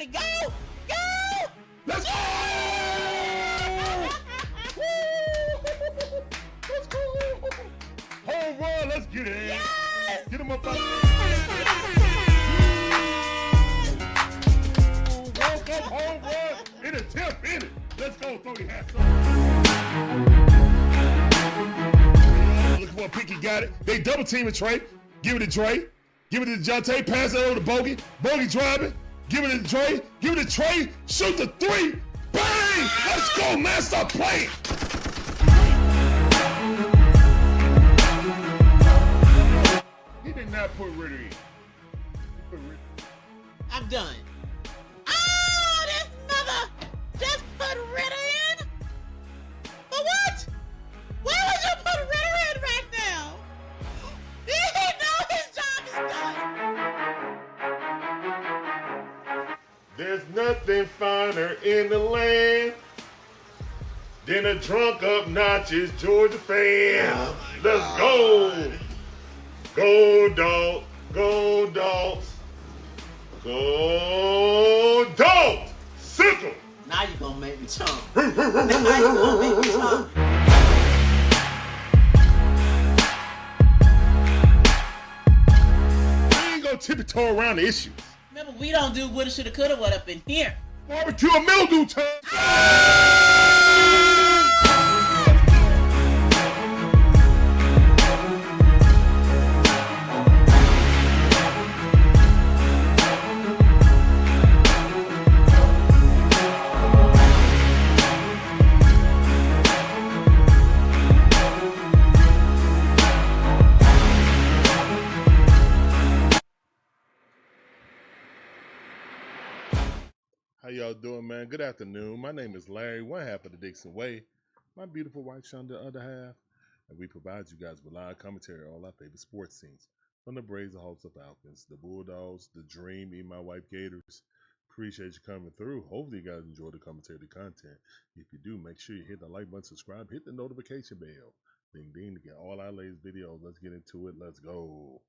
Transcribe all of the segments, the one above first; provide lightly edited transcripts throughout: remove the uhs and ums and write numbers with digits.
ready. Go! Go! Let's go! Let's go! Home run, let's get it. Yes! Get him up out Yes! World Cup home run in a 10th inning. Let's go, throw your hats up. Look at what Pinky got it. They double teaming Trey. Give it to Dre. Give it to DeJounte. Pass it over to Bogey. Bogey driving. Give it to Dre. Give it to Trey. Shoot the three. Bang! Let's go, man. Stop playing. He did not put Ritter in. He put Ritter. I'm done. Oh, this mother just put Ritter in? For what? Why would you put Ritter in right now? He know his job is done. There's nothing finer in the land than a drunk obnoxious Georgia fan. Oh Let's go. Go Dogs. Go Dogs. Go Dogs. Sickle. Now you gonna make me chump. Now you gonna make me chump. We ain't gonna tiptoe around the issues. Remember, we don't do woulda, shoulda, coulda, what up in here. Barbecue and mildew time. How y'all doing, man? Good afternoon. My name is Larry, one half of the DIXON WAY. My beautiful wife, Sean, the other half. And we provide you guys with live commentary on all our favorite sports scenes. From the Braves, the Hawks, the Falcons, the Bulldogs, the Dream, me and my wife, Gators. Appreciate you coming through. Hopefully you guys enjoy the commentary, the content. If you do, make sure you hit the like button, subscribe, hit the notification bell. Ding, ding, to get all our latest videos. Let's get into it. Let's go.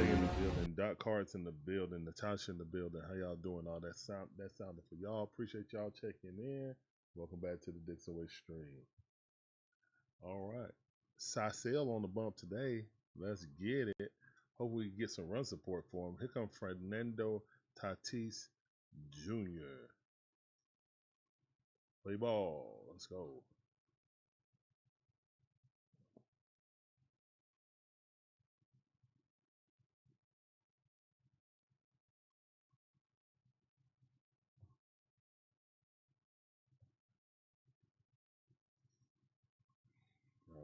In the building, Doc Cart's in the building, Natasha in the building. How y'all doing? All that sounded for y'all. Appreciate y'all checking in. Welcome back to the DIXON WAY stream. All right, Sisel on the bump today. Let's get it. Hopefully we get some run support for him. Here comes Fernando Tatis Jr. Play ball. Let's go.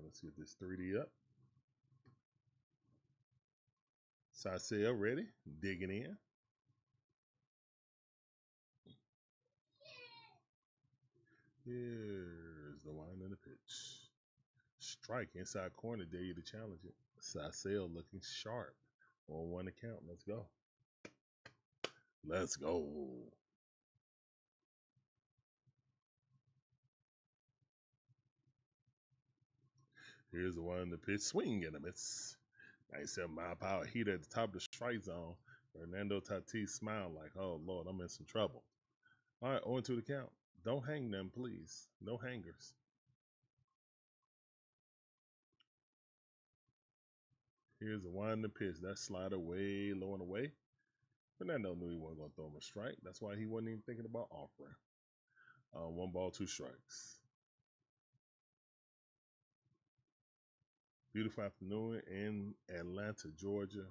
Let's get this 3D up. Sisel ready, digging in. Here's the line of the pitch. Strike inside corner, dare you to challenge it. Sisel looking sharp on one account. Let's go. Let's go. Here's the one in the pitch. Swing and a miss. 97 mile per hour heater at the top of the strike zone. Fernando Tatis smiled like, oh, Lord, I'm in some trouble. All right, 0-2 the count. Don't hang them, please. No hangers. Here's the one in the pitch. That slider way low and away. Fernando knew he wasn't going to throw him a strike. That's why he wasn't even thinking about offering. 1 ball, 2 strikes. Beautiful afternoon in Atlanta, Georgia.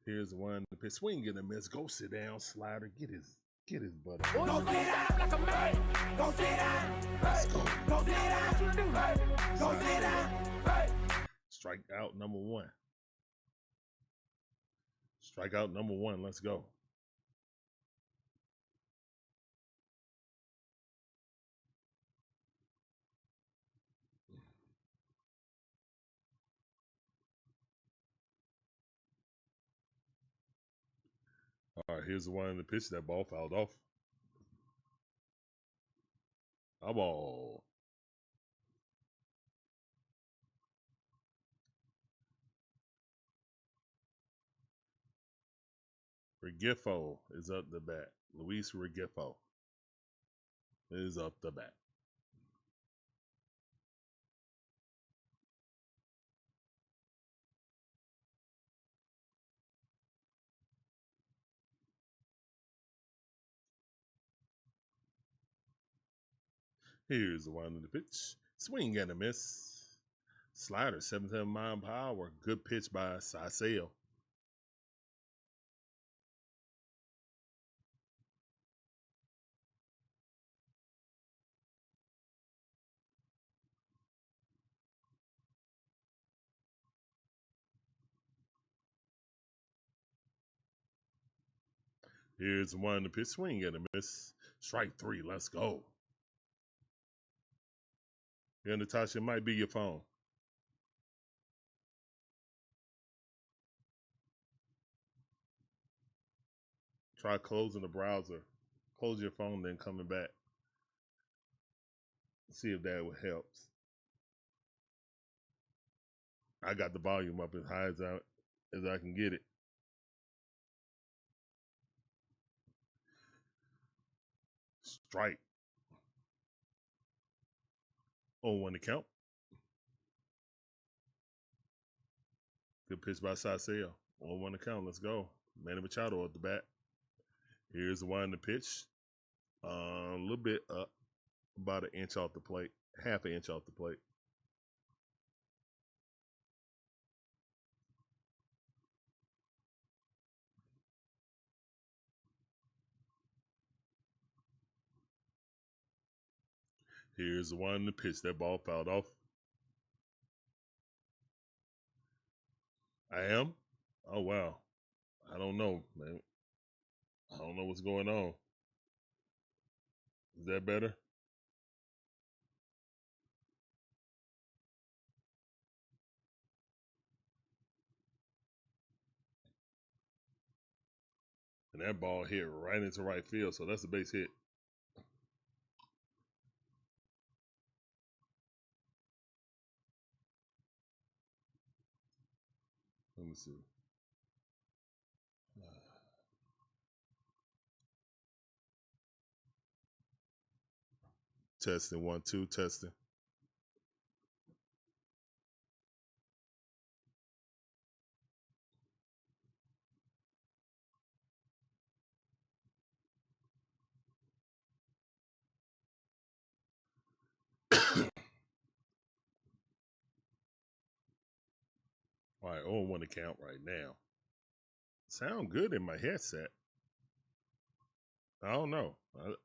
Here's the one. The pitch. Swing and a miss. Go sit down, slider. Get his butt up. Go sit down like a man. Go sit down. Let's go. Go sit down. Go sit down. Strike out number 1. Strike out number 1. Let's go. All right, here's the one in the pitch. That ball fouled off. A ball. Regifo is up the bat. Luis Regifo is up the bat. Here's the one in the pitch. Swing and a miss. Slider, 77 mile per hour. Good pitch by Siseo. Here's the one in the pitch. Swing and a miss. Strike 3. Let's go. Yeah, Natasha, it might be your phone. Try closing the browser. Close your phone, then coming back. See if that helps. I got the volume up as high as I can get it. Strike. 0-1 to count. Good pitch by Siseo. 0-1 to count. Let's go. Manny Machado at the bat. Here's the one in the pitch. A little bit up. About an inch off the plate. Half an inch off the plate. Here's the one in the pitch. That ball fouled off. I am? Oh, wow. I don't know, man. I don't know what's going on. Is that better? And that ball hit right into right field, so that's a base hit. Let me see. Testing 1, 2, testing. All right, 0-1 to count right now. Sound good in my headset. I don't know.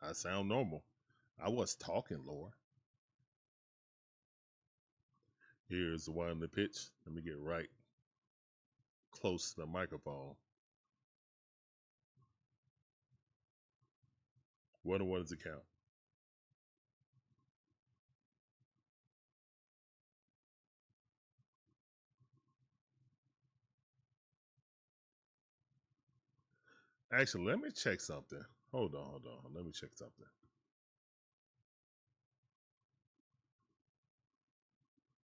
I sound normal. I was talking lower. Here's the one in the pitch. Let me get right close to the microphone. 1-1 is the count. Actually, let me check something. Hold on. Let me check something.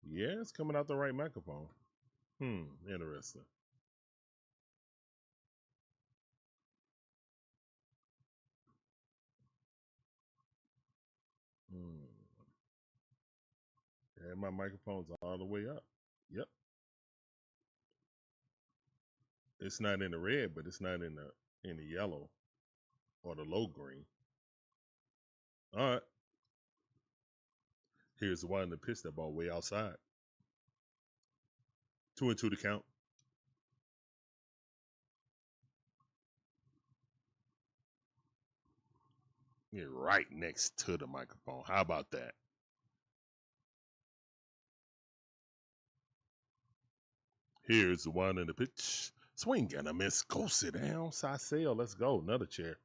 Yeah, it's coming out the right microphone. Interesting. Yeah, my microphone's all the way up. Yep. It's not in the red, but it's not in the yellow or the low green. All right. Here's the one in the pitch. That ball way outside. 2-2 to count. Yeah, right next to the microphone. How about that? Here's the one in the pitch. Swing and a miss. Go sit down. Siseo, let's go. Another chair.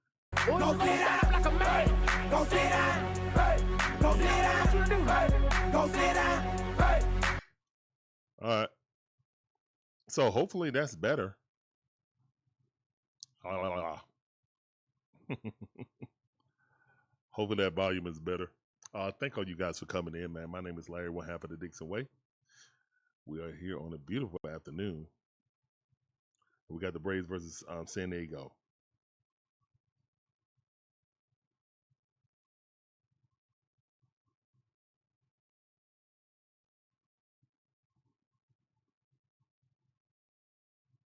Go sit down like a man. Go sit down. Hey. Go sit down. Hey. Go sit down. Hey. All right. So hopefully that's better. Hopefully that volume is better. Thank all you guys for coming in, man. My name is Larry, one half of the DIXON Way. We are here on a beautiful afternoon. We got the Braves versus San Diego.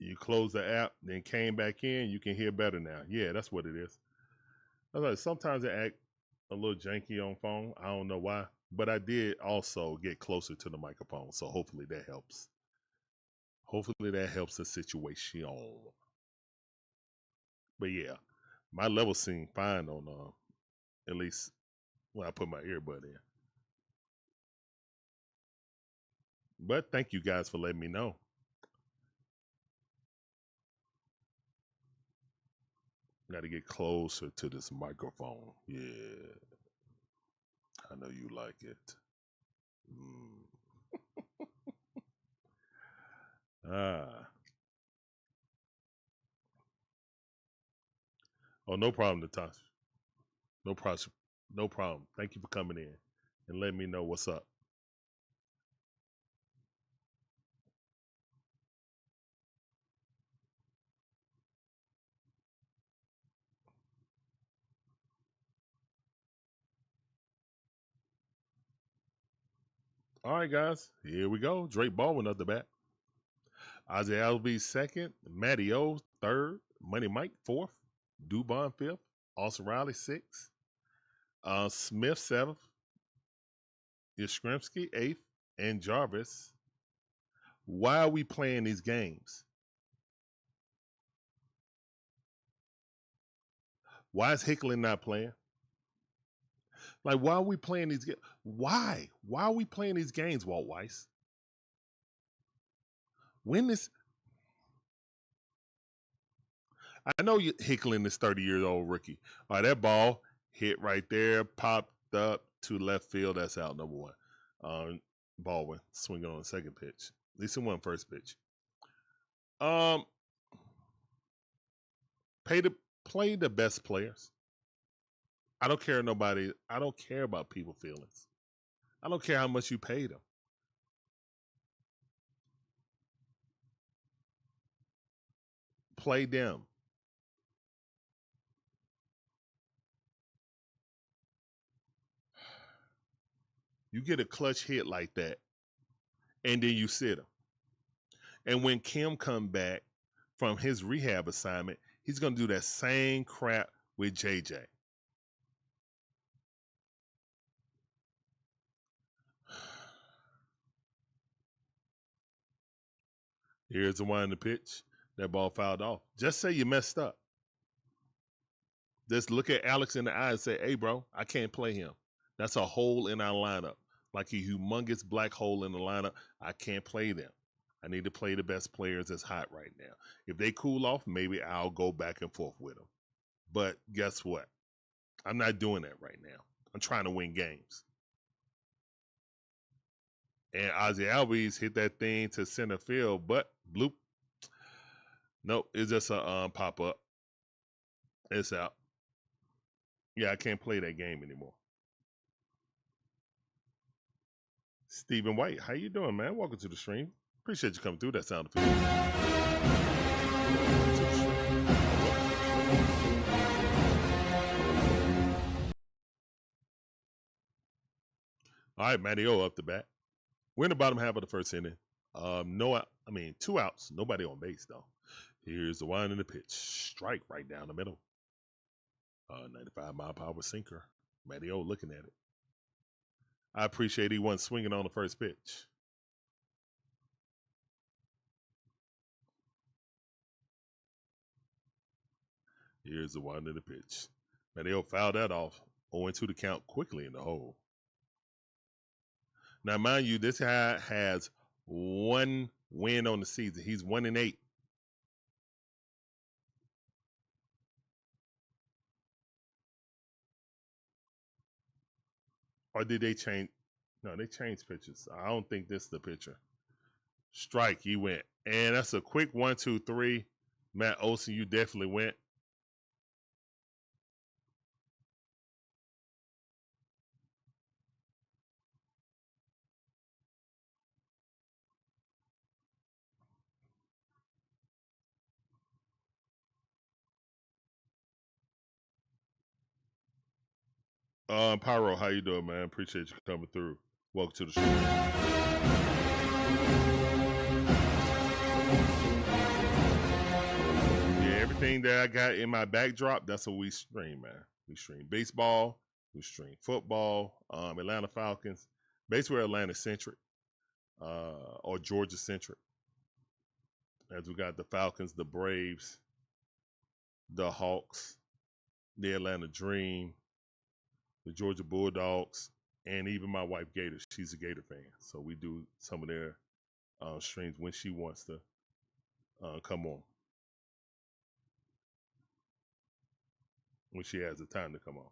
You close the app, then came back in, you can hear better now. Yeah, that's what it is. I was like, sometimes it act a little janky on phone. I don't know why. But I did also get closer to the microphone, so hopefully that helps. Hopefully that helps the situation. But yeah, my level seemed fine on at least when I put my earbud in. But thank you guys for letting me know. Got to get closer to this microphone. Yeah, I know you like it. Ah. Oh, no problem, Natasha. No problem. No problem. Thank you for coming in and letting me know what's up. All right, guys. Here we go. Drake Baldwin at the bat. Ozzie Albies second. Matty O third. Money Mike fourth. Dubon fifth. Austin Riley sixth. Smith seventh. Yastrzemski eighth. And Jarvis. Why are we playing these games? Why is Hickling not playing? Like, why are we playing these games? Why? Why are we playing these games, Walt Weiss? When this... I know Hickling is 30-year-old rookie. All right, that ball hit right there, popped up to left field. That's out, number one. Baldwin swinging on the second pitch. At least it won first pitch. Play the best players. I don't care nobody. I don't care about people's feelings. I don't care how much you pay them. Play them. You get a clutch hit like that, and then you sit him. And when Kim come back from his rehab assignment, he's going to do that same crap with JJ. Here's the one in the pitch. That ball fouled off. Just say you messed up. Just look at Alex in the eye and say, hey, bro, I can't play him. That's a hole in our lineup. Like a humongous black hole in the lineup. I can't play them. I need to play the best players that's hot right now. If they cool off, maybe I'll go back and forth with them. But guess what? I'm not doing that right now. I'm trying to win games. And Ozzie Albies hit that thing to center field, but bloop. Nope, it's just a pop-up. It's out. Yeah, I can't play that game anymore. Stephen White, how you doing, man? Welcome to the stream. Appreciate you coming through. That sound effect. All right, Matty O up the bat. We're in the bottom half of the first inning. Two outs. Nobody on base, though. Here's the one in the pitch. Strike right down the middle. 95-mile-per-hour sinker. Matty O looking at it. I appreciate he wasn't swinging on the first pitch. Here's the one in the pitch. Matty O fouled that off. 0-2 to count quickly in the hole. Now, mind you, this guy has one win on the season. He's 1-8. Or did they change? No, they changed pitches. I don't think this is the pitcher. Strike, he went. And that's a quick 1-2-3. Matt Olson, you definitely went. Pyro, how you doing, man? Appreciate you coming through. Welcome to the show. everything that I got in my backdrop, that's what we stream, man. We stream baseball, we stream football, Atlanta Falcons, basically Atlanta centric, or Georgia centric. As we got the Falcons, the Braves, the Hawks, the Atlanta Dream, the Georgia Bulldogs, and even my wife Gator. She's a Gator fan, so we do some of their streams when she wants to come on, when she has the time to come on.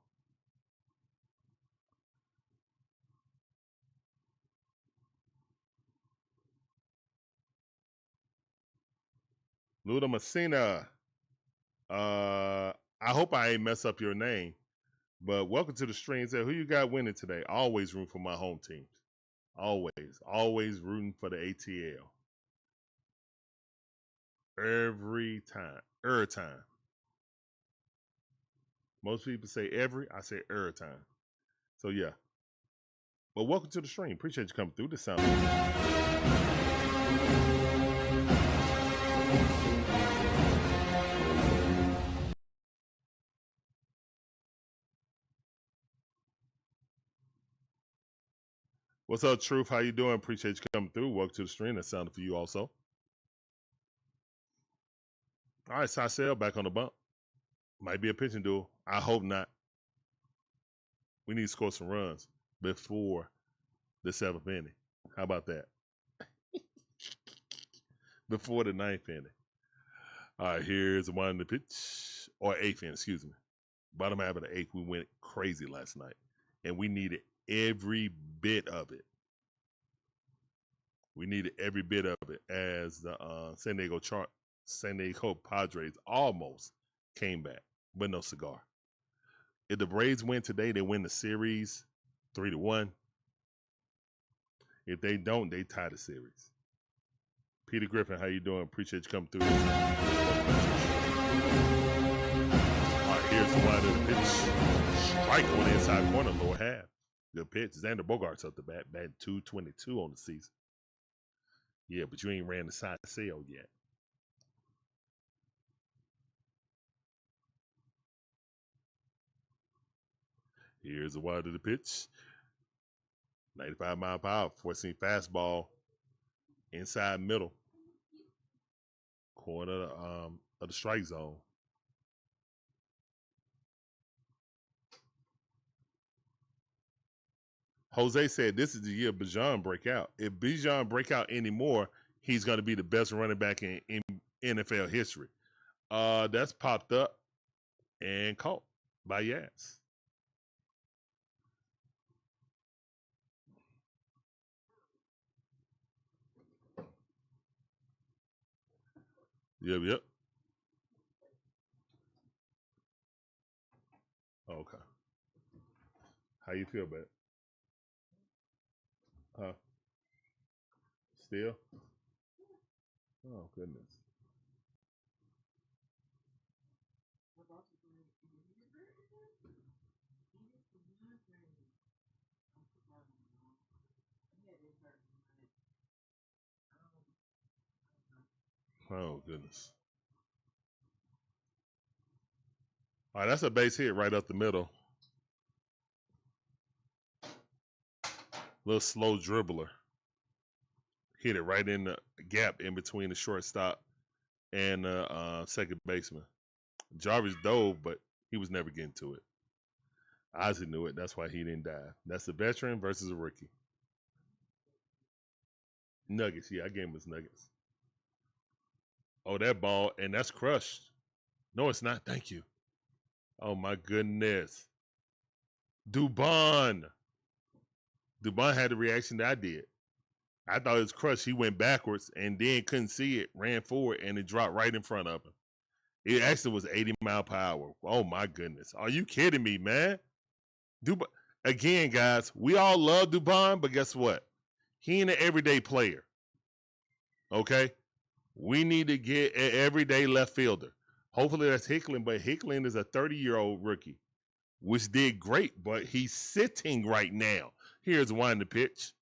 Luda Messina, I hope I ain't mess up your name, but welcome to the stream. Say, who you got winning today? Always room for my home teams. Always rooting for the ATL. Every time. Most people say every, I say every time. So yeah. But welcome to the stream. Appreciate you coming through this sound. What's up, Truth? How you doing? Appreciate you coming through. Welcome to the stream. That sounded for you also. All right, Sasel back on the bump. Might be a pitching duel. I hope not. We need to score some runs before the 7th inning. How about that? Before the 9th inning. All right, here's one in the pitch. Or 8th inning, excuse me. Bottom half of the 8th, we went crazy last night. And we needed every bit of it. We needed every bit of it as the San Diego Padres almost came back, but no cigar. If the Braves win today, they win the series 3-1. If they don't, they tie the series. Peter Griffin, how you doing? Appreciate you coming through. All right, here's the line of the pitch. Strike on the inside corner, lower half. Good pitch. Xander Bogaerts up the bat, batting .222 on the season. Yeah, but you ain't ran the side sale yet. Here's the wide of the pitch. 95 mile per hour, 14 fastball, inside middle, corner of the strike zone. Jose said this is the year Bijan break out. If Bijan break out anymore, he's going to be the best running back in NFL history. That's popped up and caught by Yaz. Yep. Okay. How you feel about it? Huh? Still? Oh, goodness. Oh, goodness. All right, that's a base hit right up the middle. Little slow dribbler. Hit it right in the gap in between the shortstop and second baseman. Jarvis dove, but he was never getting to it. Ozzie knew it. That's why he didn't dive. That's a veteran versus a rookie. Nuggets. Yeah, I gave him his Nuggets. Oh, that ball, and that's crushed. No, it's not. Thank you. Oh, my goodness. Dubon had the reaction that I did. I thought it was crushed. He went backwards and then couldn't see it, ran forward, and it dropped right in front of him. It actually was 80 mile per hour. Oh, my goodness. Are you kidding me, man? Again, guys, we all love Dubon, but guess what? He ain't an everyday player. Okay? We need to get an everyday left fielder. Hopefully that's Hickling, but Hickling is a 30-year-old rookie, which did great, but he's sitting right now. Here's one to pitch.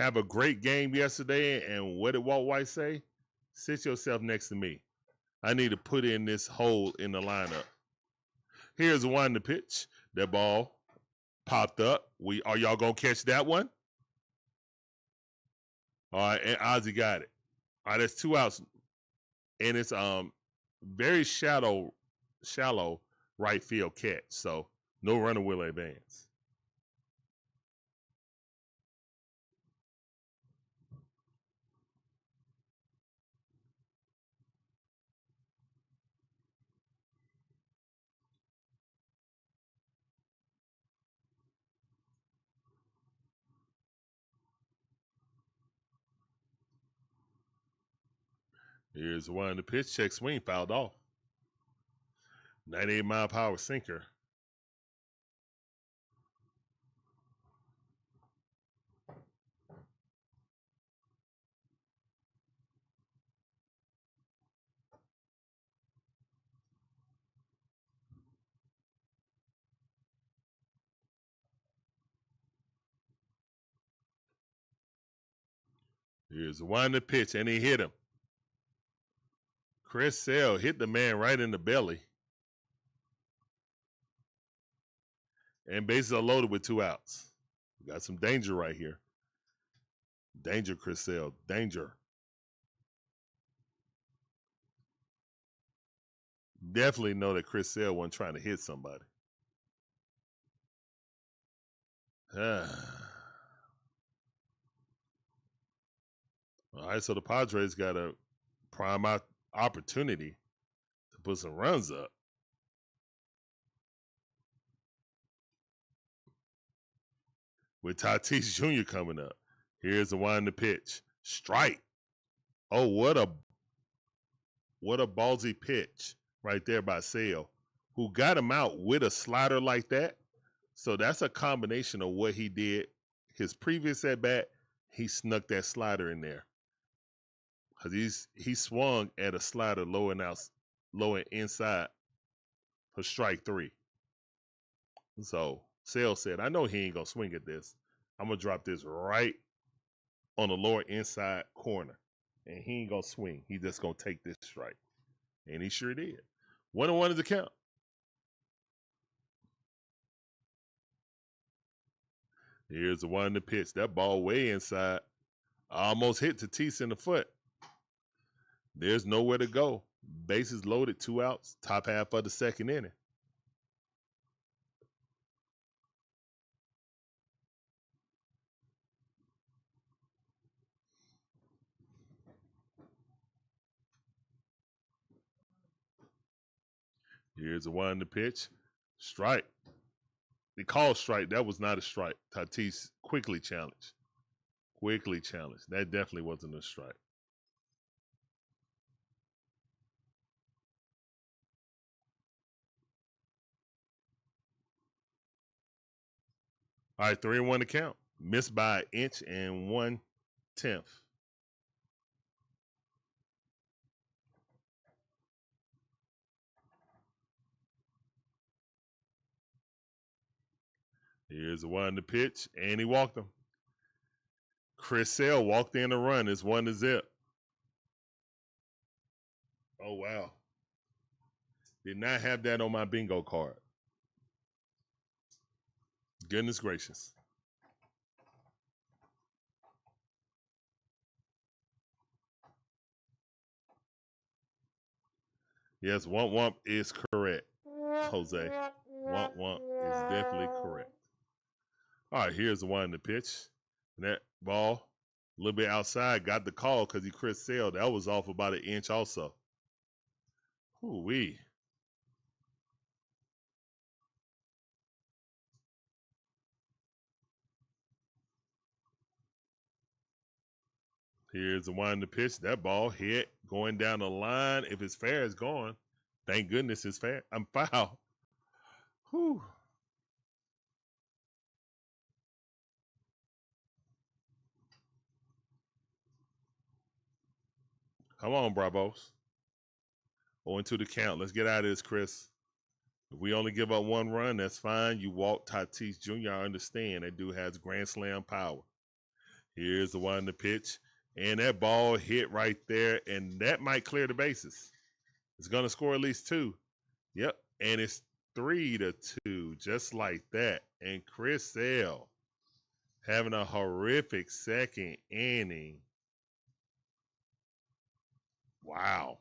have a great game yesterday, and what did Walt White say? Sit yourself next to me. I need to put in this hole in the lineup. Here's one to pitch. That ball popped up. Are y'all gonna catch that one? All right, and Ozzie got it. All right, that's 2 outs, and it's very shallow right field catch. So no runner will advance. Here's one to pitch. Check swing, fouled off. 98-mile-per-hour sinker. Here's one to pitch, and he hit him. Chris Sale hit the man right in the belly. And bases are loaded with 2 outs. We got some danger right here. Danger, Chris Sale. Danger. Definitely know that Chris Sale wasn't trying to hit somebody. All right, so the Padres got a prime opportunity to put some runs up. With Tatis Jr. coming up. Here's the one to pitch. Strike. Oh, what a ballsy pitch right there by Sale, who got him out with a slider like that. So that's a combination of what he did. His previous at bat, he snuck that slider in there. Because he swung at a slider low and inside for strike 3. So Sale said, I know he ain't going to swing at this. I'm going to drop this right on the lower inside corner. And he ain't going to swing. He just going to take this strike. And he sure did. 1-1 is the count. Here's the one to pitch. That ball way inside. Almost hit Tatis in the foot. There's nowhere to go. Bases loaded, 2 outs. Top half of the second inning. Here's the one to pitch. Strike. They called strike. That was not a strike. Tatis quickly challenged. That definitely wasn't a strike. All right, 3-1 to count. Missed by 1 1/10. Here's the one to pitch, and he walked him. Chris Sale walked in a run. It's 1-0. Oh, wow. Did not have that on my bingo card. Goodness gracious. Yes, womp womp is correct, Jose. Womp womp is definitely correct. All right, here's the one to pitch. And that ball, a little bit outside, got the call because he Chris Sale. That was off about 1 inch also. Ooh-wee. Here's the one to pitch. That ball hit going down the line. If it's fair, it's gone. Thank goodness it's fair. I'm foul. Whew. Come on, Bravos. 0-2 the count. Let's get out of this, Chris. If we only give up 1 run, that's fine. You walk Tatis Jr. I understand. That dude has grand slam power. Here's the one to pitch. And that ball hit right there. And that might clear the bases. It's going to score at least 2. Yep. And it's 3-2. Just like that. And Chris Sale having a horrific second inning. Wow.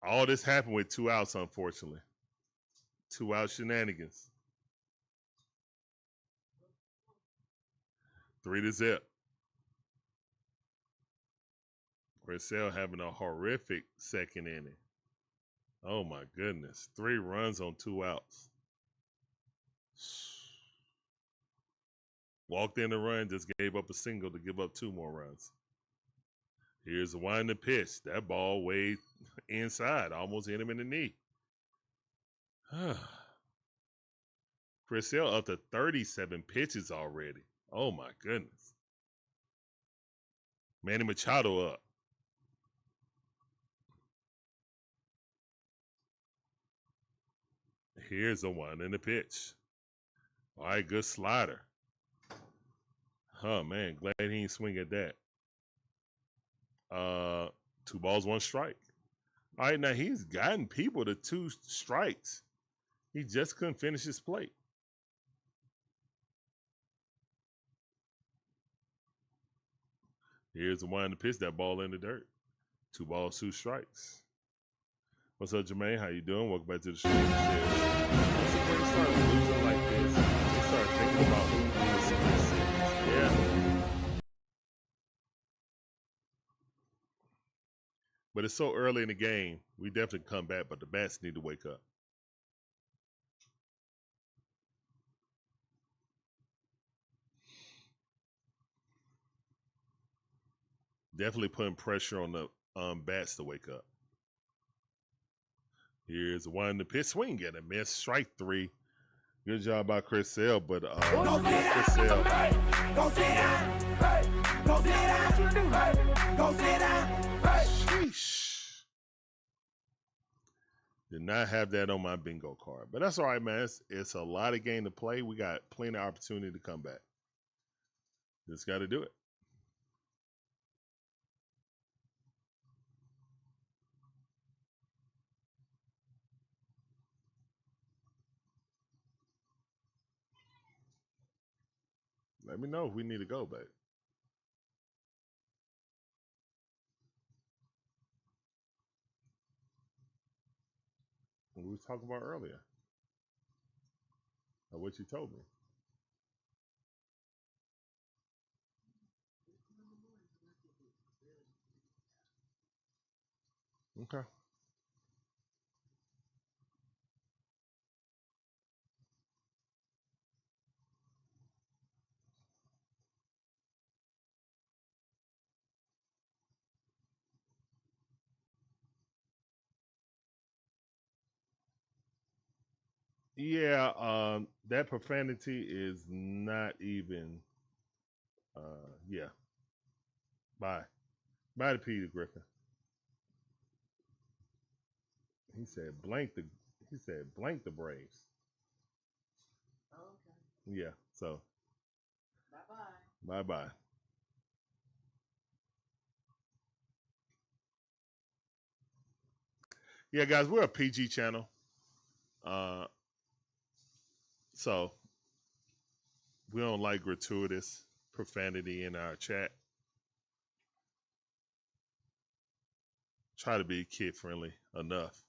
All this happened with 2 outs, unfortunately. 2 out shenanigans. 3-0. Chris Sale having a horrific second inning. Oh my goodness. 3 runs on 2 outs. Walked in the run, just gave up a single to give up 2 more runs. Here's the winding pitch. That ball way inside. Almost hit him in the knee. Chris Sale up to 37 pitches already. Oh my goodness. Manny Machado up. Here's the one in the pitch. All right, good slider. Oh man, glad he didn't swing at that. 2 balls, 1 strike. All right, now he's gotten people to 2 strikes. He just couldn't finish his plate. Here's the one to pitch, that ball in the dirt. 2 balls, 2 strikes. What's up, Jermaine? How you doing? Welcome back to the show. Once they start losing like this, they start thinking about losing this series. Yeah. But it's so early in the game, we definitely come back, but the bats need to wake up. Definitely putting pressure on the bats to wake up. Here's one to pitch, swing and a miss, strike 3. Good job by Chris Sale, but Chris Sale. Go sit down. Hey. Go sit down. Hey. Go sit down. Hey. Sheesh. Did not have that on my bingo card, but that's all right, man. It's a lot of game to play. We got plenty of opportunity to come back. Just got to do it. Let me know if we need to go, babe. What we was talking about earlier. Or what you told me. Okay. Yeah, that profanity is not even yeah. Bye. Bye to Peter Griffin. He said blank the Braves. Okay. Yeah, so bye-bye. Bye-bye. Yeah, guys, we're a PG channel. So we don't like gratuitous profanity in our chat. Try to be kid friendly enough.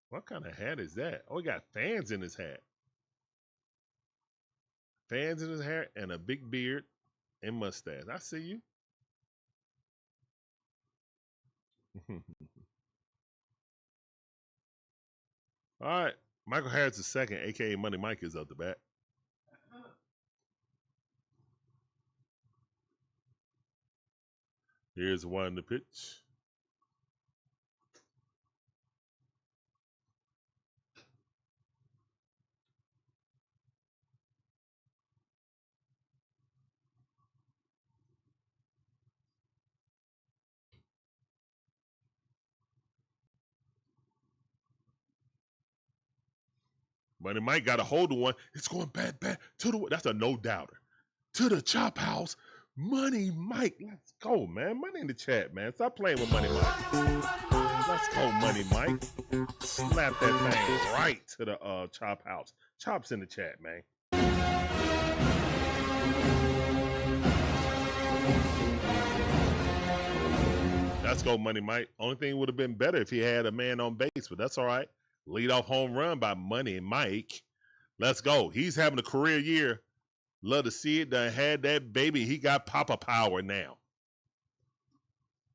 What kind of hat is that? Oh, he got fans in his hat. Fans in his hair and a big beard and mustache. I see you. All right. Michael Harris II, aka Money Mike, is up the bat. Here's one in the pitch. Money Mike got a hold of one. It's going back to the. That's a no doubter. To the chop house. Money Mike. Let's go, man. Money in the chat, man. Stop playing with Money Mike. Let's go, Money Mike. Slap that thing right to the chop house. Chops in the chat, man. Let's go, Money Mike. Only thing would have been better if he had a man on base, but that's all right. Leadoff home run by Money Mike. Let's go. He's having a career year. Love to see it. Done had that baby. He got Papa Power now.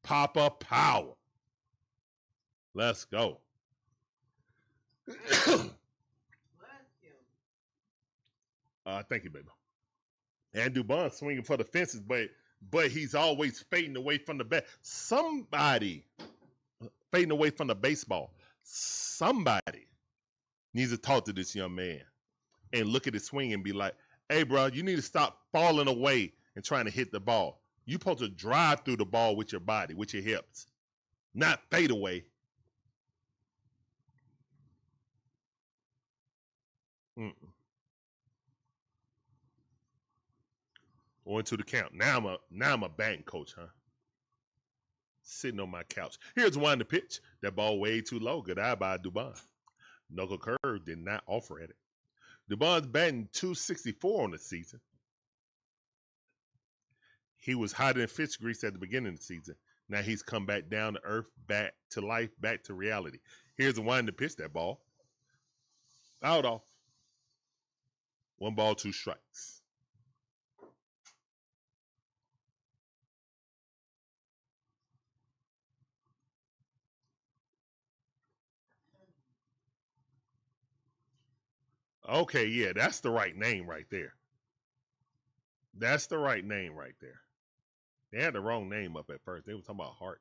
Papa Power. Let's go. Thank you, baby. And Dubon swinging for the fences, but he's always fading away from the bat. Somebody fading away from the baseball. Somebody needs to talk to this young man and look at his swing and be like, hey, bro, you need to stop falling away and trying to hit the ball. You're supposed to drive through the ball with your body, with your hips, not fade away. Going to the count. Now I'm a batting coach, huh? Sitting on my couch. Here's one to pitch. That ball way too low. Good eye by Dubon. Knuckle curve did not offer at it. Dubon's batting .264 on the season. He was hotter than fish grease at the beginning of the season. Now he's come back down to earth, back to life, back to reality. Here's the one to pitch that ball. Out off. 1 ball, 2 strikes. Okay, yeah, that's the right name right there. That's the right name right there. They had the wrong name up at first. They were talking about Hart.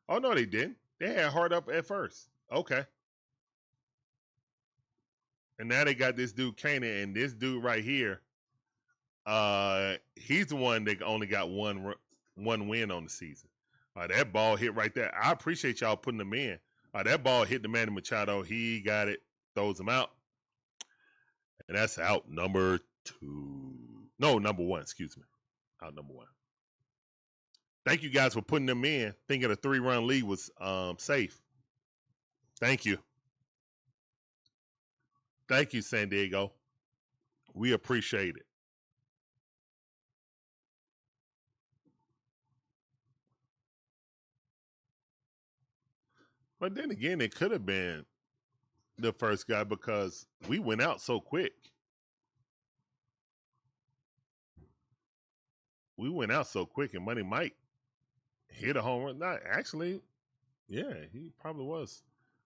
Oh, no, they didn't. They had Hart up at first. Okay. And now they got this dude, Kanan, and this dude right here, he's the one that only got one win on the season. That ball hit right there. I appreciate y'all putting them in. That ball hit the Manny Machado. He got it, throws him out. And that's out number 2. No, number 1, excuse me. Out number 1. Thank you guys for putting them in, thinking a 3-run lead was safe. Thank you. Thank you, San Diego. We appreciate it. But then again, it could have been the first guy because we went out so quick. We went out so quick, and Money Mike hit a home run. Not actually, yeah, he probably was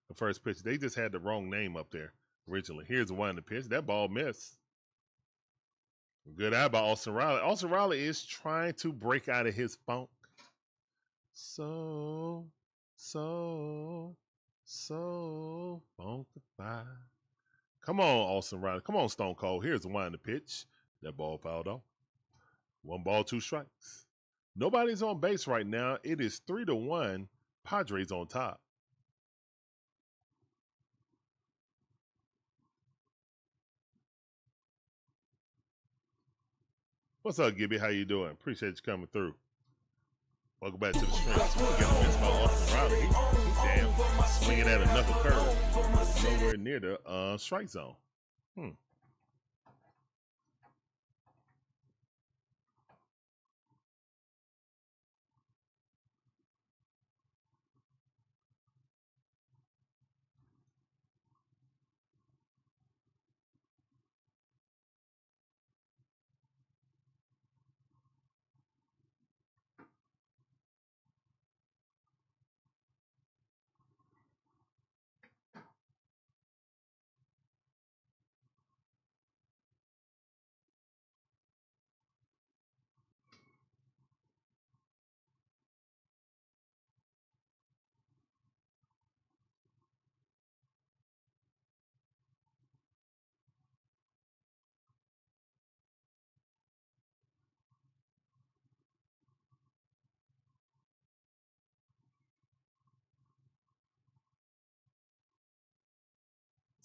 the first pitch. They just had the wrong name up there originally. Here's the one in the pitch. That ball missed. Good eye by Olson Riley. Olson Riley is trying to break out of his funk. So funkified. Come on, Olson Riley. Come on, Stone Cold. Here's the one in the pitch. That ball fouled off. 1 ball, 2 strikes. Nobody's on base right now. It is 3-1. Padres on top. What's up, Gibby? How you doing? Appreciate you coming through. Welcome back to the stream. Getting missed by Austin Riley. He's damn swinging at a knuckle curve. Nowhere near the strike zone.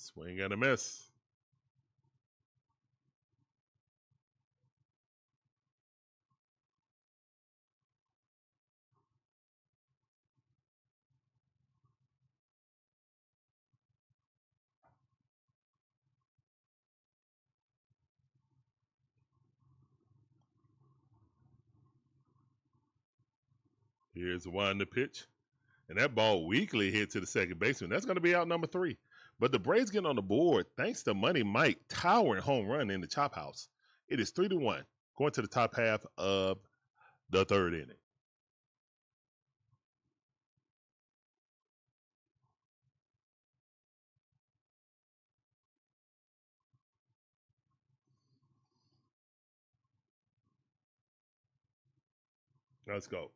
Swing and a miss. Here's the one to pitch. And that ball weakly hit to the second baseman. That's going to be out number 3. But the Braves getting on the board thanks to Money Mike towering home run in the chop house. It is 3-1 going to the top half of the 3rd inning. Let's go.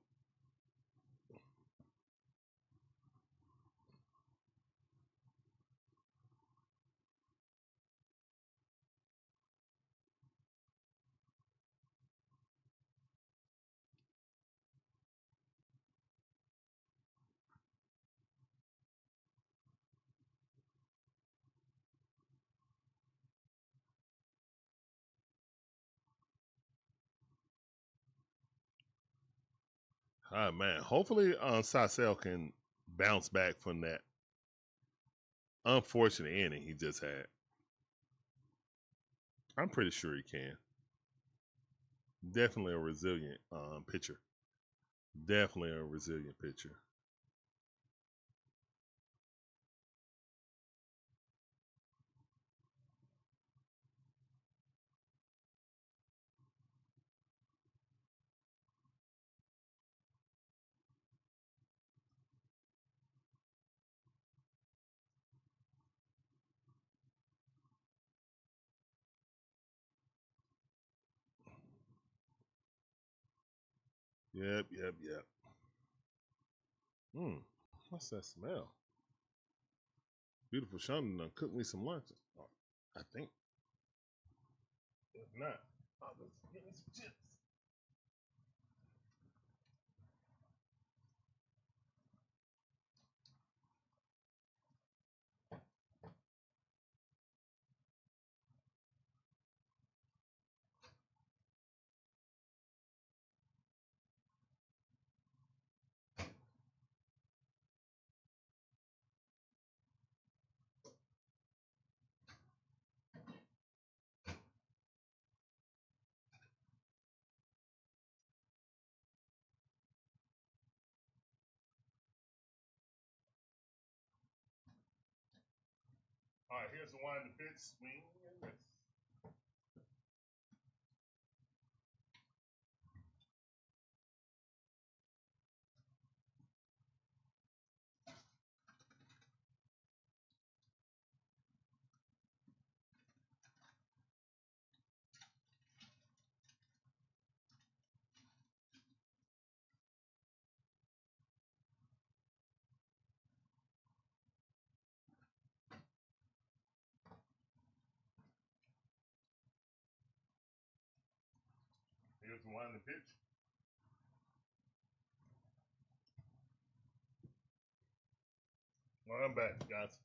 Ah, man. Hopefully Sasel can bounce back from that unfortunate inning he just had. I'm pretty sure he can. Definitely a resilient pitcher. Definitely a resilient pitcher. Yep. What's that smell? Beautiful Shonda done cooked me some lunch. Oh, I think. If not, I'll just get me some chips. All right, here's the one to pitch, swing and miss. Here's the one to pitch. Well, I'm back, guys.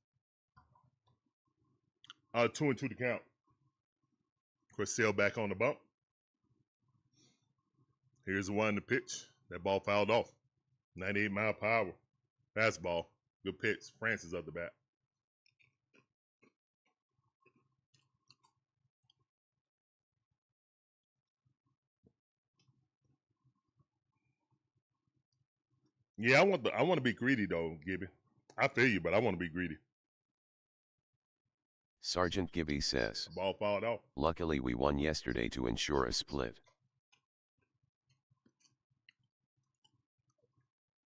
2-2 to count. Of course, Sale back on the bump. Here's the one to pitch. That ball fouled off. 98 mile per hour. Fastball. Good pitch. Francis up the bat. Yeah, I want to be greedy though, Gibby. I feel you, but I want to be greedy. Sergeant Gibby says, The ball fouled off. luckily we won yesterday to ensure a split.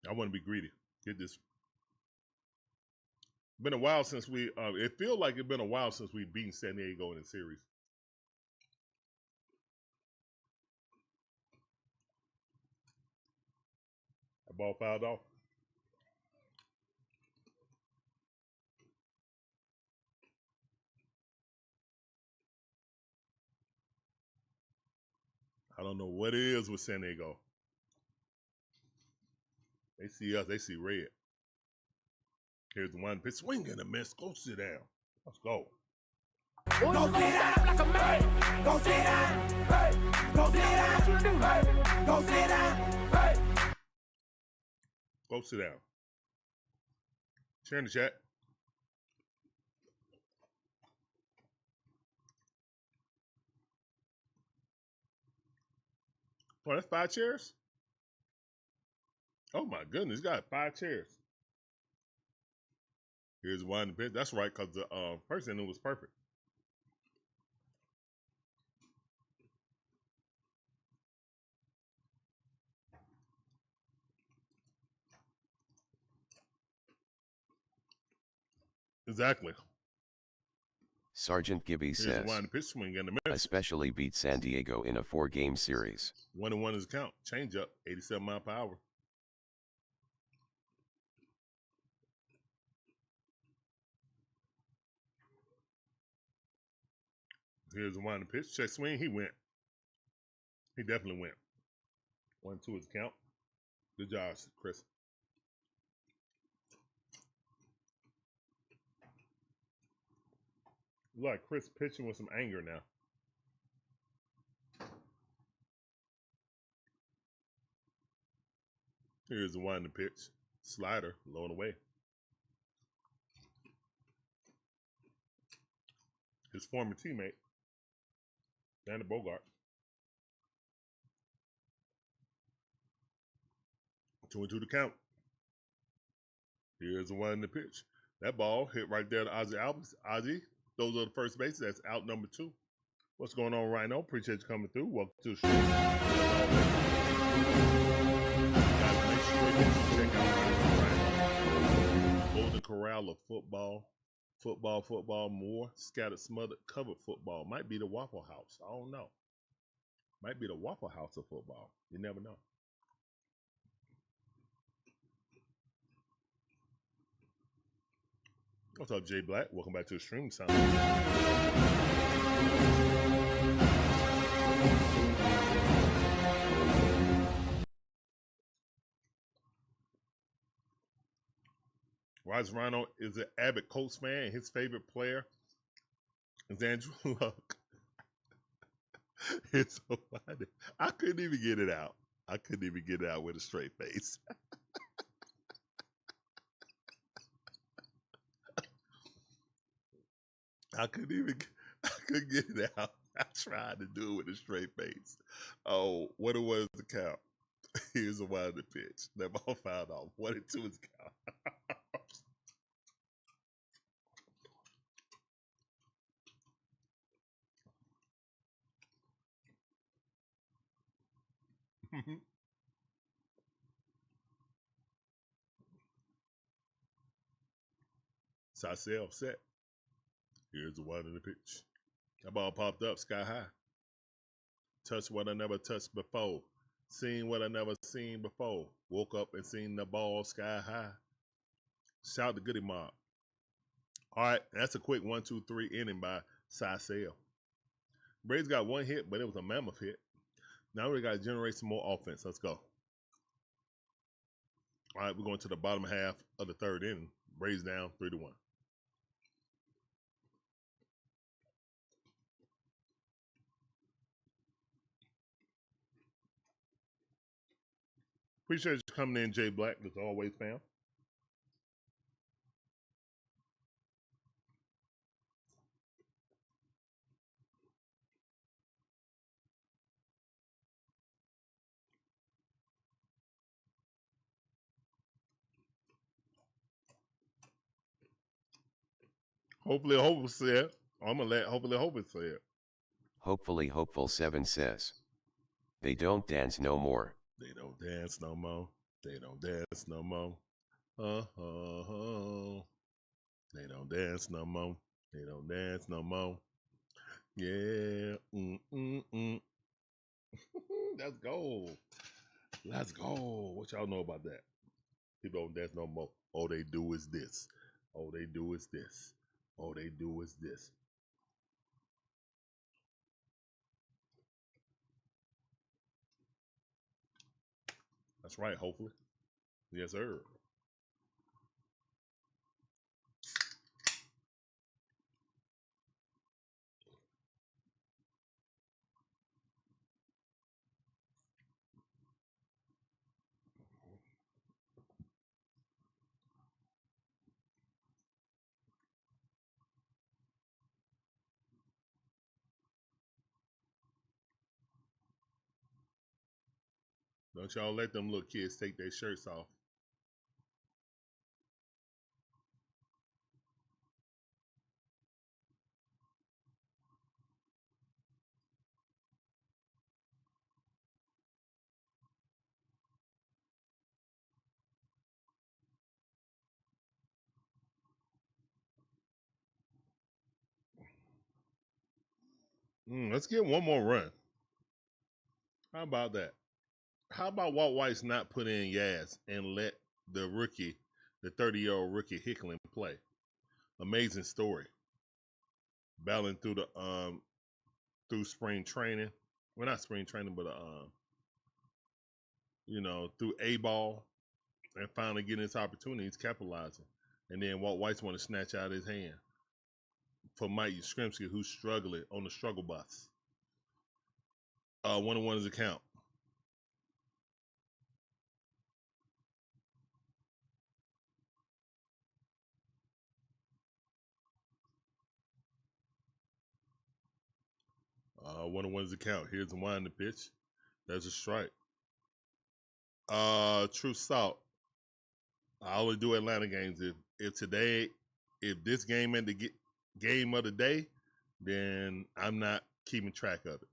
I want to be greedy. Get this. Been a while since we. It feels like it's been a while since we've beaten San Diego in the series. The ball fouled off. I don't know what it is with San Diego. They see us, they see red. Here's the one pitch, swing and a miss. Go sit down. Let's go. Go sit down like a man. Go sit down. Hey. Go sit down. Hey. Go sit down. Hey. Go sit down. Share in the chat. Oh, that's 5 chairs? Oh my goodness, you got 5 chairs. Here's one in the pitch. That's right, because the first inning was perfect. Exactly. Sergeant Gibby Here's says, one in the pitch swing in the middle. especially beat San Diego in a 4-game series. 1-1 is the count. Change up, 87 mile per hour. Here's one in the pitch. Check swing. He went. He definitely went. 1-2 is the count. Good job, Chris. Look like Chris pitching with some anger now. Here's the one in the pitch. Slider, low and away. His former teammate, Danny Bogart. 2-2 to count. Here's the one in the pitch. That ball hit right there to Ozzie Albies. Ozzie, those are the first bases. That's out number 2. What's going on, Rhino? Appreciate you coming through. Welcome to the show. Guys, make sure that you check out Rhino. Golden Corral of football. Football, more scattered, smothered, covered football. Might be the Waffle House. I don't know. Might be the Waffle House of football. You never know. What's up, Jay Black? Welcome back to the stream. Sound Rise Rhino is an avid Colts fan, and his favorite player is Andrew Luck. It's so funny. I couldn't even get it out. I couldn't even get it out with a straight face. I couldn't get it out. I tried to do it with a straight face. Oh, what it was the count? Here's a wild pitch. That ball fouled off. 1-2 is the count. Sasel set. Here's the one in the pitch. That ball popped up sky high. Touched what I never touched before. Seen what I never seen before. Woke up and seen the ball sky high. Shout to Goody Mob. All right, that's a quick 1-2-3 inning by Sasel. Braves got 1 hit, but it was a mammoth hit. Now we got to generate some more offense. Let's go. All right, we're going to the bottom half of the 3rd inning. Braves down 3-1. Appreciate you coming in, Jay Black, as always, fam. Hopefully, Hope will say it. I'm going to let hopefully Hope say it. Hopefully Hopeful 7 says, they don't dance no more. They don't dance no more. They don't dance no more. They don't dance no more. They don't dance no more. Yeah. Let's go. Let's go. What y'all know about that? People don't dance no more. All they do is this. All they do is this. All they do is this. That's right, hopefully. Yes, sir. Don't y'all let them little kids take their shirts off. Let's get one more run. How about that? How about Walt White's not put in Yaz and let the rookie, the 30-year-old rookie Hicklin play? Amazing story. Battling through the through spring training. Well, not spring training, but through A ball and finally getting his opportunities, capitalizing. And then Walt White's want to snatch out his hand for Mike Yastrzemski, who's struggling on the struggle bus. 1-1 is a count. One is a count. Here's the wind the pitch. There's a strike. True salt. I only do Atlanta games if this game at the game of the day, then I'm not keeping track of it.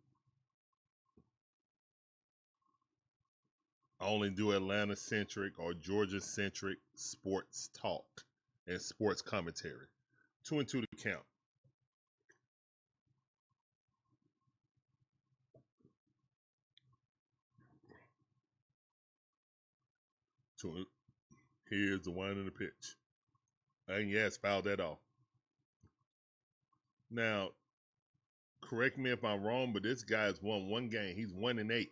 I only do Atlanta centric or Georgia centric sports talk and sports commentary. 2-2 to count. Here's the one in the pitch. And yes, fouled that off. Now, correct me if I'm wrong, but this guy's won one game. He's 1-8.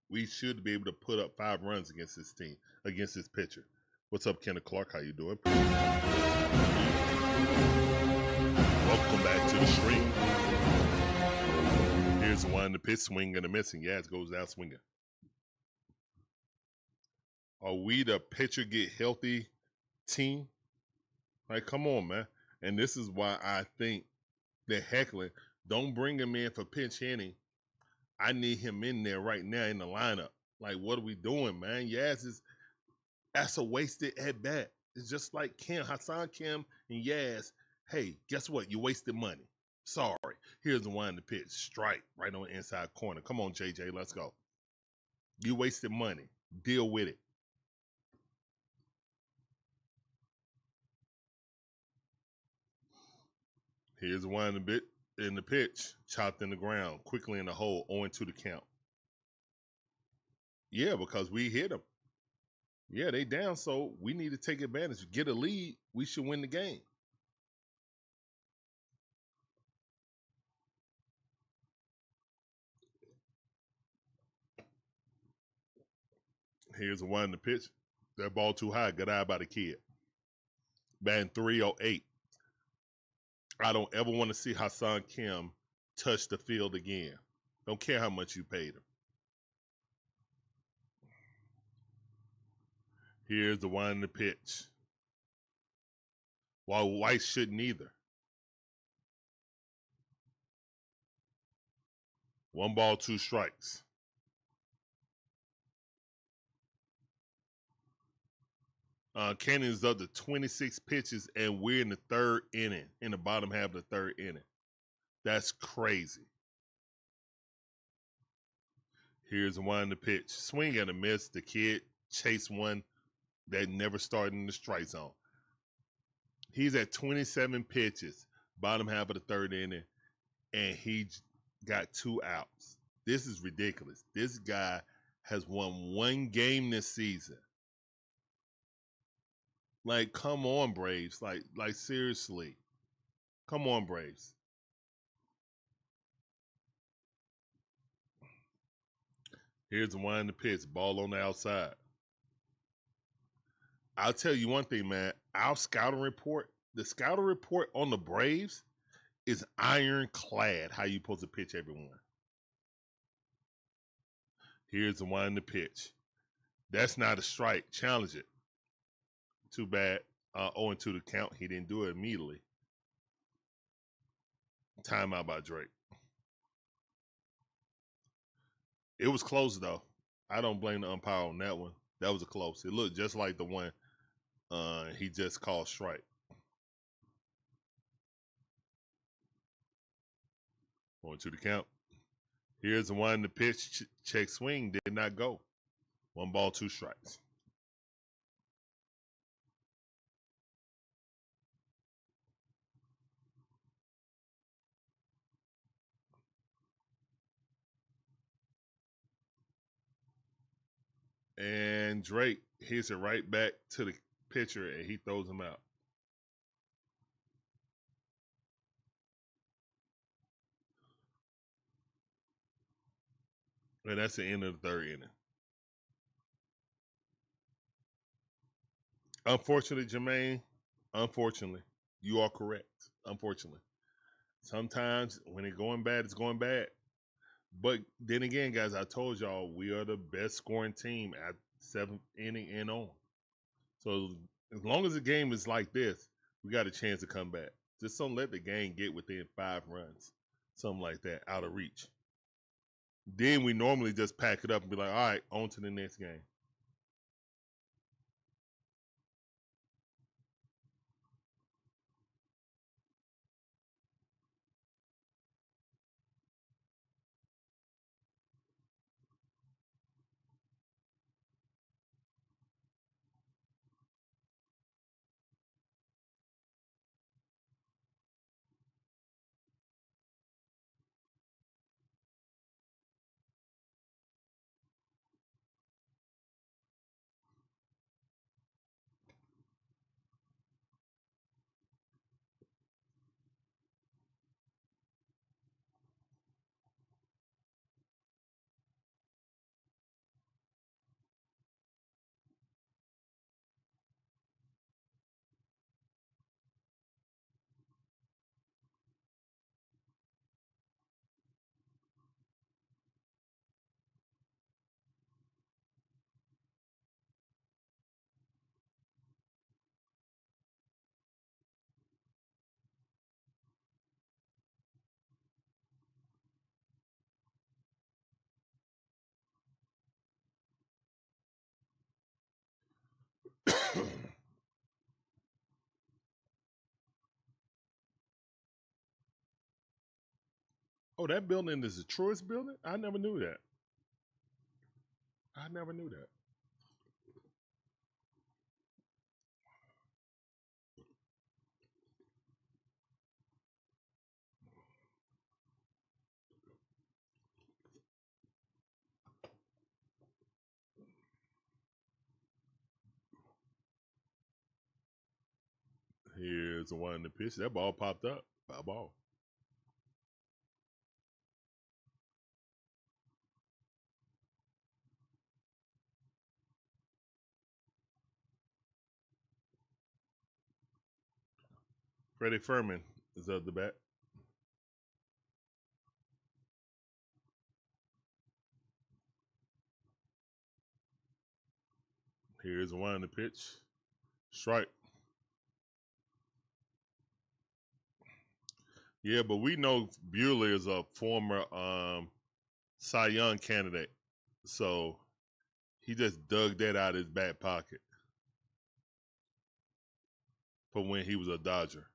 We should be able to put up 5 runs against this team, against this pitcher. What's up, Kenneth Clark? How you doing? Welcome back to the stream. Here's the one in the pitch, swing and a missing. Yaz goes down swinging. Are we the pitcher get healthy team? Like, come on, man. And this is why I think that Hecklin, don't bring him in for pinch hitting. I need him in there right now in the lineup. Like, what are we doing, man? That's a wasted at bat. It's just like Hassan Kim and Yaz. Hey, guess what? You wasted money. Sorry. Here's the one in the pitch. Strike right on the inside corner. Come on, JJ. Let's go. You wasted money. Deal with it. Here's the one in the pitch, chopped in the ground, quickly in the hole, 0-2 to count. Yeah, because we hit them. Yeah, they down, so we need to take advantage. Get a lead, we should win the game. Here's the one in the pitch. That ball too high, good eye by the kid. Batting 308. I don't ever want to see Hassan Kim touch the field again. Don't care how much you paid him. Here's the one in the pitch. While White shouldn't either. 1 ball, 2 strikes. Cannon's up to 26 pitches, and we're in the 3rd inning, in the bottom half of the 3rd inning. That's crazy. Here's the one in the pitch. Swing and a miss. The kid chased one that never started in the strike zone. He's at 27 pitches, bottom half of the 3rd inning, and he got 2 outs. This is ridiculous. This guy has won 1 game this season. Like, come on, Braves. Like seriously. Come on, Braves. Here's the one in the pitch. Ball on the outside. I'll tell you one thing, man. Our scouting report, the scouting report on the Braves is ironclad how you supposed to pitch everyone. Here's the one in the pitch. That's not a strike. Challenge it. Too bad. 0-2 to count. He didn't do it immediately. Timeout by Drake. It was close, though. I don't blame the umpire on that one. That was a close. It looked just like the one he just called strike. Going to the count. Here's the one. The pitch check swing did not go. 1 ball, 2 strikes. And Drake hits it right back to the pitcher, and he throws him out. And that's the end of the 3rd inning. Unfortunately, Jermaine, unfortunately, you are correct. Unfortunately. Sometimes when it's going bad, it's going bad. But then again, guys, I told y'all we are the best scoring team at 7th inning and on. So as long as the game is like this, we got a chance to come back. Just don't let the game get within 5 runs, something like that, out of reach. Then we normally just pack it up and be like, all right, on to the next game. Oh, that building is the Truist building? I never knew that. I never knew that. Here's the one in the pitch. That ball popped up. Foul ball. Freddie Furman is up the bat. Here's the one in the pitch. Strike. Yeah, but we know Bueller is a former Cy Young candidate. So he just dug that out of his back pocket for when he was a Dodger.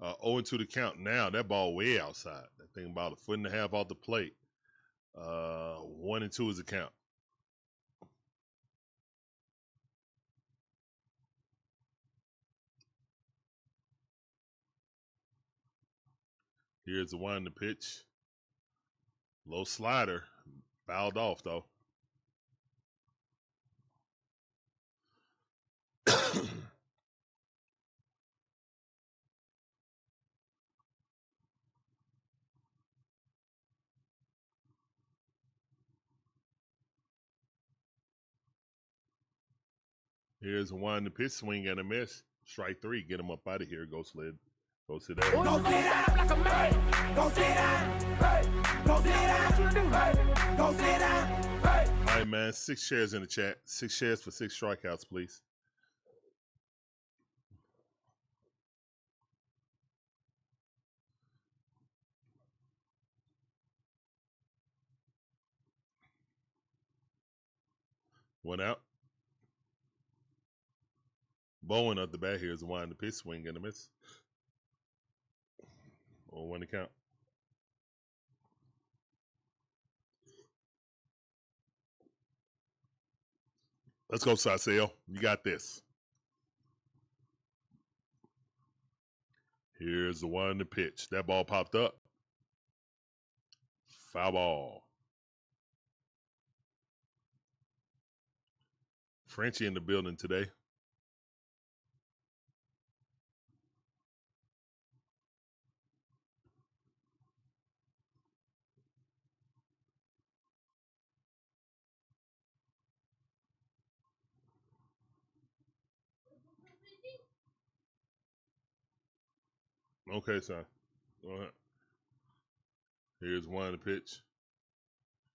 0-2 the count now. That ball way outside. That thing about 1.5 feet off the plate. 1-2 is the count. Here's the one in the pitch. Low slider. Fouled off, though. Here's the one in the pitch. Swing and a miss. Strike 3. Get him up out of here. Go slid. Go sit down. Go sit down like a man. Go sit down. Hey. Go sit down. What you do? Hey. Go sit down. Hey. All right, man. 6 shares in the chat. 6 shares for 6 strikeouts, please. One out. Baldwin up the bat here is the wind the pitch, swing and a miss. Or one to count. Let's go, Sasel. You got this. Here's the one to pitch. That ball popped up. Foul ball. Frenchie in the building today. Okay, son. Go ahead. Here's one to pitch.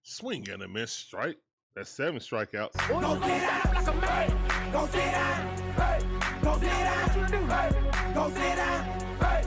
Swing and a miss. Strike. That's 7 strikeouts. Go sit down like a man. Go sit down. Hey. Go sit down. Hey. Go sit down. Hey.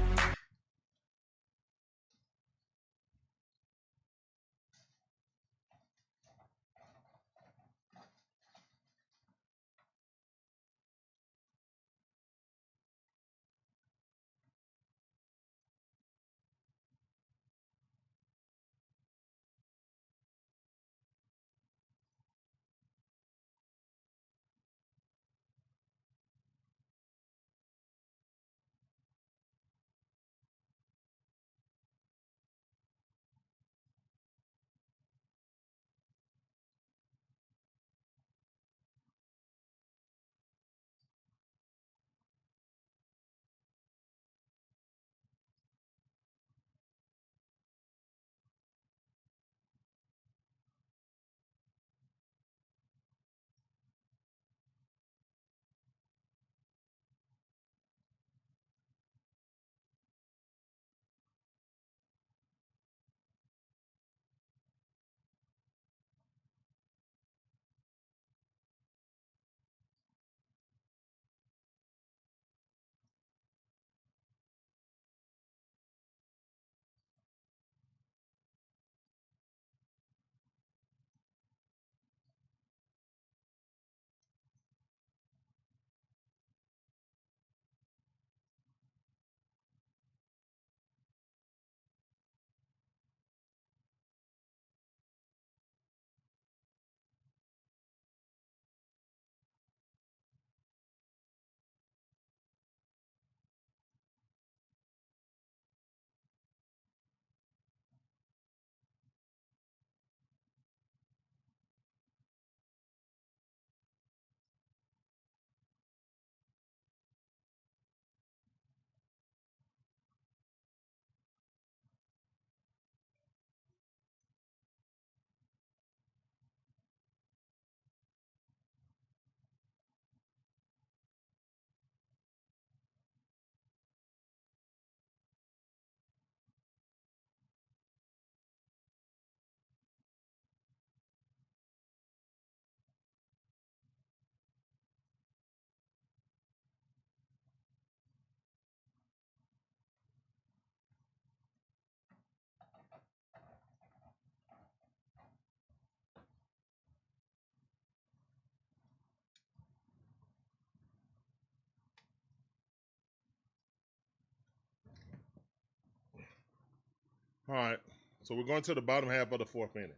All right. So we're going to the bottom half of the 4th inning.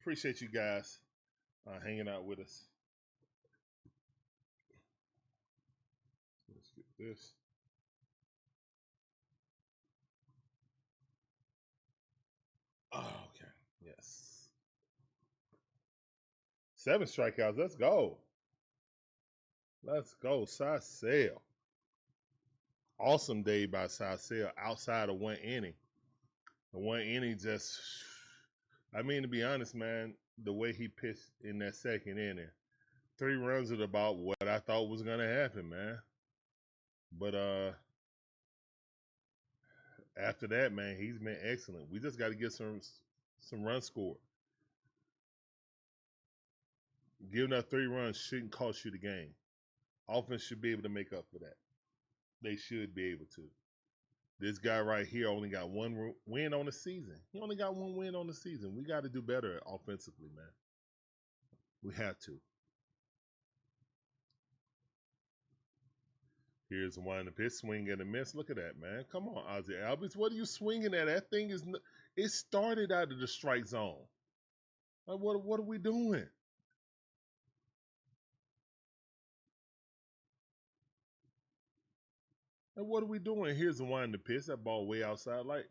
Appreciate you guys hanging out with us. Let's get this. Oh, okay. Yes. 7 strikeouts. Let's go. Let's go. Sasel. Awesome day by Sasel outside of 1 inning. The 1 inning just, I mean, to be honest, man, the way he pitched in that 2nd inning, 3 runs is about what I thought was going to happen, man. But after that, man, he's been excellent. We just got to get some runs scored. Giving up 3 runs shouldn't cost you the game. Offense should be able to make up for that. They should be able to. This guy right here only got 1 win on the season. He only got 1 win on the season. We got to do better offensively, man. We have to. Here's one in the pitch, swing and a miss. Look at that, man. Come on, Ozzie Albies. What are you swinging at? That thing is, it started out of the strike zone. Like, what are we doing? Like, what are we doing? Here's the one in the pitch. That ball way outside. Like,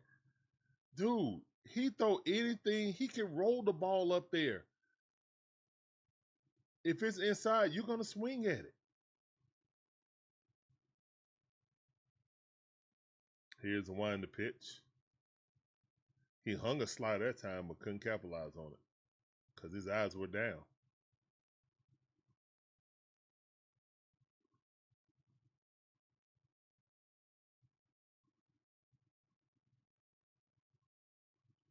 dude, he throw anything. He can roll the ball up there. If it's inside, you're going to swing at it. Here's the one in the pitch. He hung a slider that time, but couldn't capitalize on it because his eyes were down.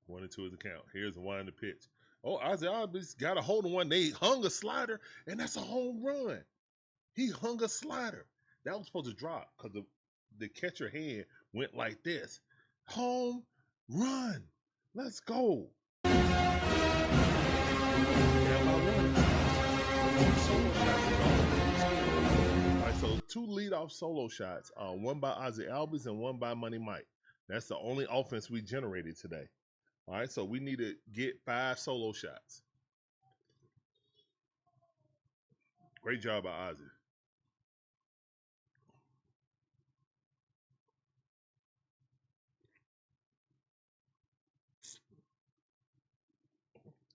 One and two is the count. Here's the one in the pitch. Oh, Ozzie Albies got a hold of one. They hung a slider, and that's a home run. He hung a slider. That was supposed to drop because the catcher hand went like this. Home run. Let's go. All right, so 2 leadoff solo shots. One by Ozzie Albies and one by Money Mike. That's the only offense we generated today. All right, so we need to get 5 solo shots. Great job by Ozzie.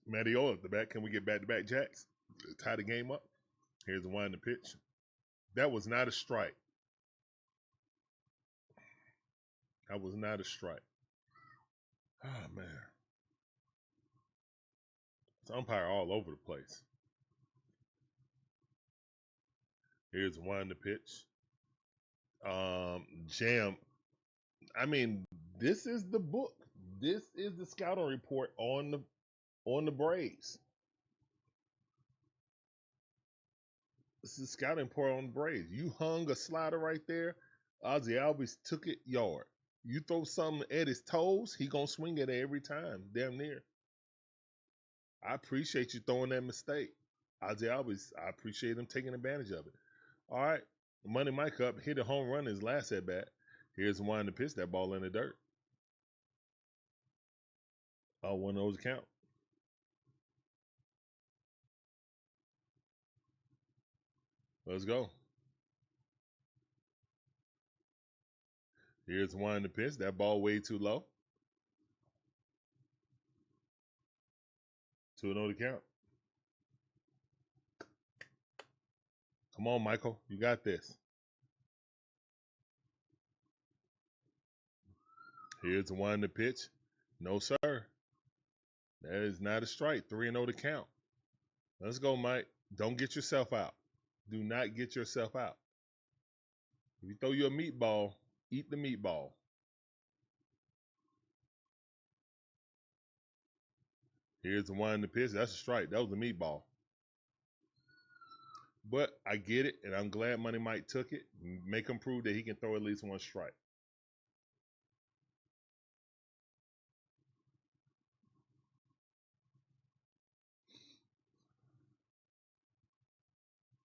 Matteo at the back. Can we get back-to-back jacks? Tie the game up. Here's the one in the pitch. That was not a strike. That was not a strike. Oh, man. It's umpire all over the place. Here's the one in the pitch. Jam. I mean, this is the book. This is the scouting report on the Braves. This is the scouting report on the Braves. You hung a slider right there. Ozzie Albies took it yard. You throw something at his toes, he gonna swing at it every time, damn near. I appreciate you throwing that mistake. Ozzie Albies, I appreciate him taking advantage of it. All right, Money Mike up, hit a home run in his last at bat. Here's the one to pitch, that ball in the dirt. Oh, 1-0 to count. Let's go. Here's one to pitch. That ball way too low. 2-0 to count. Come on, Michael. You got this. Here's the one to pitch. No, sir. That is not a strike. 3-0 to count. Let's go, Mike. Don't get yourself out. Do not get yourself out. If you throw you a meatball, eat the meatball. Here's the one to pitch. That's a strike. That was a meatball. But I get it, and I'm glad Money Mike took it. Make him prove that he can throw at least one strike.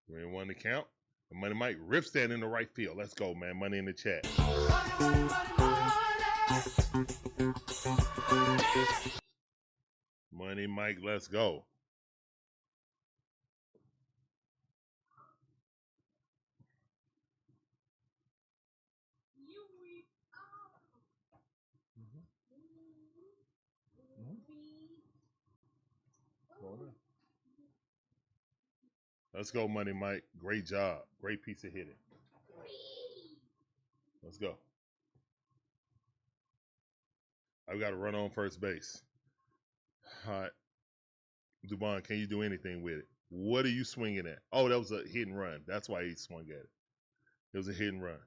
We're in one to count. And Money Mike rips that in the right field. Let's go, man. Money in the chat. Money Mike, let's go. Let's go, Money Mike. Great job. Great piece of hitting. Let's go. I've got to run on first base. All right. Dubon, can you do anything with it? What are you swinging at? Oh, that was a hit and run. That's why he swung at it. It was a hit and run.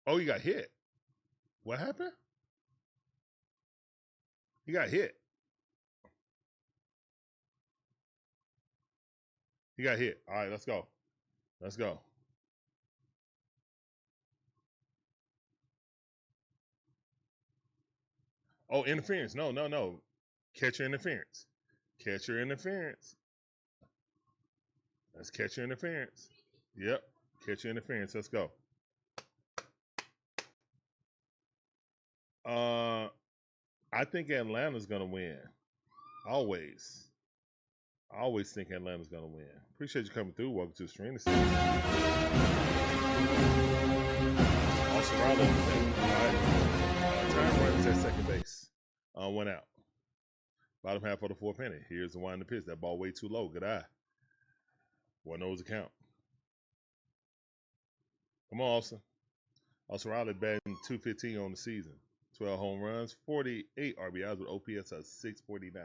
Oh, he got hit. What happened? He got hit. He got hit. All right, let's go. Let's go. Oh, interference. No. Catcher interference. Catcher interference. That's catcher interference. Yep. Catcher interference. Let's go. I think Atlanta's gonna win. Always. I always think Atlanta's gonna win. Appreciate you coming through. Welcome to the stream. Also, Ronald Acuna Jr. Time runs at second base. One out. Bottom half of the fourth inning. Here's the wind to pitch. That ball way too low. Good eye. 1-0's a count. Come on, Olson. Also, Riley batting .215 on the season. 12 home runs, 48 RBIs with OPS of 649.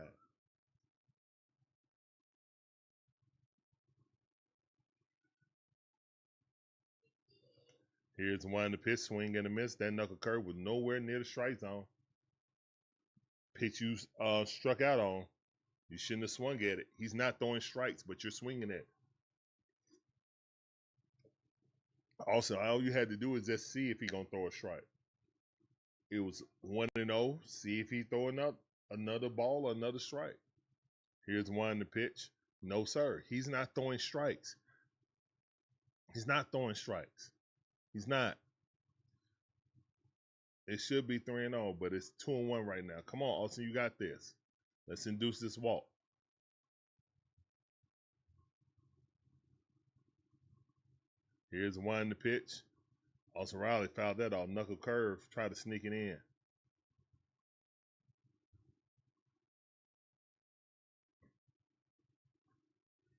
Here's the wind to pitch. Swing and a miss. That knuckle curve was nowhere near the strike zone. Pitch you struck out on. You shouldn't have swung at it. He's not throwing strikes, but you're swinging at it. Also, all you had to do is just see if he's going to throw a strike. It was 1-0. See if he throw another ball or another strike. Here's one to pitch. No, sir. He's not throwing strikes. He's not throwing strikes. He's not. It should be 3-0, but it's 2-1 right now. Come on, Olson, you got this. Let's induce this walk. Here's one to pitch. Olson Riley fouled that off. Knuckle curve, tried to sneak it in.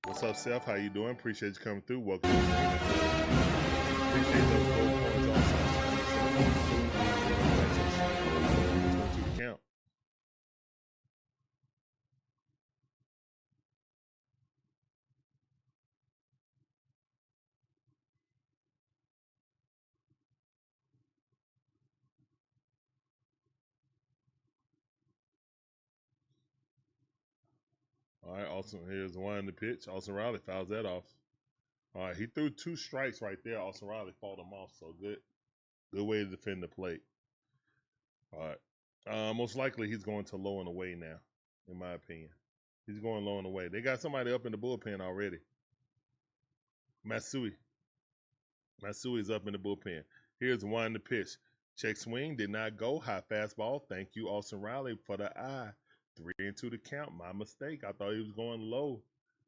What's up, Seth? How you doing? Appreciate you coming through. Welcome to the stream. Appreciate those gold points also. To the count. All right, Austin, here's one to pitch. Austin Riley fouls that off. All right, he threw 2 strikes right there. Austin Riley fought him off, so good way to defend the plate. All right, most likely he's going to low and away now, in my opinion. He's going low and away. They got somebody up in the bullpen already. Matsui's up in the bullpen. Here's one to pitch. Check swing, did not go. High fastball. Thank you, Austin Riley, for the eye. 3-2 the count. My mistake. I thought he was going low.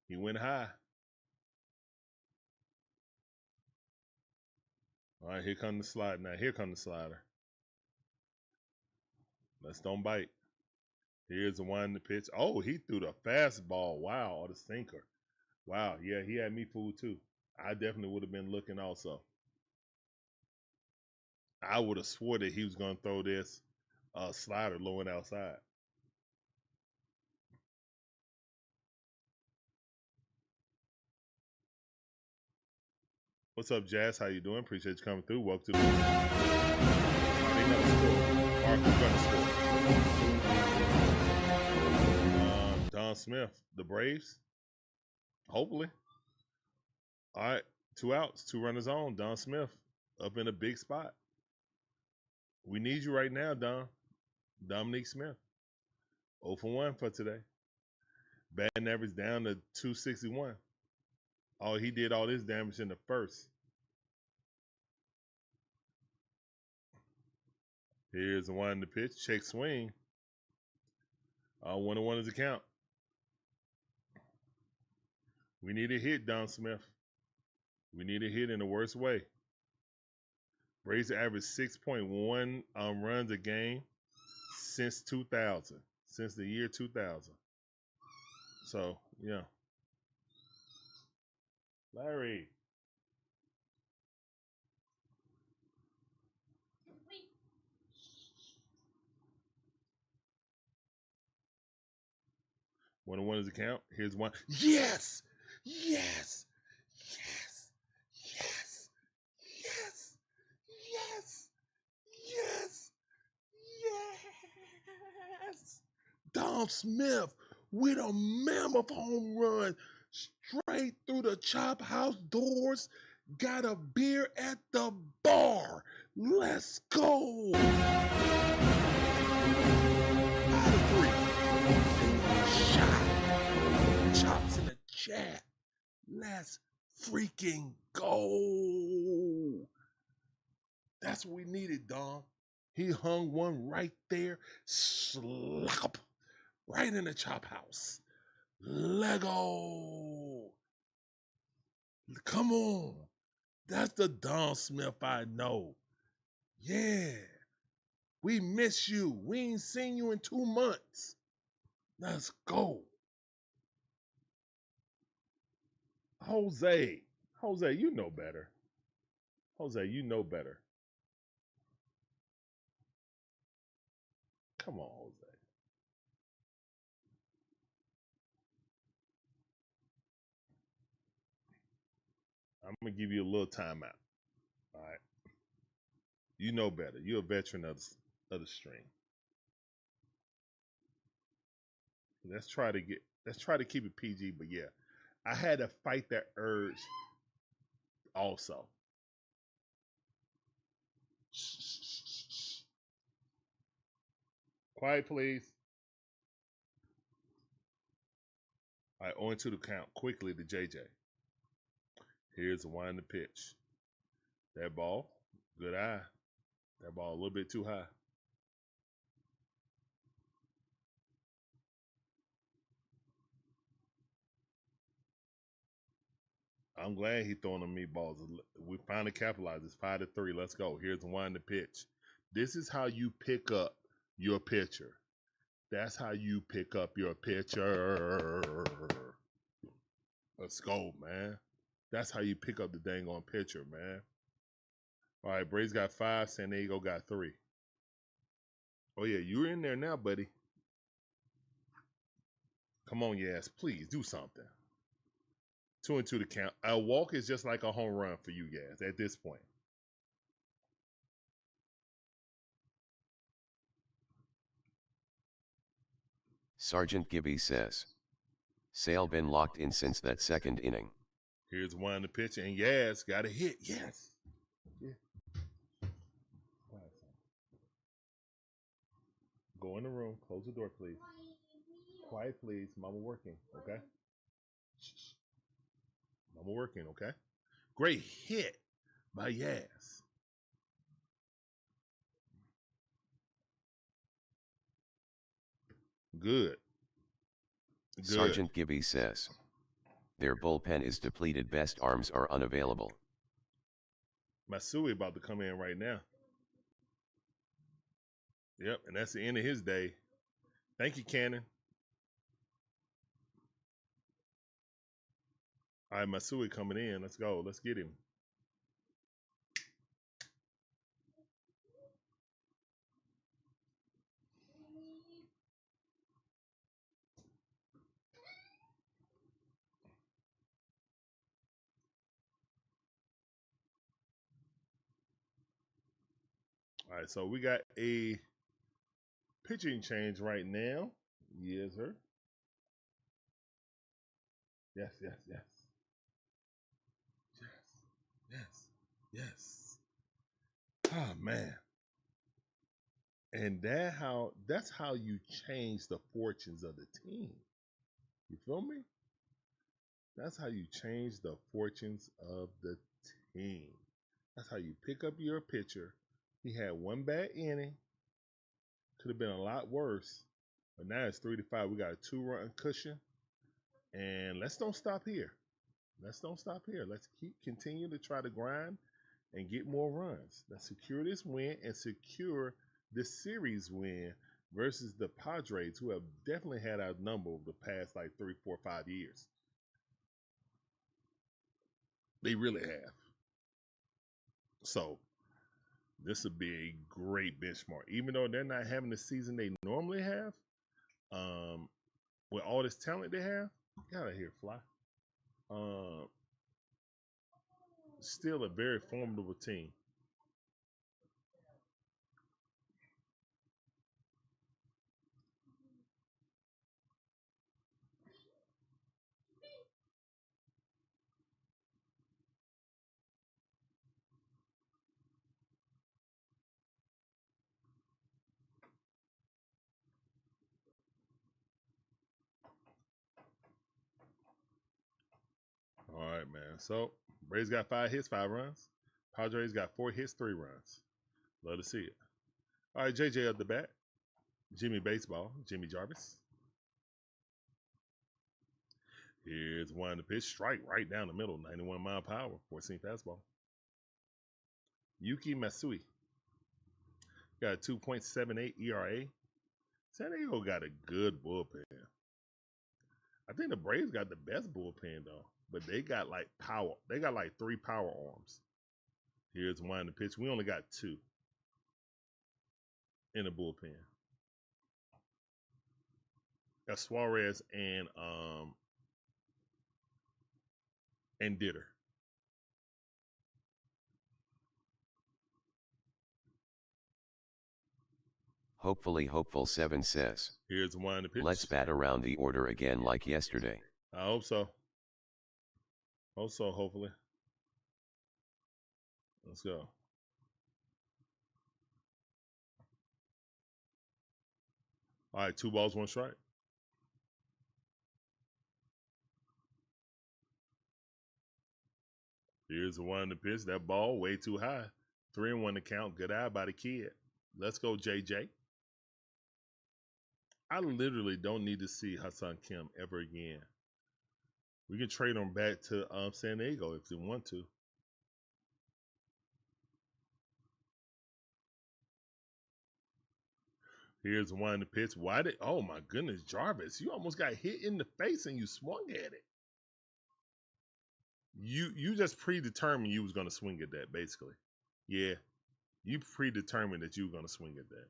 He went high. All right, here comes the slide now. Here comes the slider. Let's don't bite. Here's the one to pitch. Oh, he threw the fastball. Wow, or the sinker. Wow, yeah, he had me fooled too. I definitely would have been looking also. I would have swore that he was going to throw this slider low and outside. What's up, Jazz? How you doing? Appreciate you coming through. Welcome to the they gonna score. Mark, who's gonna score? Don Smith, the Braves. Hopefully. All right, 2 outs, 2 runners on. Don Smith up in a big spot. We need you right now, Don. Dominique Smith. 0 for 1 for today. Batting average down to 261. Oh, he did all this damage in the first. Here's the one to pitch. Check swing. 1-1 is the count. We need a hit, Don Smith. We need a hit in the worst way. Braves average 6.1 runs a game since 2000, since the year 2000. So, yeah. Larry. One and one is the count. Here's one. Yes! Yes! Yes! Yes! Yes! Yes! Yes! Yes! Don Smith with a mammoth home run straight through the chop house doors. Got a beer at the bar. Let's go. Let's freaking go. That's what we needed, Dom. He hung one right there, slop, right in the chop house. Lego. Come on. That's the Dom Smith I know. Yeah. We miss you. We ain't seen you in 2 months. Let's go. Jose. Jose, you know better. Jose, you know better. Come on, Jose. I'm going to give you a little timeout. All right. You know better. You're a veteran of the string. Let's try to keep it PG, but yeah. I had to fight that urge also. Quiet, please. All right, on to the count quickly to JJ. Here's the wind the pitch. That ball, good eye. That ball a little bit too high. I'm glad he throwing them meatballs. We finally capitalized. It's 5-3. Let's go. Here's the wind the pitch. This is how you pick up your pitcher. That's how you pick up your pitcher. Let's go, man. That's how you pick up the dang on pitcher, man. All right, Braves got 5. San Diego got 3. Oh, yeah, you're in there now, buddy. Come on, yes, please do something. 2-2 to count. A walk is just like a home run for you guys at this point. Sergeant Gibby says, Sale been locked in since that second inning. Here's one in the pitch, and yes, got a hit. Yes. Yeah. Go in the room. Close the door, please. Quiet, please. Mama working, okay? Shh. Mama working, okay? Great hit by Yaz. Good. Sergeant Gibby says, their bullpen is depleted. Best arms are unavailable. Masui about to come in right now. Yep, and that's the end of his day. Thank you, Cannon. All right, Masui coming in. Let's go. Let's get him. All right, so we got a pitching change right now. Yes, sir. Yes, yes, yes. Yes, yes, yes. Oh man. And that's how you change the fortunes of the team. You feel me? That's how you change the fortunes of the team. That's how you pick up your pitcher. He had one bad inning. Could have been a lot worse. But now it's 3-5. We got a 2-run cushion. And let's don't stop here. Let's don't stop here. Let's continue to try to grind and get more runs. Let's secure this win and secure this series win versus the Padres, who have definitely had our number over the past like 3, 4, 5 years. They really have. So this would be a great benchmark. Even though they're not having the season they normally have, with all this talent they have, get out of here, Fly. Still a very formidable team. All right. right, man. So Braves got 5 hits, 5 runs. Padres got 4 hits, 3 runs. Love to see it. All right, JJ at the bat. Jimmy Baseball, Jimmy Jarvis. Here's one to pitch, strike right down the middle, 91 mile per hour, 14 fastball. Yuki Masui got a 2.78 ERA. San Diego got a good bullpen. I think the Braves got the best bullpen though, but they got like power. They got like 3 power arms. Here's one to pitch. We only got 2 in the bullpen. Got Suarez and Ditter. Hopefully Hopeful 7 says. Here's one to pitch. Let's bat around the order again like yesterday. I hope so. Hope so, hopefully. Let's go. All right, 2 balls, 1 strike. Here's the one to pitch. That ball way too high. 3-1 to count. Good eye by the kid. Let's go, JJ. I literally don't need to see Hassan Kim ever again. We can trade him back to San Diego if we want to. Here's one to pitch. Why did? Oh my goodness, Jarvis! You almost got hit in the face and you swung at it. You just predetermined you was gonna swing at that, basically. Yeah, you predetermined that you were gonna swing at that.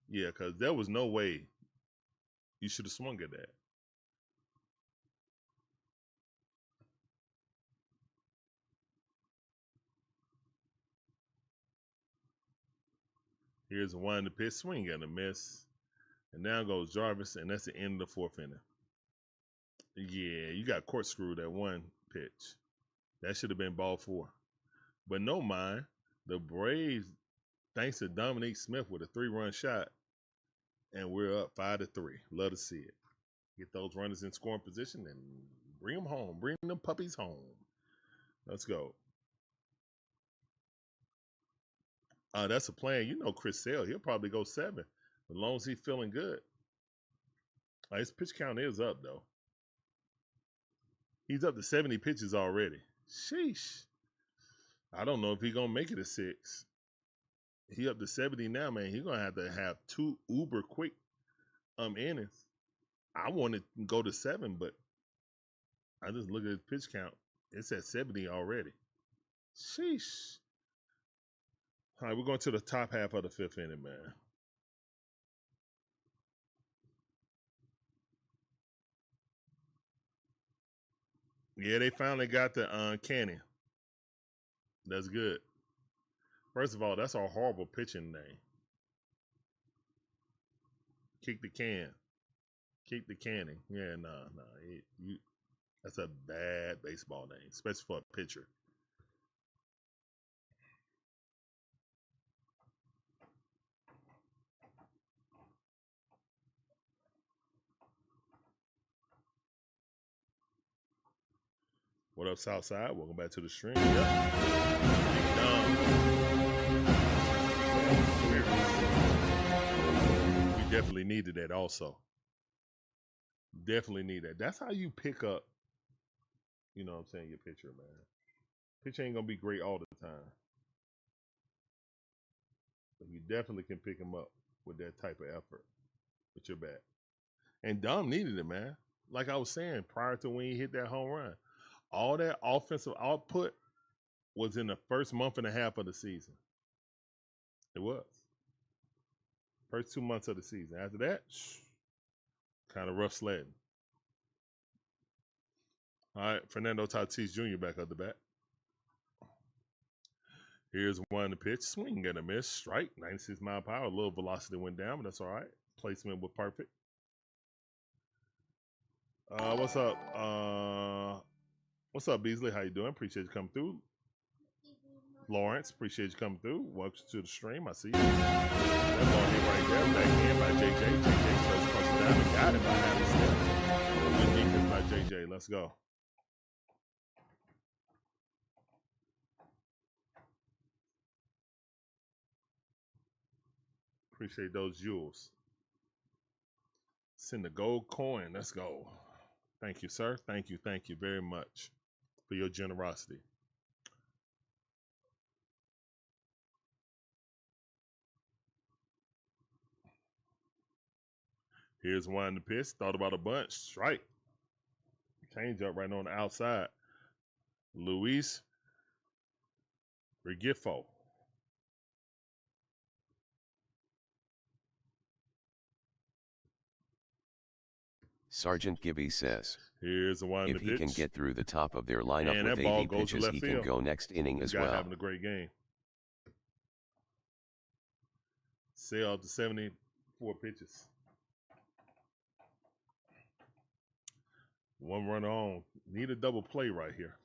Yeah, because there was no way you should have swung at that. Here's one to pitch, swing and a miss. And now goes Jarvis, and that's the end of the 4th inning. Yeah, you got corkscrewed that 1 pitch. That should have been ball 4. But no mind, the Braves, thanks to Dominique Smith with a 3-run shot, and we're up 5-3. Love to see it. Get those runners in scoring position and bring them home. Bring them puppies home. Let's go. That's a plan. You know Chris Sale, he'll probably go 7 as long as he's feeling good. His pitch count is up, though. He's up to 70 pitches already. Sheesh. I don't know if he's going to make it a 6. He up to 70 now, man. He's going to have 2 uber quick innings. I want to go to 7, but I just look at his pitch count. It's at 70 already. Sheesh. All right, we're going to the top half of the 5th inning, man. Yeah, they finally got the cannon. That's good. First of all, that's a horrible pitching name. Kick the can. Kick the cannon. Yeah, no. That's a bad baseball name, especially for a pitcher. What up, Southside? Welcome back to the stream. Yep. We definitely needed that also. Definitely need that. That's how you pick up, you know what I'm saying, your pitcher, man. Pitcher ain't going to be great all the time. But you definitely can pick him up with that type of effort with your bat. And Dom needed it, man. Like I was saying, prior to when he hit that home run. All that offensive output was in the first month and a half of the season. It was. First 2 months of the season. After that, kind of rough sledding. All right, Fernando Tatis Jr. back at the bat. Here's one to pitch. Swing and a miss. Strike, 96 mile per hour. A little velocity went down, but that's all right. Placement was perfect. What's up? What's up, Beasley? How you doing? Appreciate you coming through. Lawrence, appreciate you coming through. Welcome to the stream. I see you. That ball hit right there. Backhand by JJ. JJ starts crossing down and got it by half a step. Good defense by JJ. Let's go. Appreciate those jewels. Send the gold coin. Let's go. Thank you, sir. Thank you very much for your generosity. Here's one to pitch. Thought about a bunch. Strike. Change up right on the outside. Luis Regifo. Sergeant Gibby says, Here's the one to if pitch. he can get through the top of their lineup And with that ball 80 goes to pitches, left he field. can go next inning as This guy well. having a great game. Sale up to 74 pitches. One run on. Need a double play right here.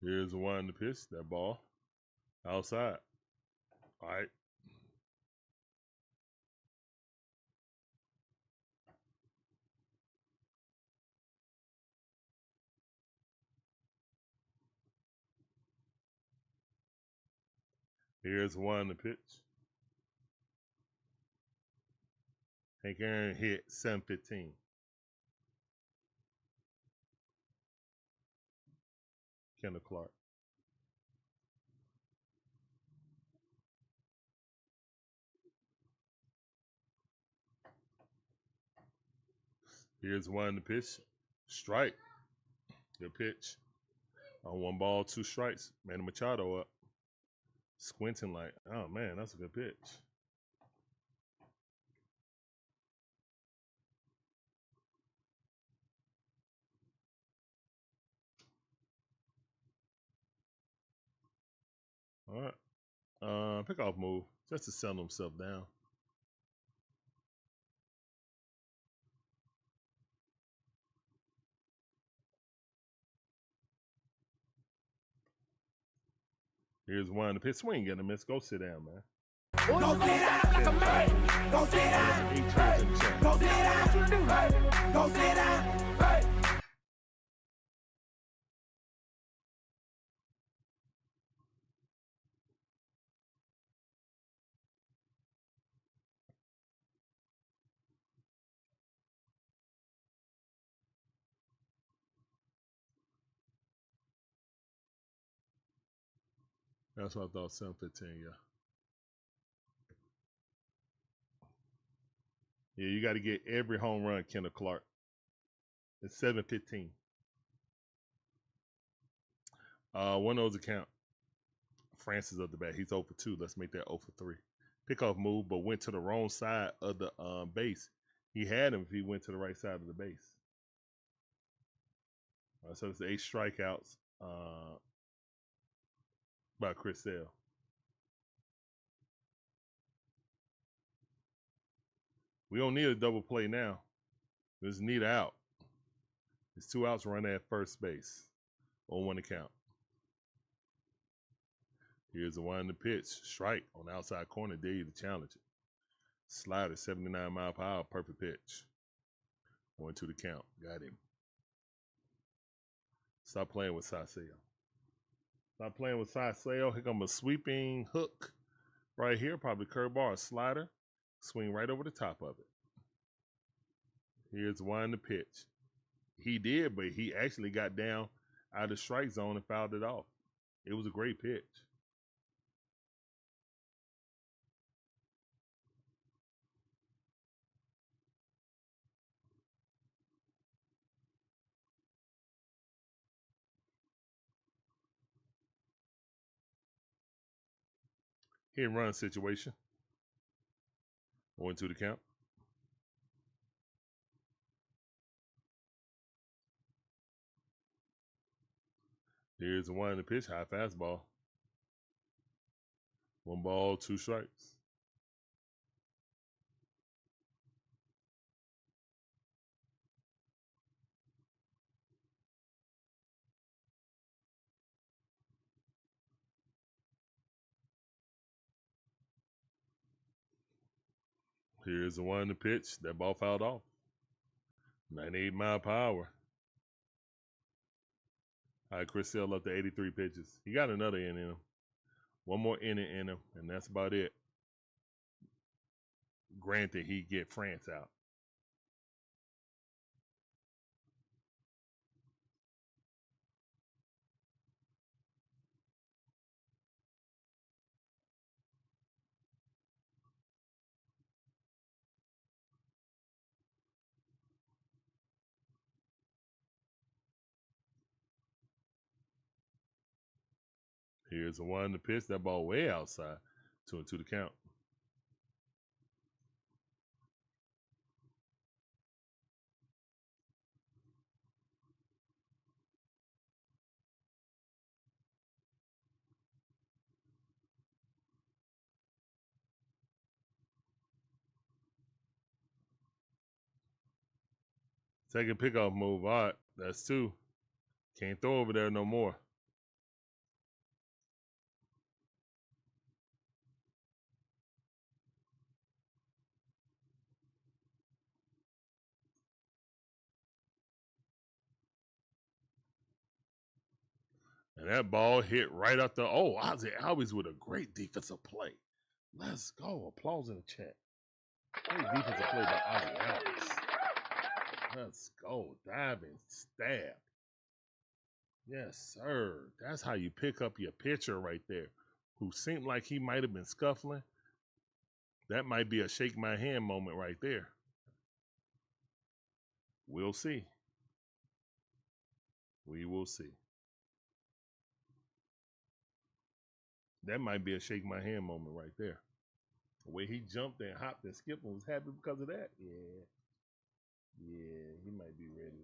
Here's the one to pitch. That ball outside. All right. Here's one to pitch. Hank Aaron hit 7-15. Kendall Clark. Here's one to pitch. Strike. Good pitch. On 1 ball, 2 strikes. Manny Machado up. Squinting like, oh man, that's a good pitch. All right. Pickoff move. Just to settle himself down. Here's one to pitch. Swing, get a miss. Go sit down, man. Go sit down like a man. Go sit down. Hey. Go sit down. Hey. Go sit down. Hey. That's what I thought. 7-15, yeah. Yeah, you got to get every home run, Kendall Clark. It's 7-15. One of those account. Francis up the bat. He's 0 for 2. Let's make that 0 for 3. Pickoff move, but went to the wrong side of the base. He had him if he went to the right side of the base. So it's 8 strikeouts by Chris Sale. We don't need a double play now. We just need an out. It's 2 outs running at first base on 1 account. Here's the one to pitch. Strike on the outside corner. Dare you to challenge it. Slider, 79 mile per hour. Perfect pitch. 1-2 the count. Got him. Stop playing with Saseo. Stop playing with Saseo. Here comes a sweeping hook right here. Probably curveball or slider. Swing right over the top of it. Here's one to pitch. He did, but he actually got down out of the strike zone and fouled it off. It was a great pitch. Hit and run situation. 1-2 the count. Here's the one to pitch. High fastball. 1 ball, 2 strikes. Here's the one to pitch. That ball fouled off. 98-mile per hour. All right, Chris Sale up to 83 pitches. He got another inning in him. One more inning in him, and that's about it. Granted, he get France out. Here's the one to pitch. That ball way outside. 2-2 to count. Second pickoff move. All right, that's 2. Can't throw over there no more. And that ball hit right up the. Oh, Ozzie Albies with a great defensive play. Let's go. Applause in the chat. Great defensive play by Ozzie Albies. Let's go. Diving stab. Yes, sir. That's how you pick up your pitcher right there, who seemed like he might have been scuffling. That might be a shake my hand moment right there. We'll see. We will see. That might be a shake my hand moment right there. The way he jumped and hopped and skipped and was happy because of that. Yeah. Yeah, he might be ready.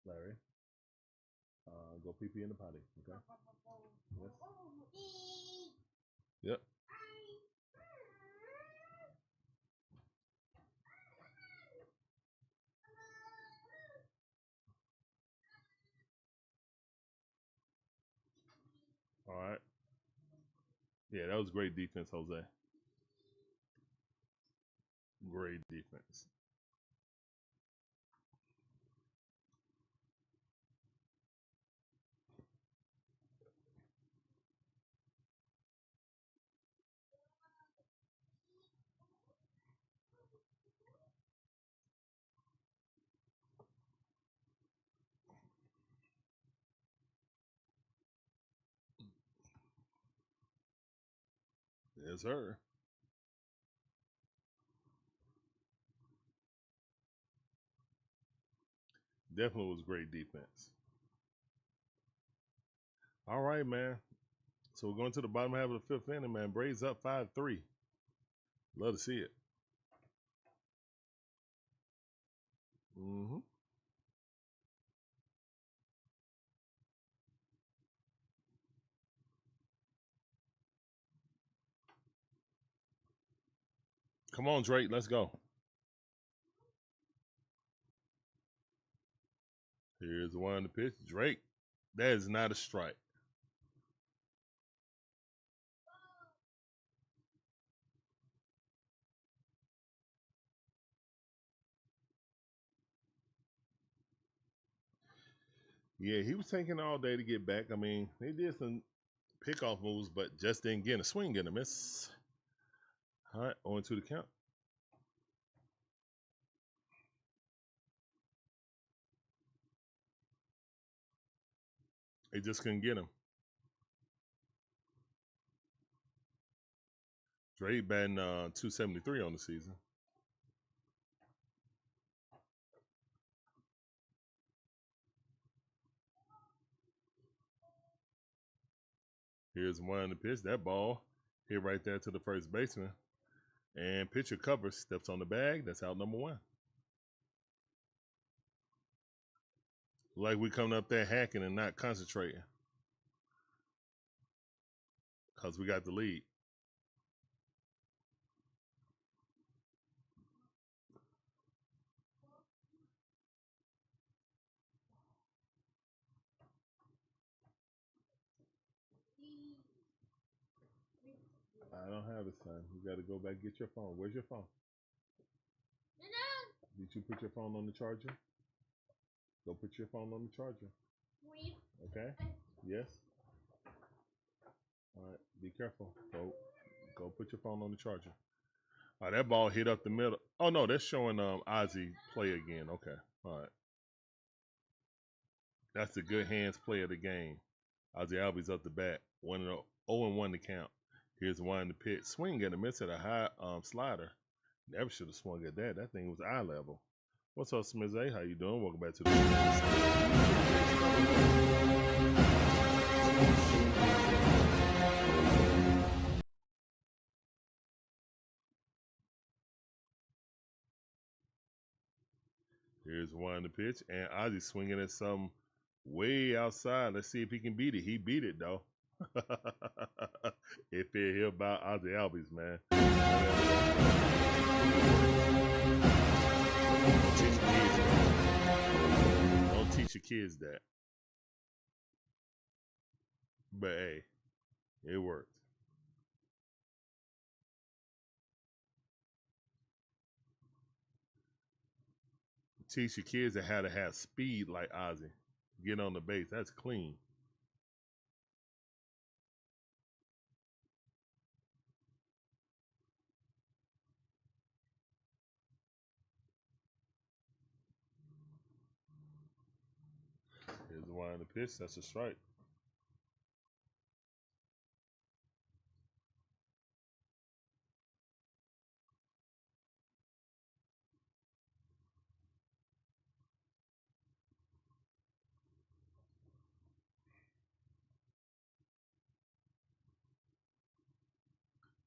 Larry, go pee-pee in the potty, okay? Yes. Yep. All right. Yeah, that was great defense, Jose. Great defense. Yes, sir. Definitely was great defense. All right, man. So we're going to the bottom half of the fifth inning, man. Braves up 5-3. Love to see it. Mm-hmm. Come on, Drake. Let's go. Here's the one to pitch. Drake. That is not a strike. Yeah, he was taking all day to get back. I mean, they did some pickoff moves, but just didn't get a swing and a miss. All right, on to the count. They just couldn't get him. Drake batting 273 on the season. Here's one to pitch. That ball hit right there to the first baseman. And pitcher covers, steps on the bag. That's out number 1. Like we coming up there hacking and not concentrating. Because we got the lead. I don't have it, son. You got to go back get your phone. Where's your phone? Did you put your phone on the charger? Go put your phone on the charger. Okay? Yes? All right. Be careful. Go put your phone on the charger. All right, that ball hit up the middle. Oh, no, that's showing Ozzie play again. Okay. All right. That's the good hands play of the game. Ozzie Albies up the bat. 0-1 to count. Here's one in the pitch. Swing and a miss at a high slider. Never should have swung at that. That thing was eye level. What's up, Smith? How you doing? Welcome back to the Here's one in the pitch, and Ozzie swinging at something way outside. Let's see if he can beat it. He beat it, though. If they hear about Ozzie Albies, man. Don't teach your kids that. But hey, it worked. Teach your kids how to have speed like Ozzie. Get on the base. That's clean. Here's the one in the pitch. That's a strike.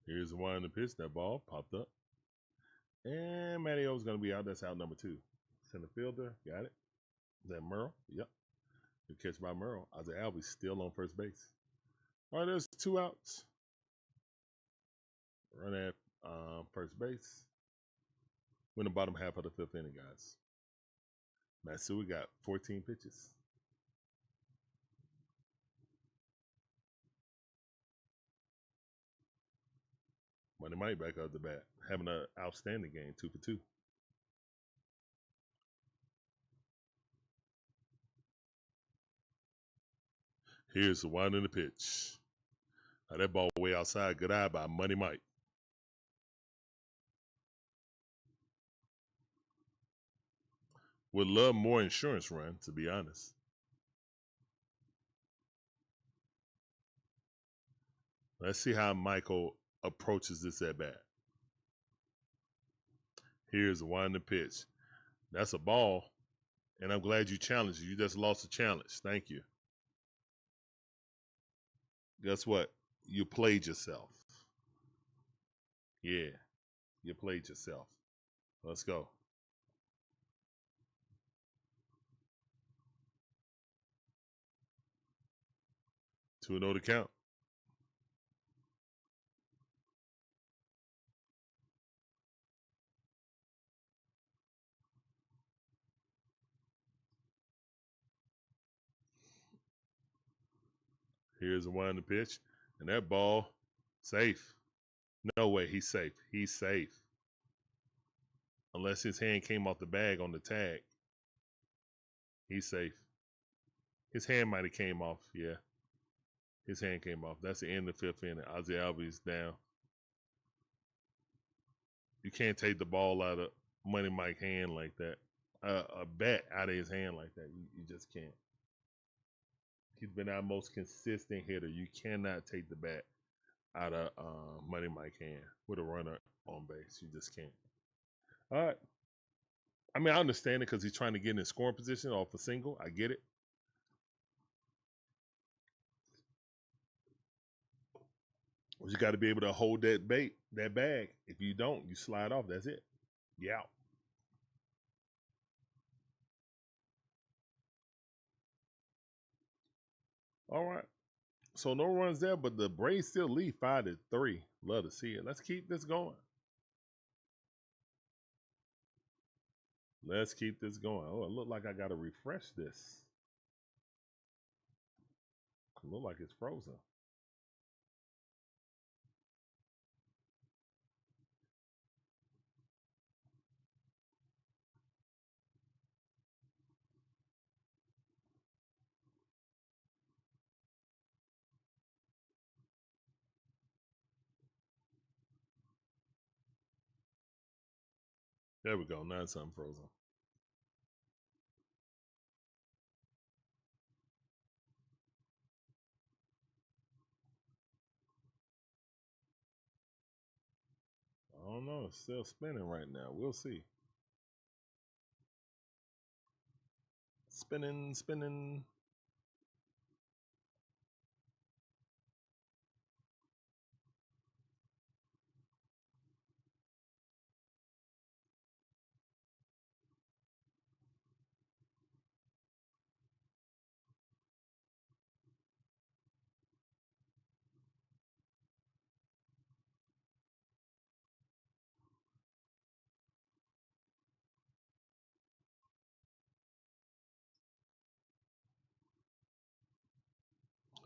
Here's the one in the pitch. That ball popped up. And Matty O's going to be out. That's out number 2. Center fielder. Got it. Is that Merle? Yep. Good catch by Merle. Ozzie Albies still on first base. All right, there's 2 outs. Run at first base. We're in the bottom half of the 5th inning, guys. Matsui got 14 pitches. Money Mike back up the bat. Having an outstanding game, 2 for 2. Here's the one in the pitch. Now that ball way outside. Good eye by Money Mike. Would love more insurance run, to be honest. Let's see how Michael approaches this at bat. Here's the one in the pitch. That's a ball, and I'm glad you challenged it. You just lost the challenge. Thank you. Guess what? You played yourself. Yeah, you played yourself. Let's go. 2-0 to count. Here's the one in the pitch. And that ball, safe. No way, he's safe. He's safe. Unless his hand came off the bag on the tag. He's safe. His hand might have came off, yeah. His hand came off. That's the end of the 5th inning. Ozzie Albies down. You can't take the ball out of Money Mike's hand like that. A bat out of his hand like that. You just can't. He's been our most consistent hitter. You cannot take the bat out of Money Mike's hand with a runner on base. You just can't. All right. I mean, I understand it because he's trying to get in scoring position off a single. I get it. You got to be able to hold that bag. If you don't, you slide off. That's it. You out. All right. So no runs there, but the Braves still lead 5-3. Love to see it. Let's keep this going. Let's keep this going. Oh, it looked like I got to refresh this. It look like it's frozen. There we go. 9-something frozen. I don't know. It's still spinning right now. We'll see. Spinning, spinning.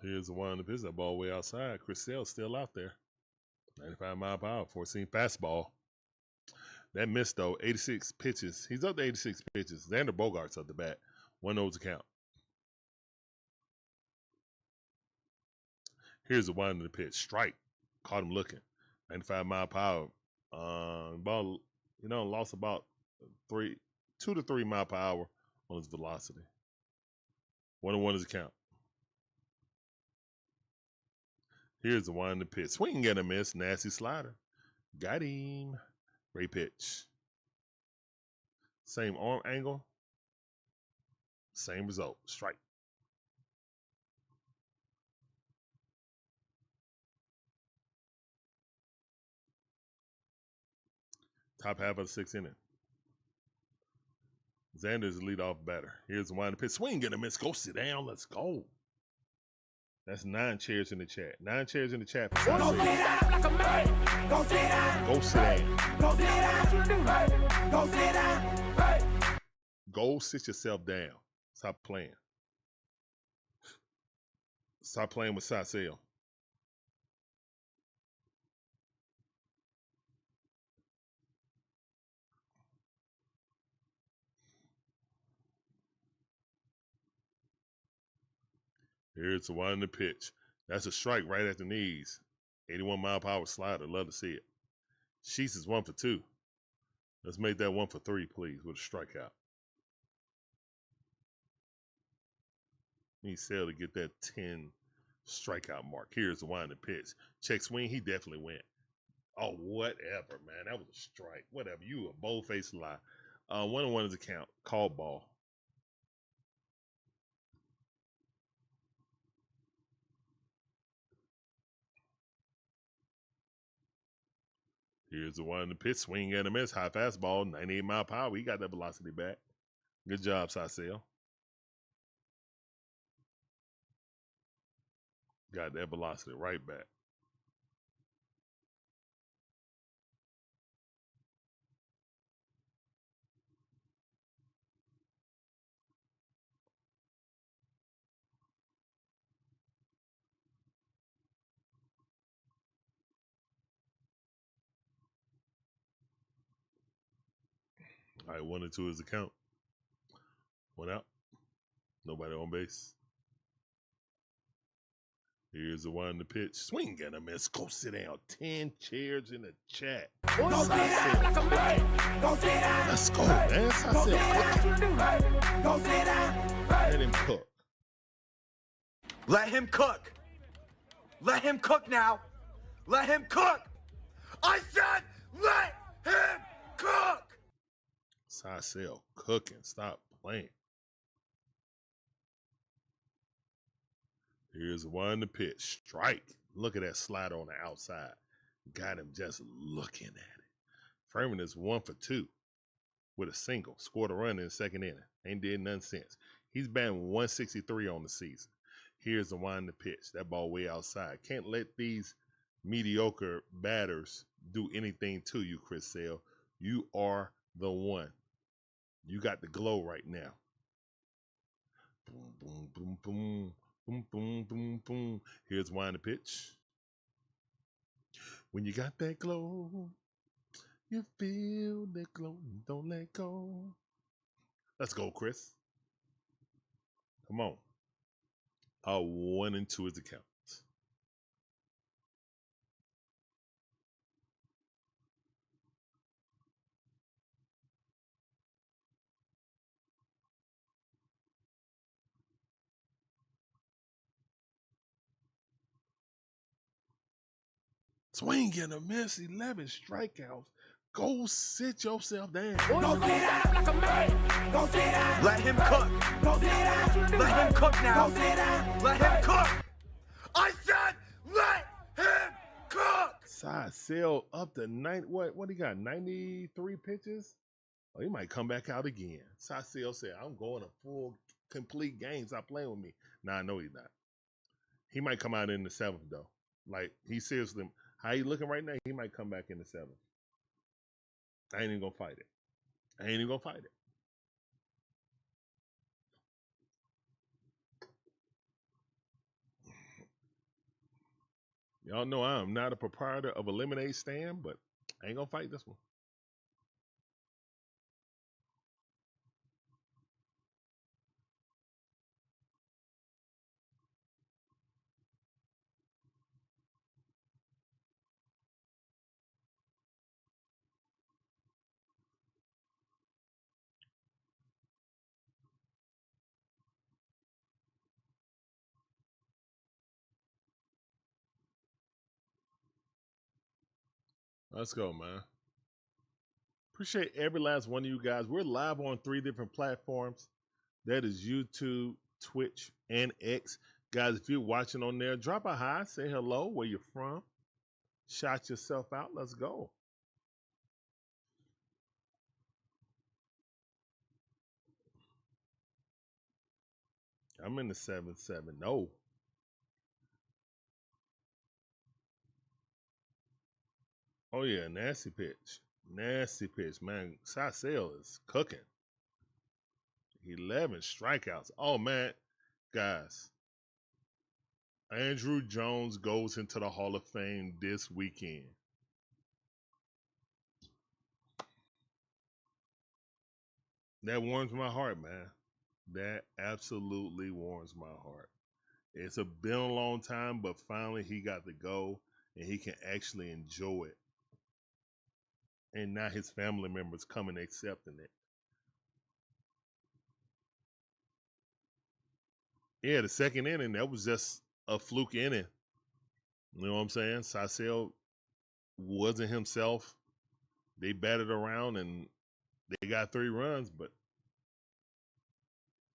Here's the one. If it's that ball way outside, Chris Sale's still out there. 95 mile per hour, 4-seam fastball. That missed though. 86 pitches. He's up to 86 pitches. Xander Bogaerts up the bat. 1-0 to count. Here's the one in the pitch. Strike. Caught him looking. 95 mile per hour. Ball, lost about 2 to 3 mile per hour on his velocity. 1-1 is the count. Here's the one in the pitch. Swing and a miss. Nasty slider. Got him. Great pitch. Same arm angle. Same result. Strike. Top half of the 6th inning. Xander's the leadoff batter. Here's the one in the pitch. Swing and a miss. Go sit down. Let's go. That's 9 chairs in the chat. 9 chairs in the chat. Go sit down like a man. Go sit down. Go sit down. Go sit down. Go sit down. Go sit yourself down. Stop playing. Stop playing with Sasel. Here's the one in the pitch. That's a strike right at the knees. 81 mile per hour slider. Love to see it. Sheets is 1 for 2. Let's make that 1 for 3, please, with a strikeout. Need Sale to get that 10 strikeout mark. Here's the one in the pitch. Check swing. He definitely went. Oh, whatever, man. That was a strike. Whatever. You a bold-faced lie. 1-1 is a count. Call ball. Here's the one in the pitch. Swing and a miss. High fastball. 98 mile per hour. He got that velocity back. Good job, Sasel. Got that velocity right back. All right, 1 and 2 is the count. 1 out. Nobody on base. Here's the one in the pitch. Swing and a miss. Go sit down. 10 chairs in the chat. Go sit down like a man. Go sit down. Let's go, man. Go sit down. Go sit down. Let him cook. Let him cook. Let him cook now. Let him cook. I said let him cook. Sasel cooking. Stop playing. Here's the one in the pitch. Strike. Look at that slider on the outside. Got him just looking at it. Furman is 1 for 2 with a single. Scored a run in the 2nd inning. Ain't did nothing since. He's batting 163 on the season. Here's the one in the pitch. That ball way outside. Can't let these mediocre batters do anything to you, Chris Sale. You are the one. You got the glow right now. Boom, boom, boom, boom. Boom, boom, boom, boom. Here's one in the pitch. When you got that glow, you feel that glow. Don't let go. Let's go, Chris. Come on. 1 and 2 is the count. Swing and a miss, 11 strikeouts. Go sit yourself down. Go sit down like a man. Go sit down. Let him cook. Go sit down. Let him cook now. Go sit down. Let him cook. I said let him cook. Side sale up to 90. What he got? 93 pitches? Oh, he might come back out again. Side sale said, I'm going to full complete game. Stop playing with me. Nah, I know he's not. He might come out in the 7th though. Like he seriously, how he looking right now? He might come back in the 7th. I ain't even gonna fight it. I ain't even gonna fight it. Y'all know I'm not a proprietor of a lemonade stand, but I ain't gonna fight this one. Let's go, man. Appreciate every last one of you guys. We're live on 3 different platforms. That is YouTube, Twitch, and X. Guys, if you're watching on there, drop a hi, say hello, where you're from. Shout yourself out. Let's go. I'm in the 7-7. No. Oh, yeah, nasty pitch. Nasty pitch, man. Sasel is cooking. 11 strikeouts. Oh, man. Guys, Andrew Jones goes into the Hall of Fame this weekend. That warms my heart, man. That absolutely warms my heart. It's been a long time, but finally he got to go and he can actually enjoy it. And now his family members coming accepting it. Yeah, the second inning, that was just a fluke inning. You know what I'm saying? Sasel wasn't himself. They batted around and they got 3 runs, but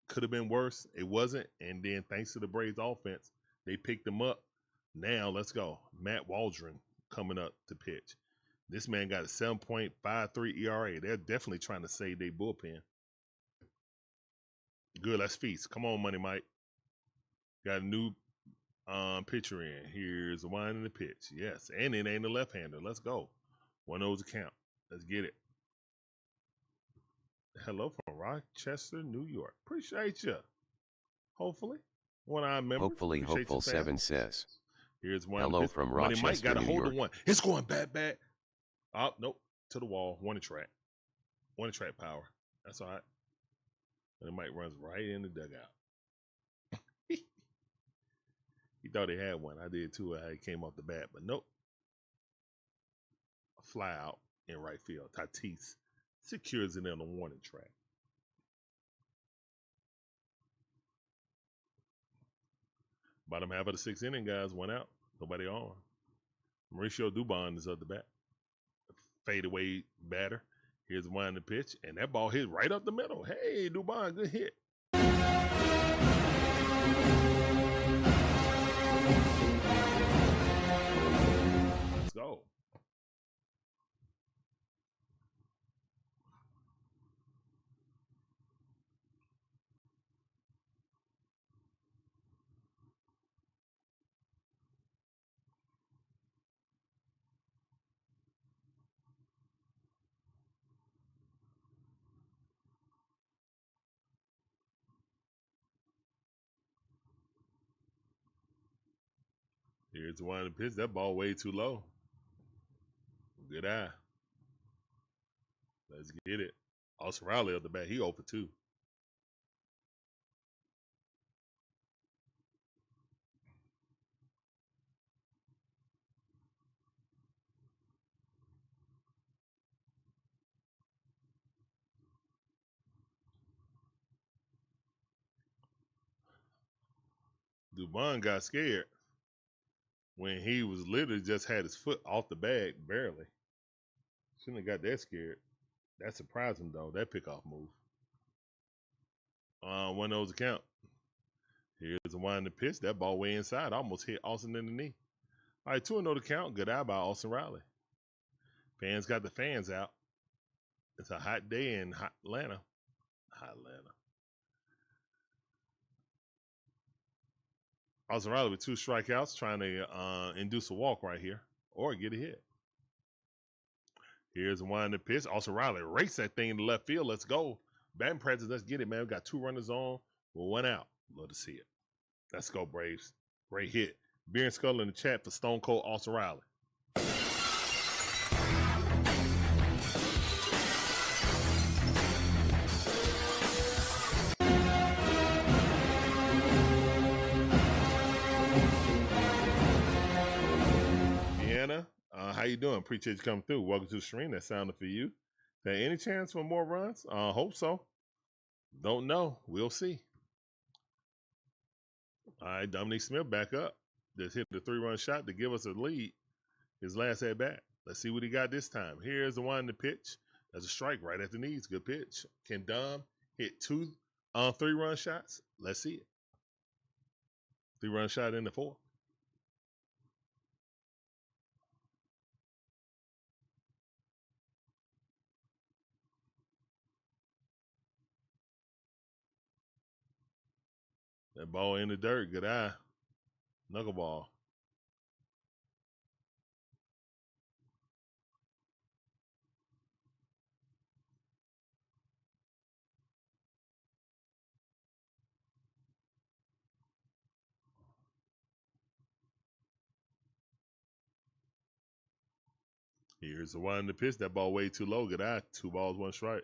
could have been worse. It wasn't. And then thanks to the Braves offense, they picked them up. Now let's go. Matt Waldron coming up to pitch. This man got a 7.53 ERA. They're definitely trying to save their bullpen. Good, let's feast. Come on, Money Mike. Got a new pitcher in. Here's the wind and the pitch. Yes, and it ain't a left-hander. Let's go. 1-0's a count. Let's get it. Hello from Rochester, New York. Appreciate you. Hopefully. One-eye member. Hopefully, Hopeful 7 says. Here's one. Hello from Money Rochester, Mike got a New hold York. of one. It's going back. Oh, nope. To the wall. One track. One track power. That's all right. Money Mike runs right in the dugout. He thought he had one. I did too. I came off the bat, but nope. A fly out in right field. Tatis secures it on the warning track. Bottom half of the 6th inning, guys. 1 out. Nobody on. Mauricio Dubon is at the bat. Fadeaway batter. Here's the wind and pitch, and that ball hit right up the middle. Hey, Dubon, good hit. Let's go. Here's the wind and pitch. That ball way too low. Good eye. Let's get it. Austin Riley at the bat. He 0 for 2. Dubon got scared. when he was literally just had his foot off the bag, barely. Shouldn't have got that scared. That surprised him, though, that pickoff move. 1-0's the count. Here's a winding pitch. That ball way inside. Almost hit Olson in the knee. All right, 2-0 the count. Good eye by Austin Riley. Fans got the fans out. It's a hot day in Atlanta. Austin Riley with 2 strikeouts, trying to induce a walk right here or get a hit. Here's a winding pitch. Austin Riley race that thing to left field. Let's go. Batting practice. Let's get it, man. We got 2 runners on with 1 out. Love to see it. Let's go, Braves. Great hit. Beer and Skull in the chat for Stone Cold Austin Riley. Deanna, how you doing? Appreciate you coming through. Welcome to the stream. That sounded for you. There any chance for more runs? Hope so. Don't know. We'll see. All right, Dominique Smith back up. Just hit the 3-run shot to give us a lead. His last at bat. Let's see what he got this time. Here's the one to pitch. That's a strike right at the knees. Good pitch. Can Dom hit 2 3-run shots? Let's see it. 3-run shot in the 4th. That ball in the dirt. Good eye. Knuckleball. Here's the one to pitch. That ball way too low. Good eye. 2 balls, 1 strike.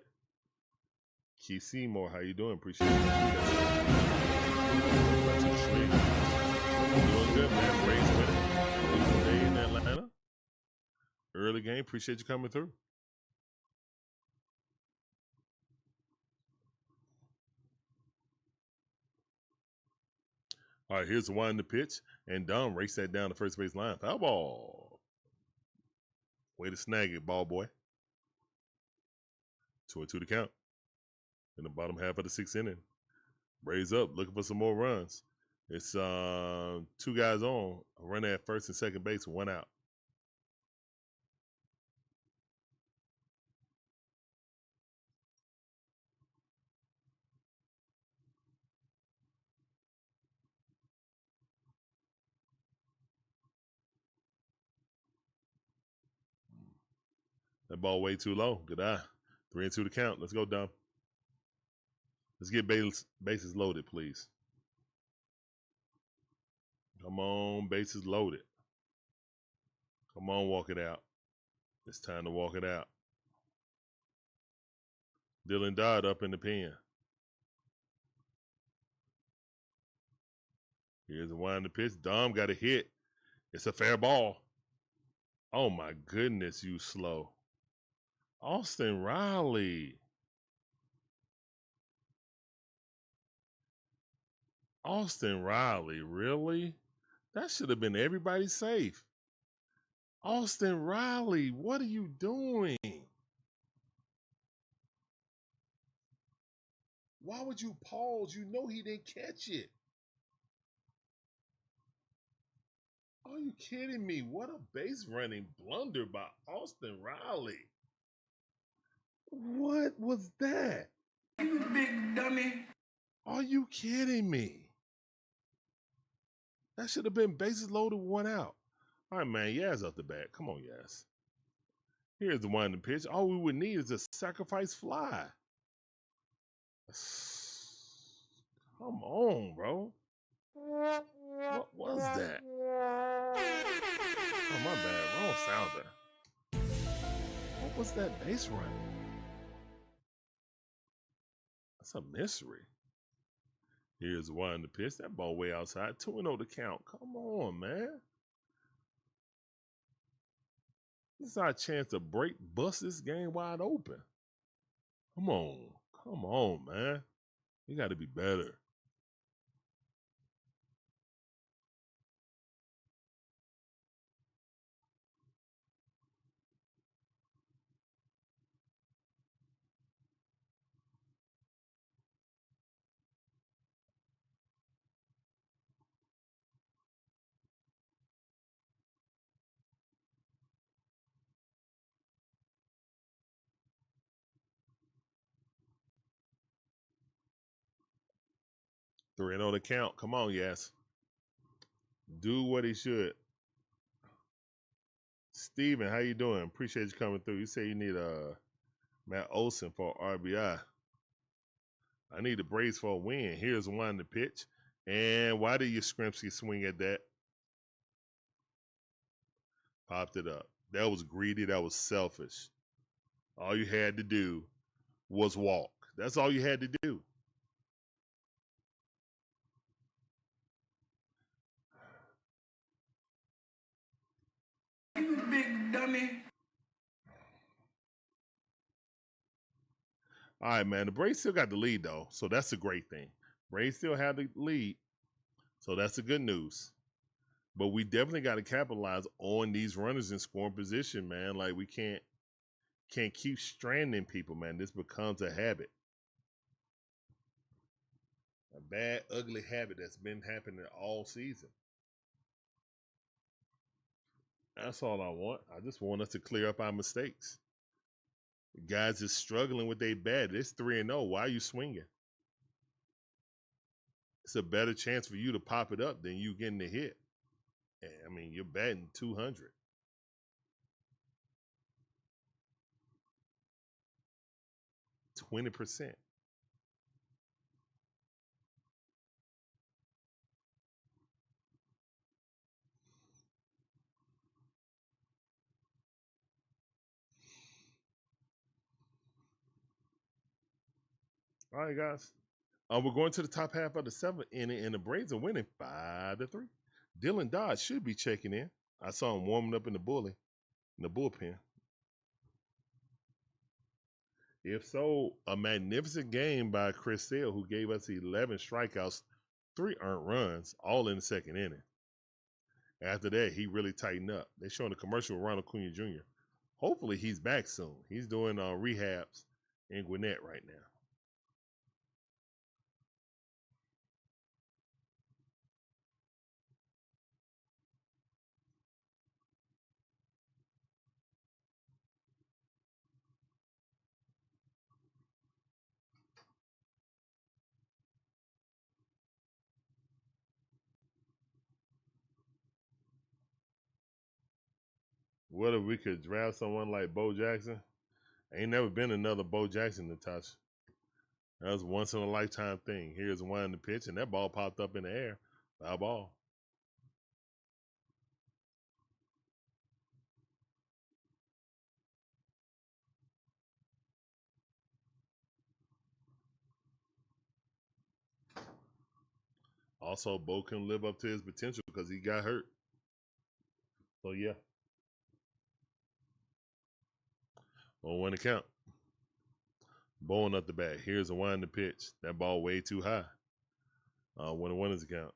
Keith Seymour, how you doing? Appreciate it. Doing good, man. Braves winning. Beautiful day in Atlanta. Early game. Appreciate you coming through. All right, here's the one to pitch. And Dom race that down the first base line. Foul ball. Way to snag it, ball boy. 2-2 to count. In the bottom half of the 6th inning. Braves up, looking for some more runs. It's 2 guys on. A runner at first and second base, 1 out. That ball way too low. Good eye. 3-2 to count. Let's go, Dom. Let's get bases loaded, please. Come on, bases loaded. Come on, walk it out. It's time to walk it out. Dylan Dodd up in the pen. Here's the wind to pitch. Dom got a hit. It's a fair ball. Oh, my goodness, you slow. Austin Riley. Austin Riley, really? That should have been everybody safe. Austin Riley, what are you doing? Why would you pause? You know he didn't catch it. Are you kidding me? What a base running blunder by Austin Riley. What was that? You big dummy. Are you kidding me? That should have been bases loaded, 1 out. All right, man. Yaz up the bat. Come on, Yaz. Here's the one to pitch. All we would need is a sacrifice fly. Come on, bro. What was that? Oh, my bad. Wrong sounder. What was that base run? That's a mystery. Here's one to pitch. That ball way outside. 2-0 to count. Come on, man. This is our chance to bust this game wide open. Come on. Come on, man. You got to be better. 3-0 to count. Come on, yes. Do what he should. Steven, how you doing? Appreciate you coming through. You say you need Matt Olson for RBI. I need the Braves for a win. Here's one to pitch. And why did you Scrimsky swing at that? Popped it up. That was greedy. That was selfish. All you had to do was walk. That's all you had to do. You big dummy. All right, man. The Braves still got the lead, though. So that's a great thing. Braves still have the lead. So that's the good news. But we definitely got to capitalize on these runners in scoring position, man. Like, we can't keep stranding people, man. This becomes a habit. A bad, ugly habit that's been happening all season. That's all I want. I just want us to clear up our mistakes. The guys is struggling with their bat. It's 3-0. Why are you swinging? It's a better chance for you to pop it up than you getting the hit. I mean, you're batting 200. %20. All right, guys. We're going to the top half of the 7th inning, and the Braves are winning 5-3. Dylan Dodge should be checking in. I saw him warming up in the bullpen. If so, a magnificent game by Chris Sale, who gave us 11 strikeouts, 3 earned runs, all in the 2nd inning. After that, he really tightened up. They're showing a commercial with Ronald Acuna Jr. Hopefully, he's back soon. He's doing rehabs in Gwinnett right now. What if we could draft someone like Bo Jackson? Ain't never been another Bo Jackson to touch. That was a once in a lifetime thing. Here's one in the pitch, and that ball popped up in the air. Foul ball. Also, Bo couldn't live up to his potential because he got hurt. So yeah. 1-1 to count. Bowling up the bat. Here's a wind to pitch. That ball way too high. 1-1 is the count.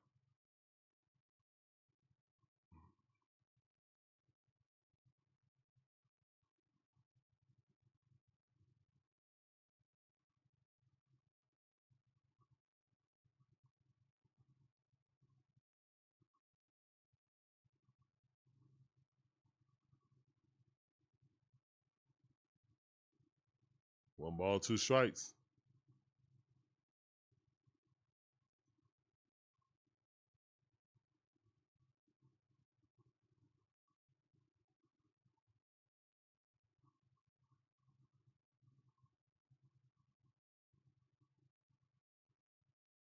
One ball, 2 strikes.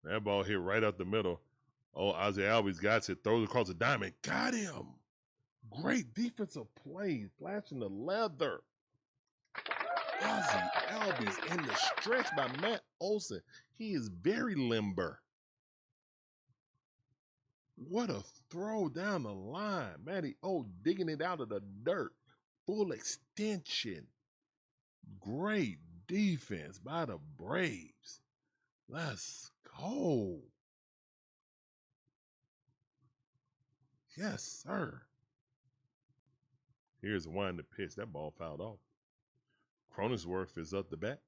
That ball hit right up the middle. Oh, Ozzie Albies got it. Throws across the diamond. Got him. Great defensive play. Flashing the leather. Ozzie Albies in the stretch by Matt Olson. He is very limber. What a throw down the line. Matty O digging it out of the dirt. Full extension. Great defense by the Braves. Let's go. Yes, sir. Here's one to pitch. That ball fouled off. Cronenworth is up the bat.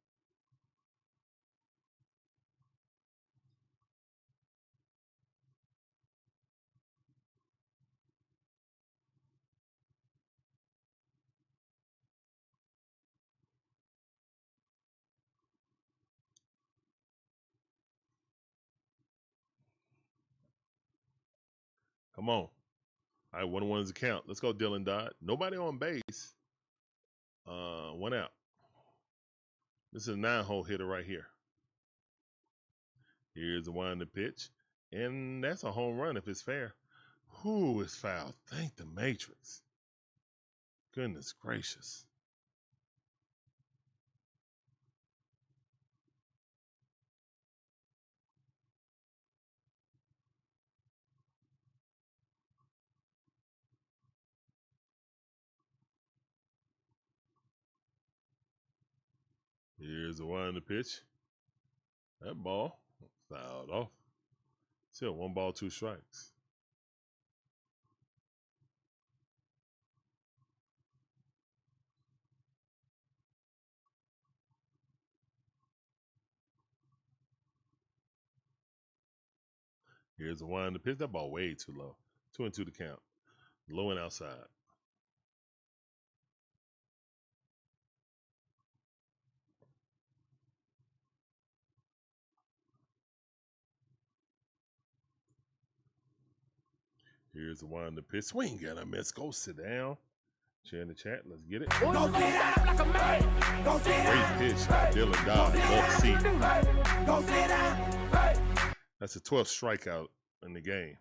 Come on. All right, 1-1 is the count. Let's go, Dylan Dodd. Nobody on base. 1 out. This is a 9-hole hitter right here. Here's the one to pitch. And that's a home run if it's fair. Whoo, it's foul. Thank the Matrix. Goodness gracious. Here's the one to pitch. That ball fouled off. Still 1 ball, 2 strikes. Here's the one to pitch. That ball way too low. 2-2 to count. Low and outside. Here's the one to pitch. Swing and a miss. Go sit down. Share in the chat. Let's get it. Go sit down like a man. Go sit down. Great pitch by Dylan Dodd. Off seat. Go sit down. That's the 12th strikeout in the game.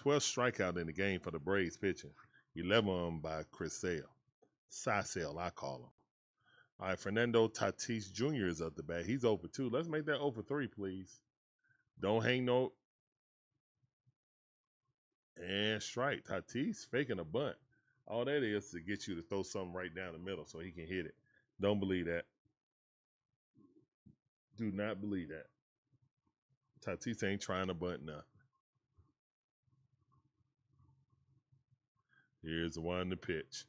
12th strikeout in the game for the Braves pitching. 11 of them by Chris Sale. Sale, I call him. All right, Fernando Tatis Jr. is up the bat. He's 0 for 2. Let's make that 0 for 3, please. Don't hang no. And strike. Tatis faking a bunt. All that is to get you to throw something right down the middle so he can hit it. Don't believe that. Do not believe that. Tatis ain't trying to bunt nothing. Here's the one to pitch.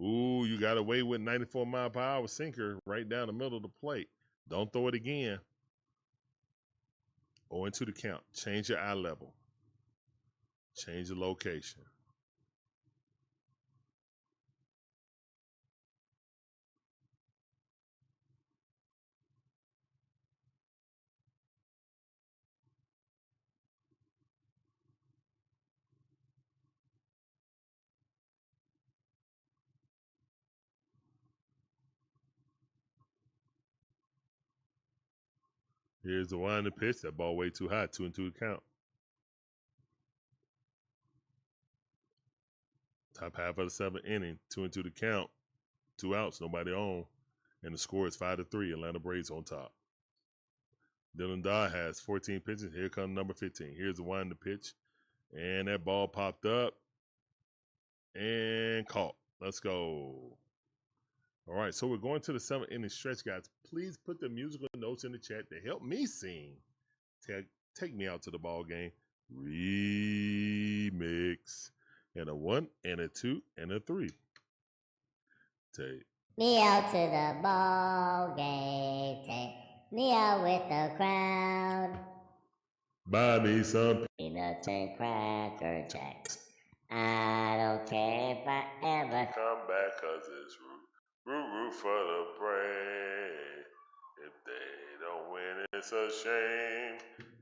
Ooh, you got away with 94-mile-per-hour sinker right down the middle of the plate. Don't throw it again. 0-2 the count. Change your eye level. Change the location. Here's the one to pitch. That ball way too high. 2-2 to count. Top half of the 7th inning. 2-2 to count. 2 outs. Nobody on. And the score is 5-3. Atlanta Braves on top. Dylan Dodd has 14 pitches. Here comes number 15. Here's the one to pitch. And that ball popped up. And caught. Let's go. All right, so we're going to the 7th inning stretch, guys. Please put the musical notes in the chat to help me sing. Take me out to the ball game. Remix. And a 1 and a 2 and a 3. Take me out to the ball game. Take me out with the crowd. Buy me some Peanuts and Cracker Jacks. I don't care if I ever come back, cause it's root for the Braves. If they don't win, it's a shame.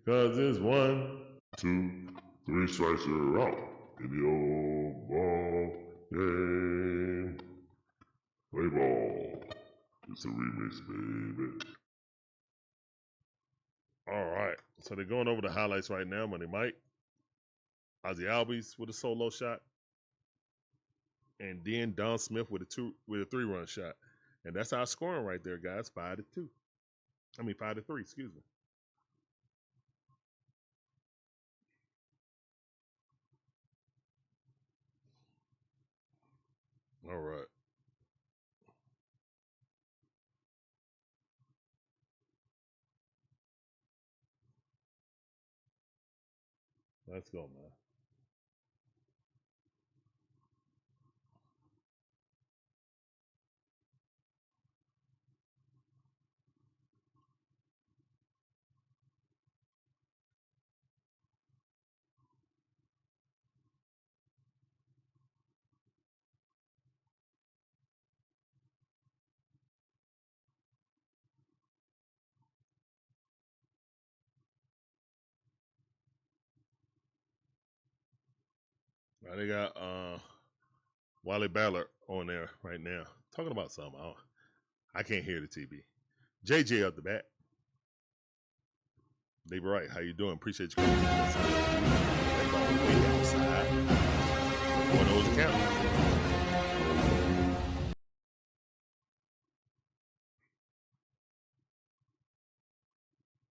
Cause it's 1, 2, 3 strikes, you're out in the old ball game. Play ball. It's a remix, baby. All right. So they're going over the highlights right now, Money Mike. Ozzie Albies with a solo shot. And then Don Smith with a 3-run shot. And that's our scoring right there, guys. 5-2. 5-3, excuse me. All right. Let's go, man. Now they got Wally Ballard on there right now talking about something. I can't hear the TV. JJ up the bat. They were right. How you doing? Appreciate you coming to us. That ball way outside. One of those count.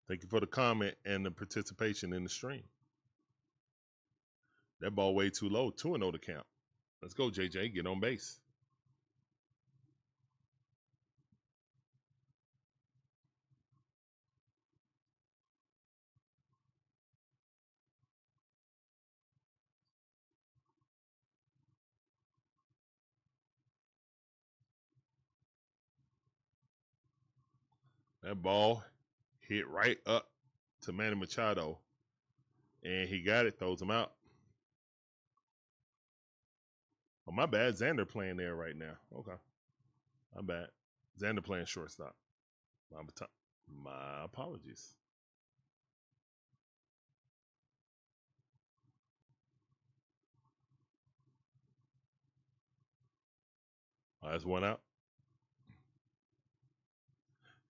Thank you for the comment and the participation in the stream. That ball way too low. 2-0 to count. Let's go, JJ. Get on base. That ball hit right up to Manny Machado, and he got it, throws him out. Oh, my bad. Xander playing there right now. Okay. My bad. Xander playing shortstop. My apologies. That's one out.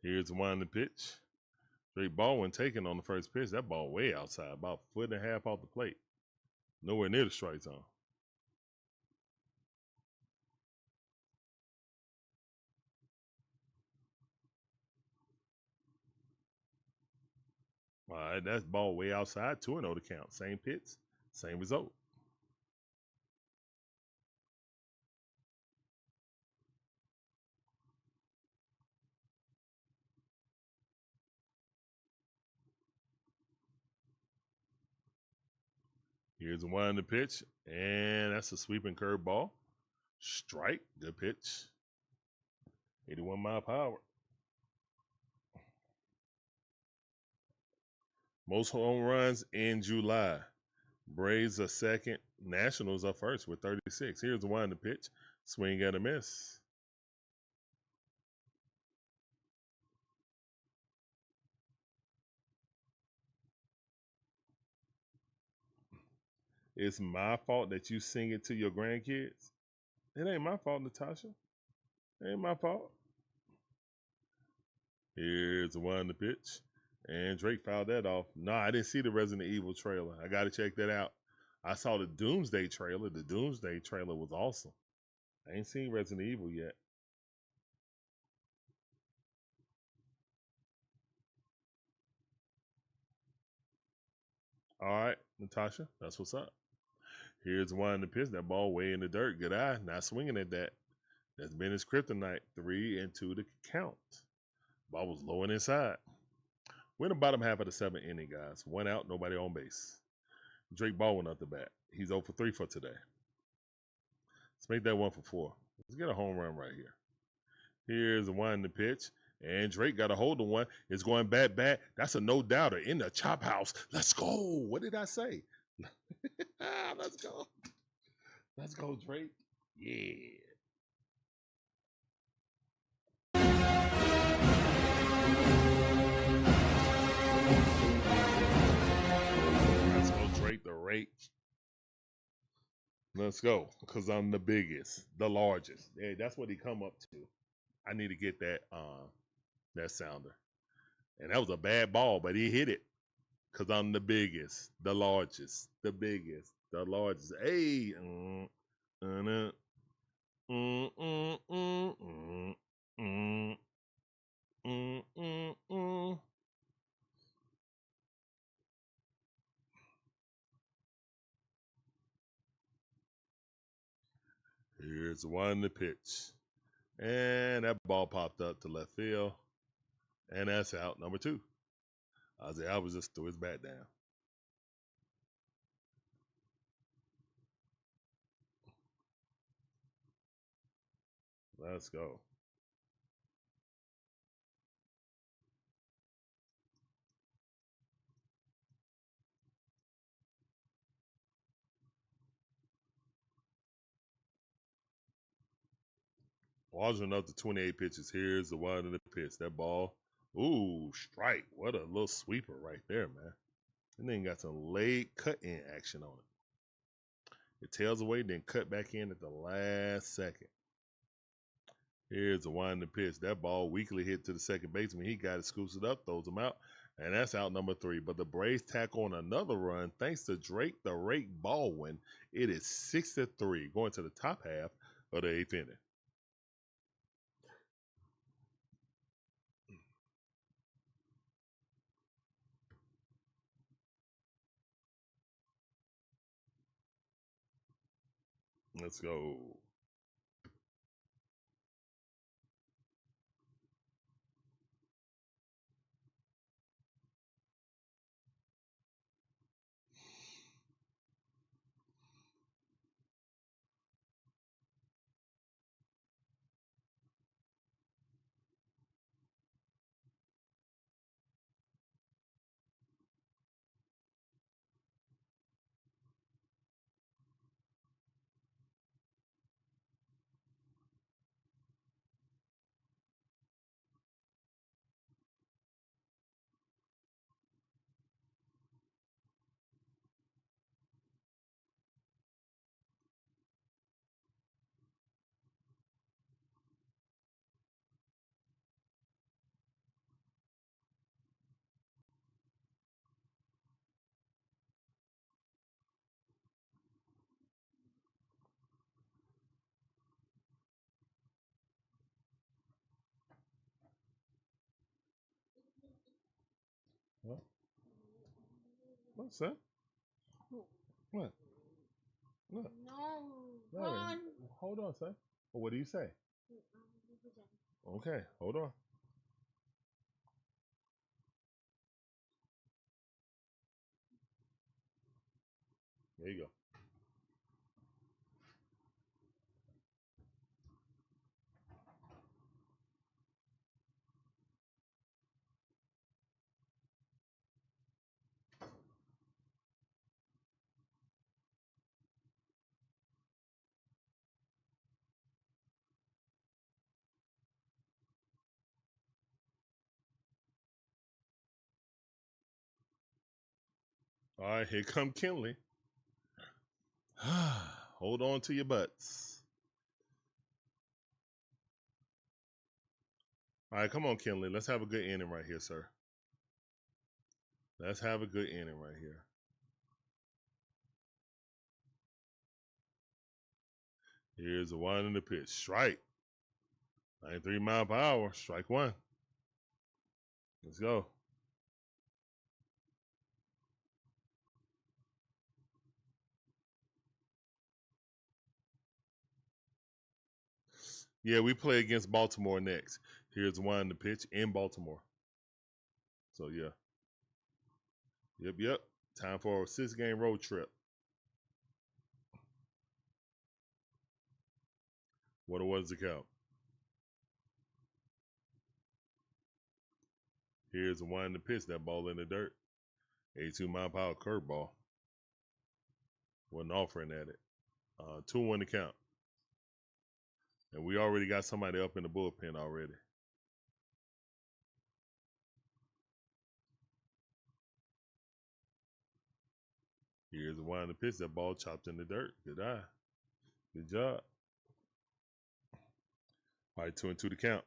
Here's one the pitch. Straight Baldwin taking on the first pitch. That ball way outside, about 1.5 feet off the plate. Nowhere near the strike zone. All right, that's ball way outside. 2-0 to count. Same pitch, same result. Here's the one to pitch, and that's a sweeping curve ball. Strike, good pitch. 81-mile-per-hour. Most home runs in July. Braves are second. Nationals are first with 36. Here's the one to pitch. Swing and a miss. It's my fault that you sing it to your grandkids. It ain't my fault, Natasha. It ain't my fault. Here's the one to pitch. And Drake fouled that off. No, I didn't see the Resident Evil trailer. I got to check that out. I saw the Doomsday trailer. The Doomsday trailer was awesome. I ain't seen Resident Evil yet. All right, Natasha, that's what's up. Here's one in the pitch. That ball way in the dirt. Good eye. Not swinging at that. That's been his kryptonite. 3-2 to count. Ball was low and inside. We're in the bottom half of the 7th inning, guys. 1 out, nobody on base. Drake Baldwin up the bat. He's 0 for 3 for today. Let's make that 1 for 4. Let's get a home run right here. Here's the one in the pitch. And Drake got a hold of one. It's going back. That's a no-doubter in the chop house. Let's go. What did I say? Let's go. Let's go, Drake. Yeah. Let's go, Drake the rake. Let's go, because I'm the biggest, the largest. Yeah, that's what he come up to. I need to get that sounder. And that was a bad ball, but he hit it. Because I'm the biggest, the largest, the biggest, the largest. Hey. Here's one to pitch. And that ball popped up to left field. And that's out, number 2. Ozzie Albies just threw his bat down. Let's go. Washington up to 28 pitches. Here's the one in the pitch. That ball. Ooh, strike. What a little sweeper right there, man. And then got some late cut-in action on it. It tails away, then cut back in at the last second. Here's a winding pitch. That ball weakly hit to the second baseman. He got it, scoops it up, throws him out, and that's out number 3. But the Braves tack on another run thanks to Drake the Rake Baldwin. It is 6-3, going to the top half of the 8th inning. Let's go. What? What's that? What? Look. No. Larry, hold on, son. Well, what do you say? Okay, hold on. There you go. All right, here come Kinley. Hold on to your butts. All right, come on, Kinley. Let's have a good inning right here, sir. Let's have a good inning right here. Here's a one in the pitch. Strike. 93 mile per hour. Strike 1. Let's go. Yeah, we play against Baltimore next. Here's one in the pitch in Baltimore. So, yeah. Yep. Time for a 6-game road trip. What was the count? Here's a one in the pitch. That ball in the dirt. 82 mile per hour curveball. Wasn't offering at it. 2-1 to count. And we already got somebody up in the bullpen already. Here's a one in the pitch. That ball chopped in the dirt. Good eye. Good job. All right, 2-2 to count.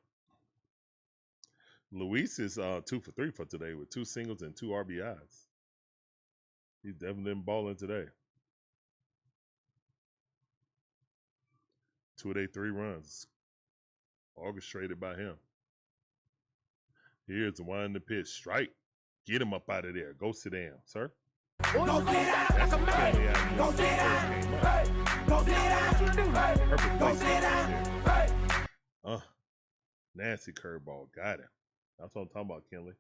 Luis is 2 for 3 for today with 2 singles and 2 RBIs. He's definitely been balling today. 2 of their 3 runs orchestrated by him. Here's the one in the pitch. Strike. Get him up out of there. Go sit down, sir. Go sit down like a man. Go sit down. Go sit down. Perfect Go sit down. Nasty curveball. Got him. That's what I'm talking about, Kinley.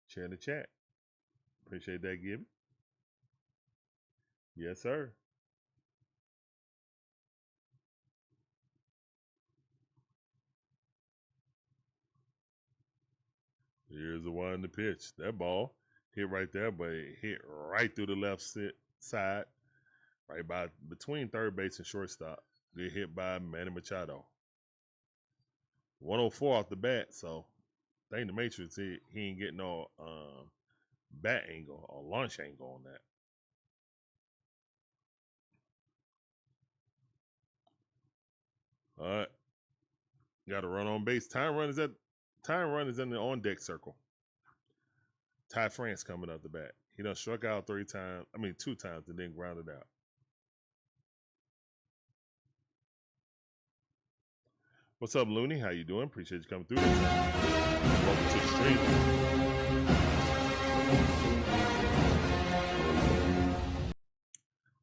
Share in the chat. Appreciate that, Gibby. Yes, sir. Here's the one in the pitch. That ball hit right there, but it hit right through the left side, right by between third base and shortstop. Get hit by Manny Machado. 104 off the bat, so thank the Matrix. He ain't getting no bat angle or launch angle on that. All right. Got to run on base. Time run is in the on deck circle. Ty France coming up the bat. He done struck out 2 times, and then grounded out. What's up, Looney? How you doing? Appreciate you coming through this time. Welcome to the stream.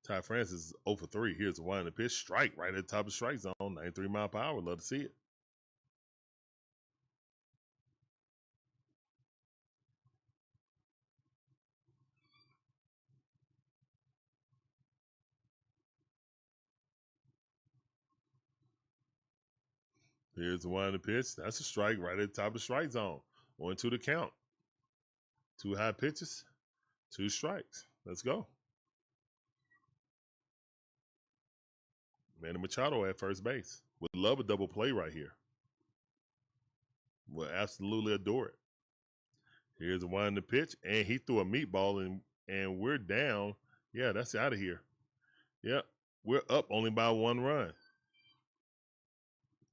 Ty France is 0 for 3. Here's a 1 pitch. Strike right at the top of the strike zone. 93 mile per hour. Love to see it. Here's the 1 pitch. That's a strike right at the top of the strike zone. 1-2 to count. 2 high pitches, 2 strikes. Let's go. Manny Machado at first base. Would love a double play right here. Would absolutely adore it. Here's the 1 pitch, and he threw a meatball, and we're down. Yeah, that's out of here. Yep, we're up only by 1 run.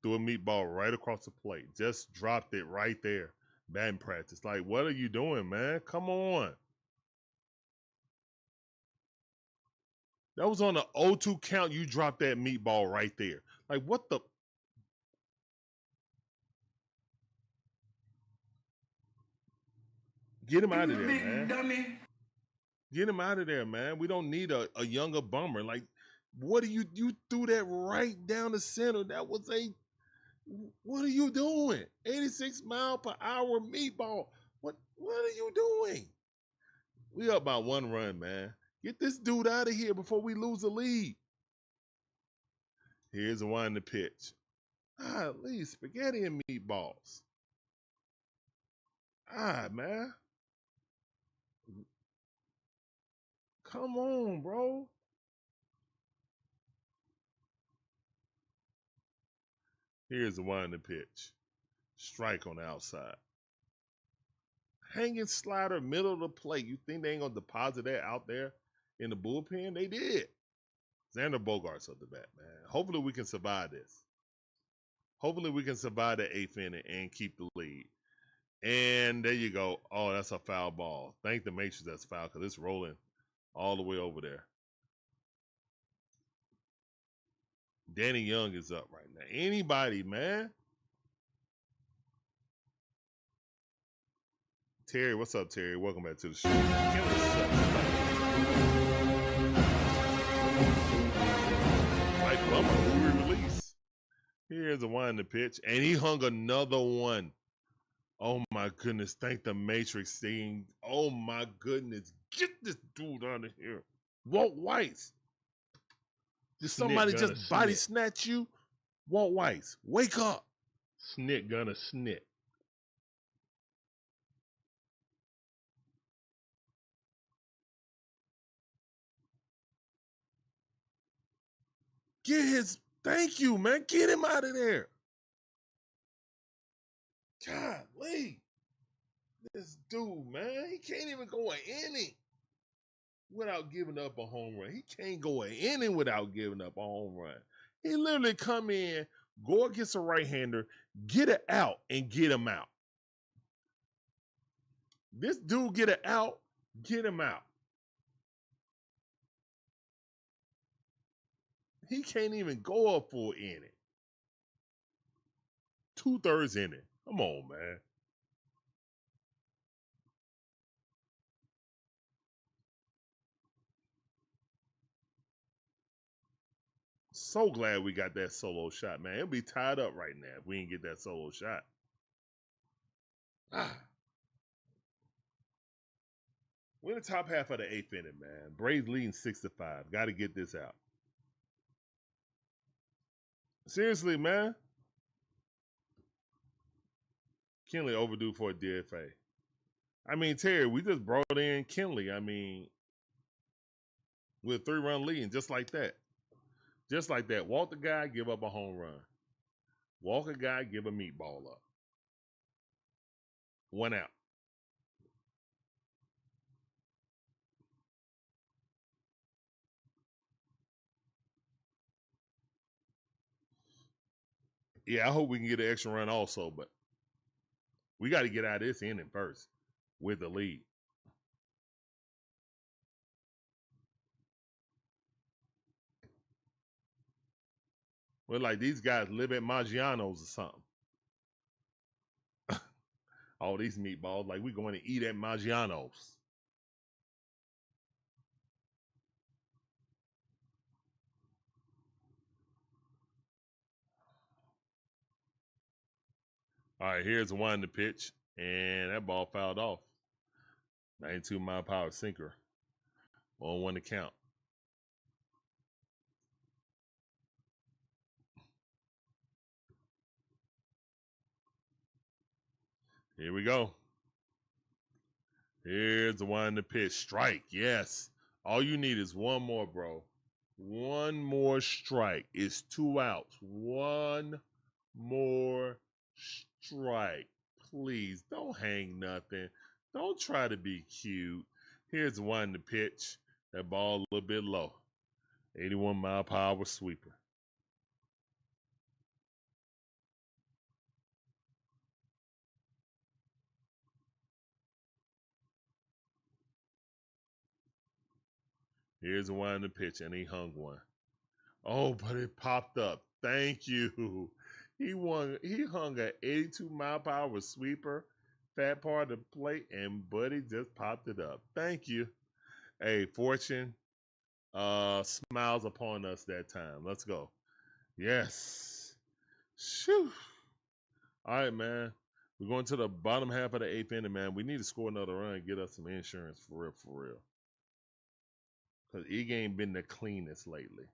Threw a meatball right across the plate. Just dropped it right there. Batting practice. Like, what are you doing, man? Come on. That was on the 0-2 count. You dropped that meatball right there. Like, what the? Get him out of there, man. Dummy. Get him out of there, man. We don't need a younger bummer. Like, what are you threw that right down the center. That was what are you doing? 86 mile per hour meatball. What are you doing? We up by 1 run, man. Get this dude out of here before we lose the lead. Here's the 1 pitch. Leave spaghetti and meatballs. Man. Come on, bro. Here's the 1 pitch. Strike on the outside. Hanging slider, middle of the plate. You think they ain't going to deposit that out there in the bullpen? They did. Xander Bogaerts up the bat, man. Hopefully we can survive this. Hopefully we can survive the 8th inning and keep the lead. And there you go. Oh, that's a foul ball. Thank the Matrix that's foul because it's rolling all the way over there. Danny Young is up right now. Anybody, man? Terry, what's up, Terry? Welcome back to the show. Like bummer, who we release. Here's a 1 pitch, and he hung another one. Oh my goodness! Thank the Matrix thing. Oh my goodness! Get this dude out of here, Walt Weiss. Did somebody just body snatch you? Walt Weiss, wake up. Snit gonna snit. Thank you, man. Get him out of there. Golly. This dude, man, he can't even go an inning without giving up a home run. He can't go an inning without giving up a home run. He literally come in, go against a right-hander, get it out, and get him out. This dude get it out, get him out. He can't even go a full inning. 2/3 inning. Come on, man. So glad we got that solo shot, man. It'll be tied up right now if we didn't get that solo shot. We're in the top half of the 8th inning, man. Braves leading 6-5. Got to get this out. Seriously, man. Kenley overdue for a DFA. I mean, Terry, we just brought in Kenley. I mean, with a 3-run lead, just like that. Just like that. Walk the guy, give up a home run. Walk a guy, give a meatball up. 1 out. Yeah, I hope we can get an extra run also, but we got to get out of this inning first with the lead. We're like these guys live at Maggiano's or something. All these meatballs, like we going to eat at Maggiano's. All right, here's the one to pitch, and that ball fouled off. 92-mile-per-hour sinker. 1-1 to count. Here we go. Here's the one to pitch. Strike, yes. All you need is one more, bro. One more strike. It's 2 outs. One more strike. Please don't hang nothing. Don't try to be cute. Here's one to pitch. That ball a little bit low. 81-mile-per-hour sweeper. Here's one to pitch, and he hung one. Oh, but it popped up. Thank you. He hung an 82-mile-per-hour sweeper, fat part of the plate, and Buddy just popped it up. Thank you. Hey, fortune smiles upon us that time. Let's go. Yes. Shoo. All right, man. We're going to the bottom half of the 8th inning, man. We need to score another run and get us some insurance for real, for real. Because Ig ain't been the cleanest lately.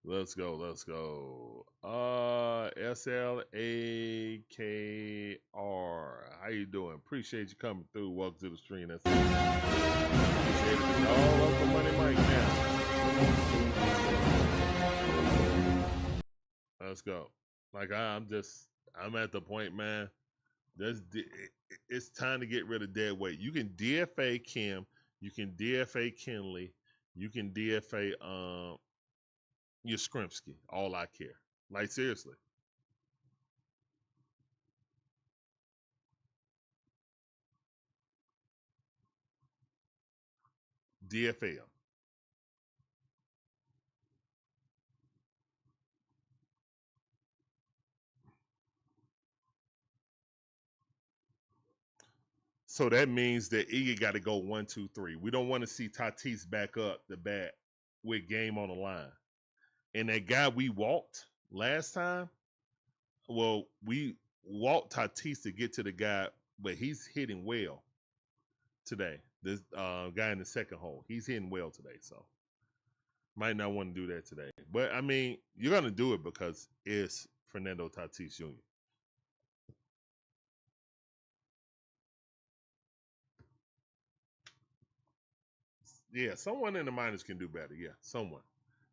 Let's go, let's go. SLAKR. How you doing? Appreciate you coming through. Welcome to the stream. That's it. Appreciate it. All up the money mic now. Let's go. Like I'm at the point, man. It's time to get rid of dead weight. You can DFA Kim, you can DFA Kinley, you can DFA Yastrzemski. All I care. Like seriously. DFA him. So that means that Iggy got to go 1, 2, 3. We don't want to see Tatis back up the bat with game on the line. And that guy we walked last time, well, we walked Tatis to get to the guy, but he's hitting well today. This guy in the second hole, he's hitting well today, so might not want to do that today. But I mean, you're gonna do it because it's Fernando Tatis Jr. Yeah, someone in the minors can do better. Yeah, someone.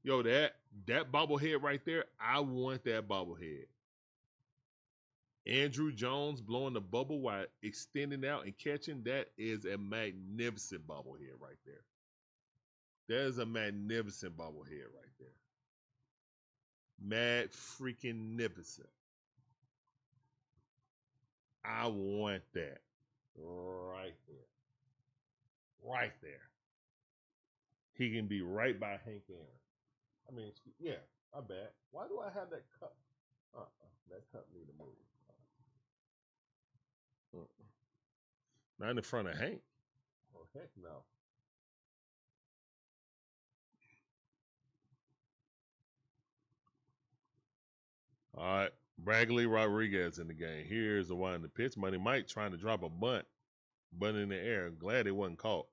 Yo, that bobblehead right there, I want that bobblehead. Andrew Jones blowing the bubble while extending out and catching, that is a magnificent bobblehead right there. That is a magnificent bobblehead right there. Mad freaking nificent. I want that right there. Right there. He can be right by Hank Aaron. I mean, yeah, my bad. Why do I have that cup? That cup need to move. Not in front of Hank. Oh, heck no. All right. Bragley Rodriguez in the game. Here's the one in the pitch. Money Mike trying to drop a bunt in the air. Glad it wasn't caught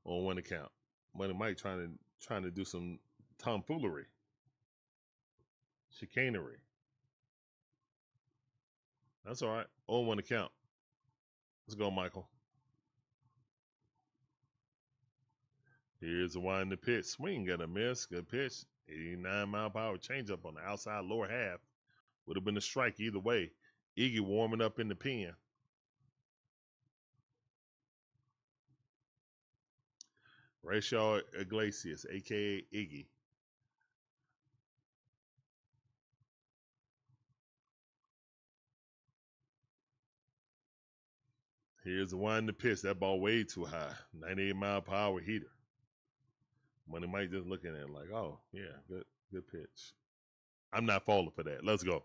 on 1 account. Money Mike trying to do some tomfoolery. Chicanery. That's all right. On 1 account. Let's go, Michael. Here's the one in the pitch. Swing got a miss. Good pitch. 89-mile-per-hour changeup on the outside lower half. Would have been a strike either way. Iggy warming up in the pen. Rachel Iglesias, a.k.a. Iggy. Here's the one to pitch. That ball way too high. 98-mile-per-hour heater. Money Mike just looking at it like, oh, yeah, good pitch. I'm not falling for that. Let's go.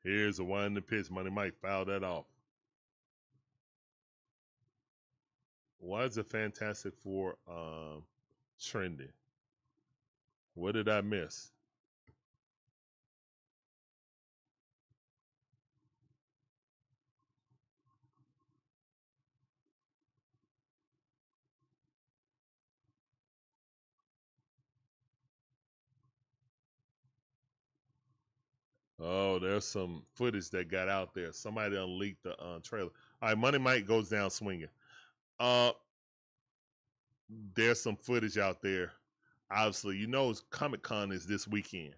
Here's the one to pitch. Money Mike fouled that off. Why is it Fantastic Four trending? What did I miss? Oh, there's some footage that got out there. Somebody done leaked the trailer. All right, Money Mike goes down swinging. There's some footage out there. Obviously, you know Comic-Con is this weekend.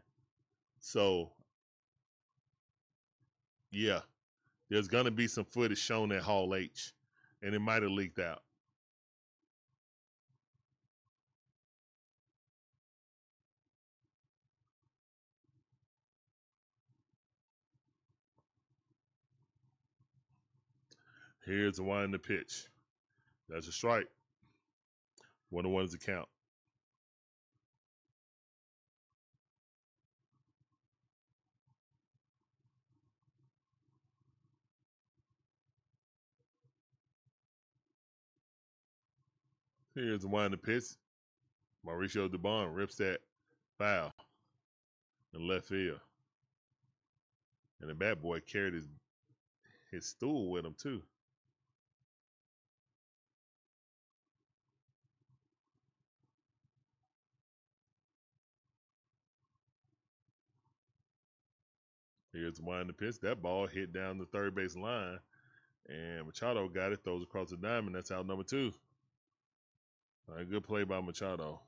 So, yeah, there's going to be some footage shown at Hall H, and it might have leaked out. Here's the one in the pitch. That's a strike. 1-1 to count. Here's the one in the pitch. Mauricio Dubon rips that foul in left field. And the bat boy carried his stool with him, too. Here's the one in the pitch. That ball hit down the third base line. And Machado got it, throws across the diamond. That's out number 2. A good play by Machado.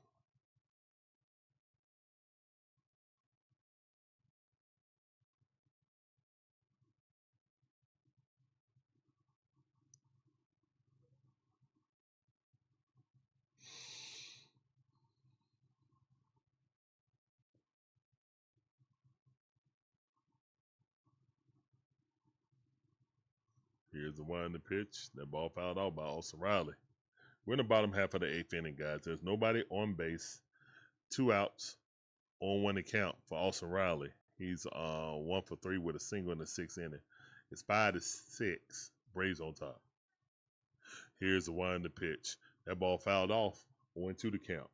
Here's the one in the pitch. That ball fouled out by Olson Riley. We're in the bottom half of the 8th inning, guys. There's nobody on base. 2 outs on 1 to count for Olson Riley. He's 1 for 3 with a single in the 6th inning. It's 5-6. Braves on top. Here's the one in the pitch. That ball fouled off. 1-2 to count.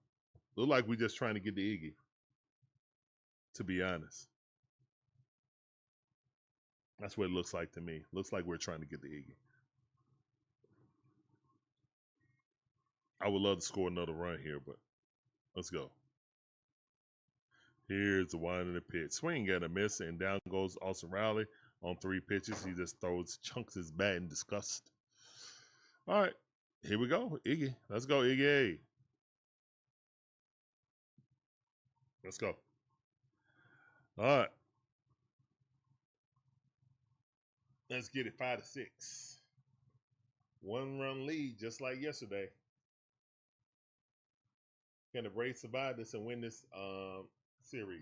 Look like we're just trying to get the Iggy, to be honest. That's what it looks like to me. Looks like we're trying to get the Iggy. I would love to score another run here, but let's go. Here's the one in the pitch. Swing and a miss, and down goes Austin Riley on 3 pitches. He just chunks his bat in disgust. All right, here we go. Iggy. Let's go, Iggy. Let's go. All right. Let's get it 5-6. 1-run lead, just like yesterday. Can the Braves survive this and win this series?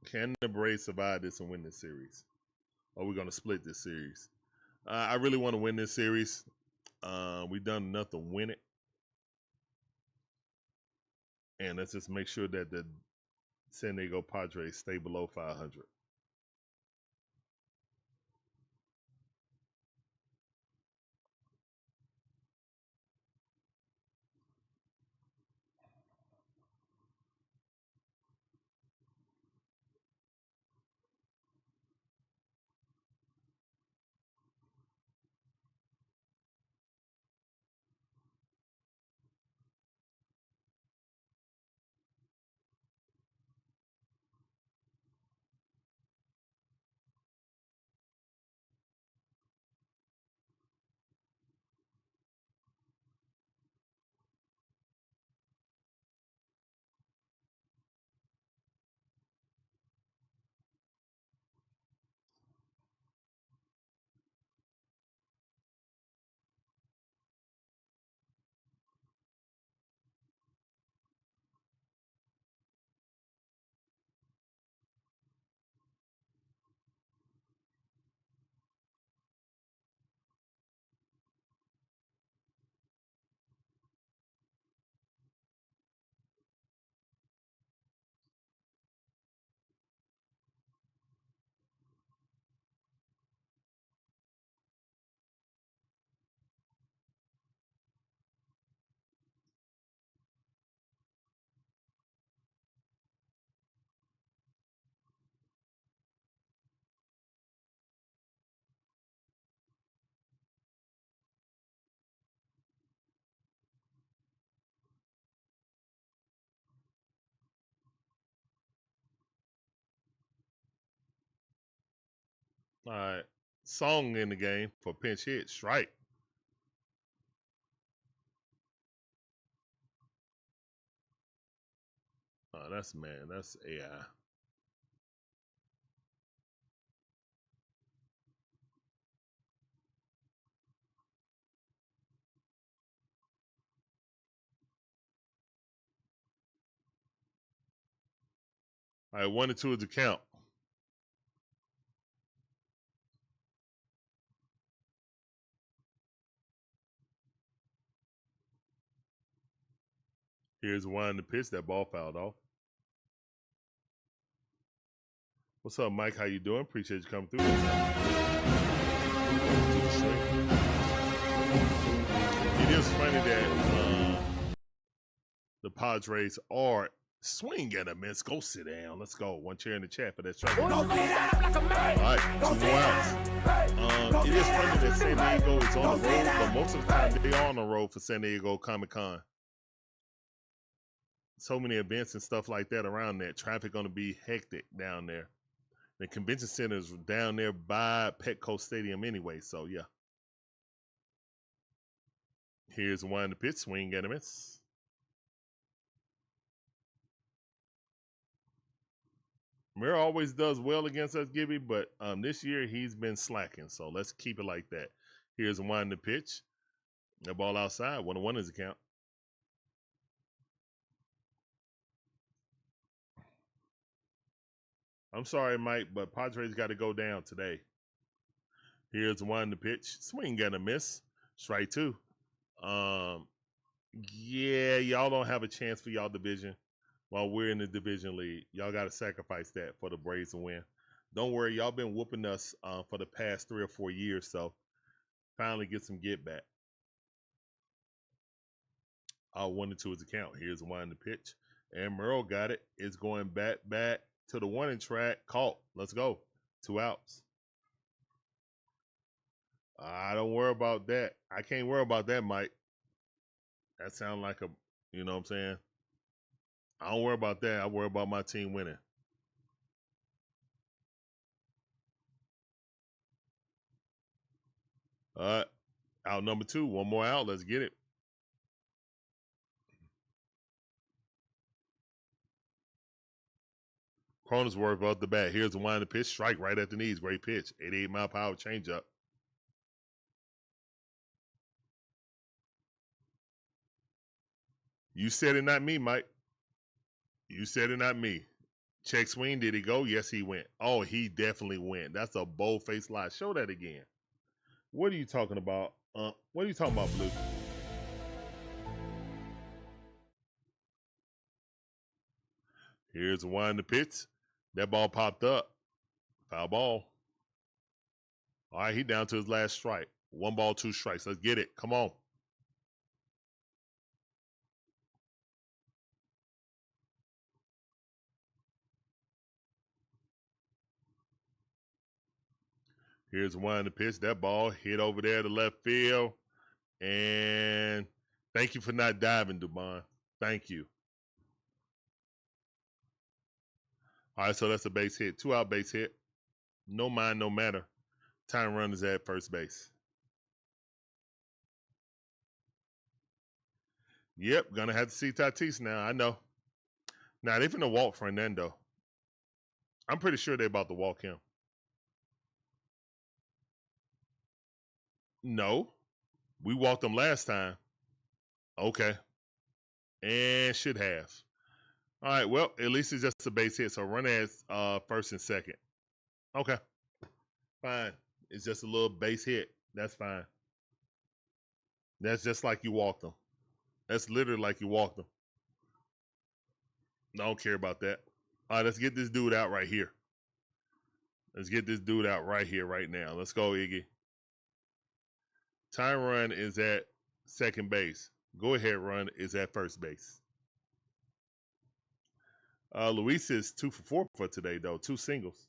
Can the Braves survive this and win this series? Or are we going to split this series? I really want to win this series. We've done enough to win it. And let's just make sure that the San Diego Padres stay below 500. All right. Song in the game for pinch hit. Strike. Oh, that's man. That's AI. All right. 1 and 2 is the count. Here's one to pitch. That ball fouled off. What's up, Mike? How you doing? Appreciate you coming through. It is funny that the Padres are swing and a miss. Go sit down. Let's go. One chair in the chat for that strike. All right, 2 more outs. It is funny that San Diego is on the road, but most of the time they are on the road for San Diego Comic-Con. So many events and stuff like that around there. Traffic going to be hectic down there. The convention center is down there by Petco Stadium anyway, so yeah. Here's one to pitch. Swing and a miss. Mira always does well against us, Gibby, but this year he's been slacking, so let's keep it like that. Here's one to pitch. The ball outside. 1-1 is the count. I'm sorry, Mike, but Padres got to go down today. Here's one to pitch. Swing and a miss. Strike 2. Yeah, y'all don't have a chance for y'all division while we're in the division league. Y'all got to sacrifice that for the Braves to win. Don't worry, y'all been whooping us for the past 3 or 4 years, so finally get some get back. 1 and 2 is the count. Here's one to pitch. And Merle got it. It's going back to the 1 track. Caught. Let's go. 2 outs. I don't worry about that. I can't worry about that, Mike. That sounds like a, you know what I'm saying? I don't worry about that. I worry about my team winning. All right. Out number 2. 1 more out. Let's get it. Cronenworth off the bat. Here's the wind of pitch. Strike right at the knees. Great pitch. 88-mile-per-hour changeup. You said it, not me, Mike. You said it, not me. Check swing. Did he go? Yes, he went. Oh, he definitely went. That's a bold-faced lie. Show that again. What are you talking about? What are you talking about, Blue? Here's the wind of pitch. That ball popped up. Foul ball. All right, he down to his last strike. 1 ball, 2 strikes. Let's get it. Come on. Here's one to pitch. That ball hit over there to left field. And thank you for not diving, Dubon. Thank you. All right, so that's a base hit. 2-out base hit. No mind, no matter. Time run is at first base. Yep, gonna have to see Tatis now. I know. Now, they finna walk Fernando. I'm pretty sure they're about to walk him. No. We walked him last time. Okay. And should have. All right, well, at least it's just a base hit. So run as first and second. Okay. Fine. It's just a little base hit. That's fine. That's just like you walked them. That's literally like you walked them. I don't care about that. All right, let's get this dude out right here. Let's get this dude out right here, right now. Let's go, Iggy. Time run is at second base. Go ahead run is at first base. Luis is 2 for 4 for today, though. 2 singles,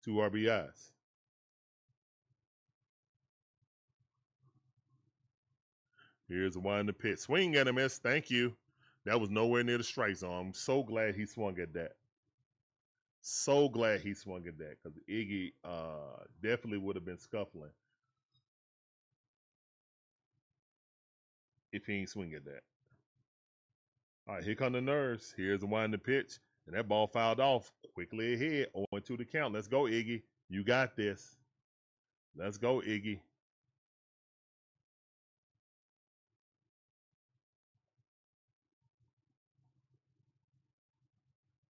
2 RBIs. Here's the one in the pit. Swing and a miss. Thank you. That was nowhere near the strike zone. I'm so glad he swung at that. So glad he swung at that because Iggy definitely would have been scuffling if he ain't swing at that. All right, here come the nerves. Here's the one in the pitch, and that ball fouled off quickly ahead. 0-2 the count. Let's go, Iggy. You got this. Let's go, Iggy.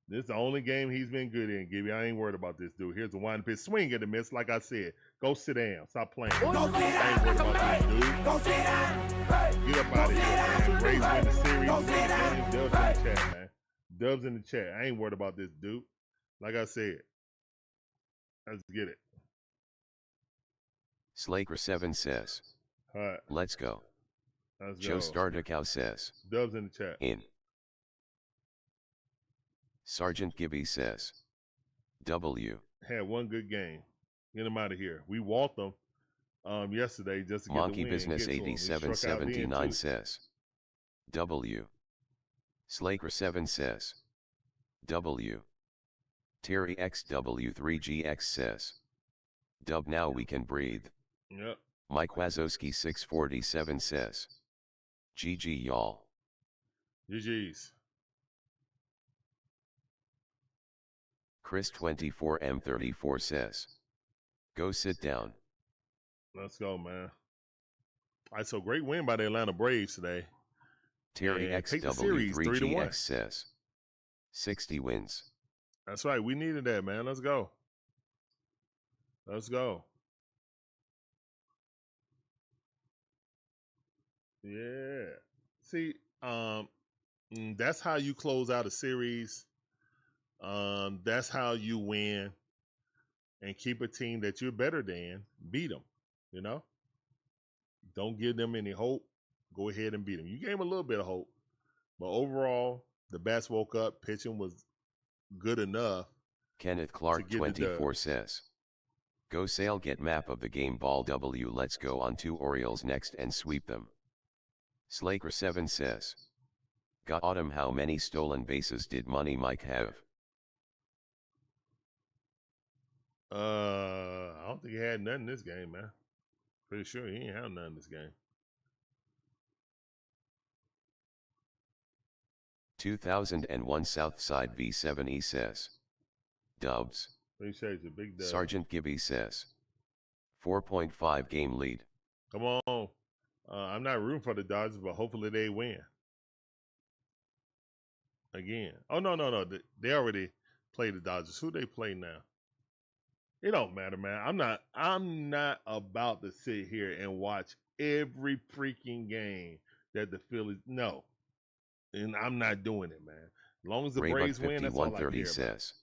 This is the only game he's been good in, Gibby. I ain't worried about this dude. Here's the wind pitch. Swing at the miss. Like I said, go sit down. Stop playing. Go sit I ain't worried down. about this dude. Go sit down. Hey. Get up out of here, man. Braves win the series. Go sit down. Dubs in the chat, man. Dubs in the chat. I ain't worried about this dude. Like I said, let's get it. Slaker7 says. All right. Let's go. Let's Joe go. Stardacow says. Dubs in the chat. In. Sergeant Gibby says. W. Had one good game. Get him out of here. We walked them yesterday just to get Monkey the win. Business 8779 says. W. Slaker7 says. W. Terry XW3GX says. Dub now we can breathe. Yep. Mike Wazowski 647 says. GG y'all. GG's. Chris 24M34 says. Go sit down. Let's go, man. All right, so great win by the Atlanta Braves today. Terry And take the series 3-1. XW3GX says. 60 wins. That's right. We needed that, man. Let's go. Let's go. Yeah. See, that's how you close out a series. That's how you win and keep a team that you're better than, beat them, you know? Don't give them any hope. Go ahead and beat them. You gave them a little bit of hope. But overall, the bats woke up. Pitching was good enough. Kenneth Clark 24 says. Go Sale get map of the game ball W. Let's go on to Orioles next and sweep them. Slaker7 says. Got autumn. How many stolen bases did Money Mike have? I don't think he had none in this game, man. Pretty sure he ain't have none in this game. 2001 Southside V7E says. Dubs. Appreciate you, big dub. Sergeant Gibby says. 4.5 game lead. Come on. I'm not rooting for the Dodgers, but hopefully they win. Again. Oh, no. They already played the Dodgers. Who they play now? It don't matter, man. I'm not about to sit here and watch every freaking game that the Phillies. No. And I'm not doing it, man. As long as the Braves win, that's all I care about. Says.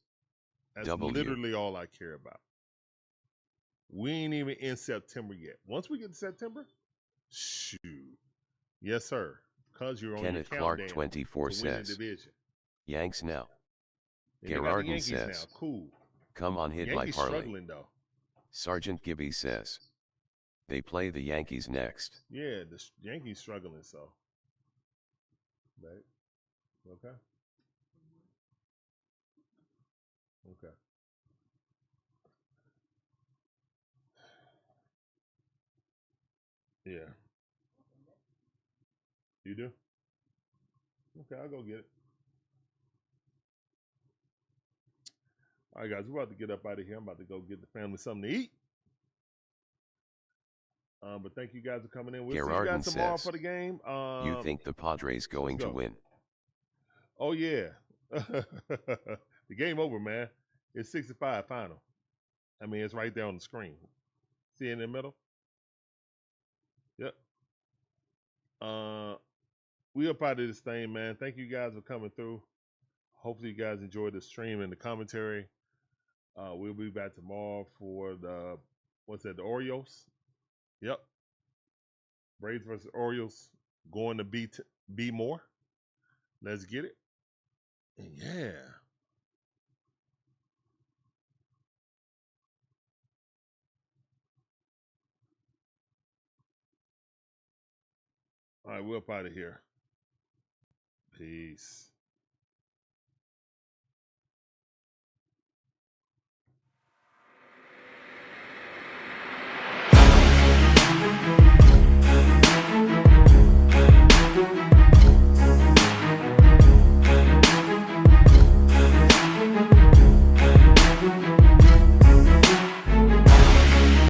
That's W. literally all I care about. We ain't even in September yet. Once we get to September, shoot. Yes, sir. Because you're on Kenneth your Clark countdown 24 to win the says. division. Yanks now. And they got the Gerardin Yankees says. now. Cool. Come on, hit Yankees like Harley. struggling though. Sergeant Gibby says. They play the Yankees next. Yeah, the Yankees struggling, so. Right. Okay. Okay. Yeah. You do? Okay, I'll go get it. All right, guys, we're about to get up out of here. I'm about to go get the family something to eat. But thank you guys for coming in. We'll see you guys tomorrow for the game. You think the Padres going to win? Oh, yeah. The game over, man. It's 65 final. I mean, it's right there on the screen. See it in the middle? Yep. We up out of this thing, man. Thank you guys for coming through. Hopefully you guys enjoyed the stream and the commentary. We'll be back tomorrow for the, the Orioles? Yep. Braves versus Orioles. Going to be more. Let's get it. And yeah. All right, we're up out of here. Peace.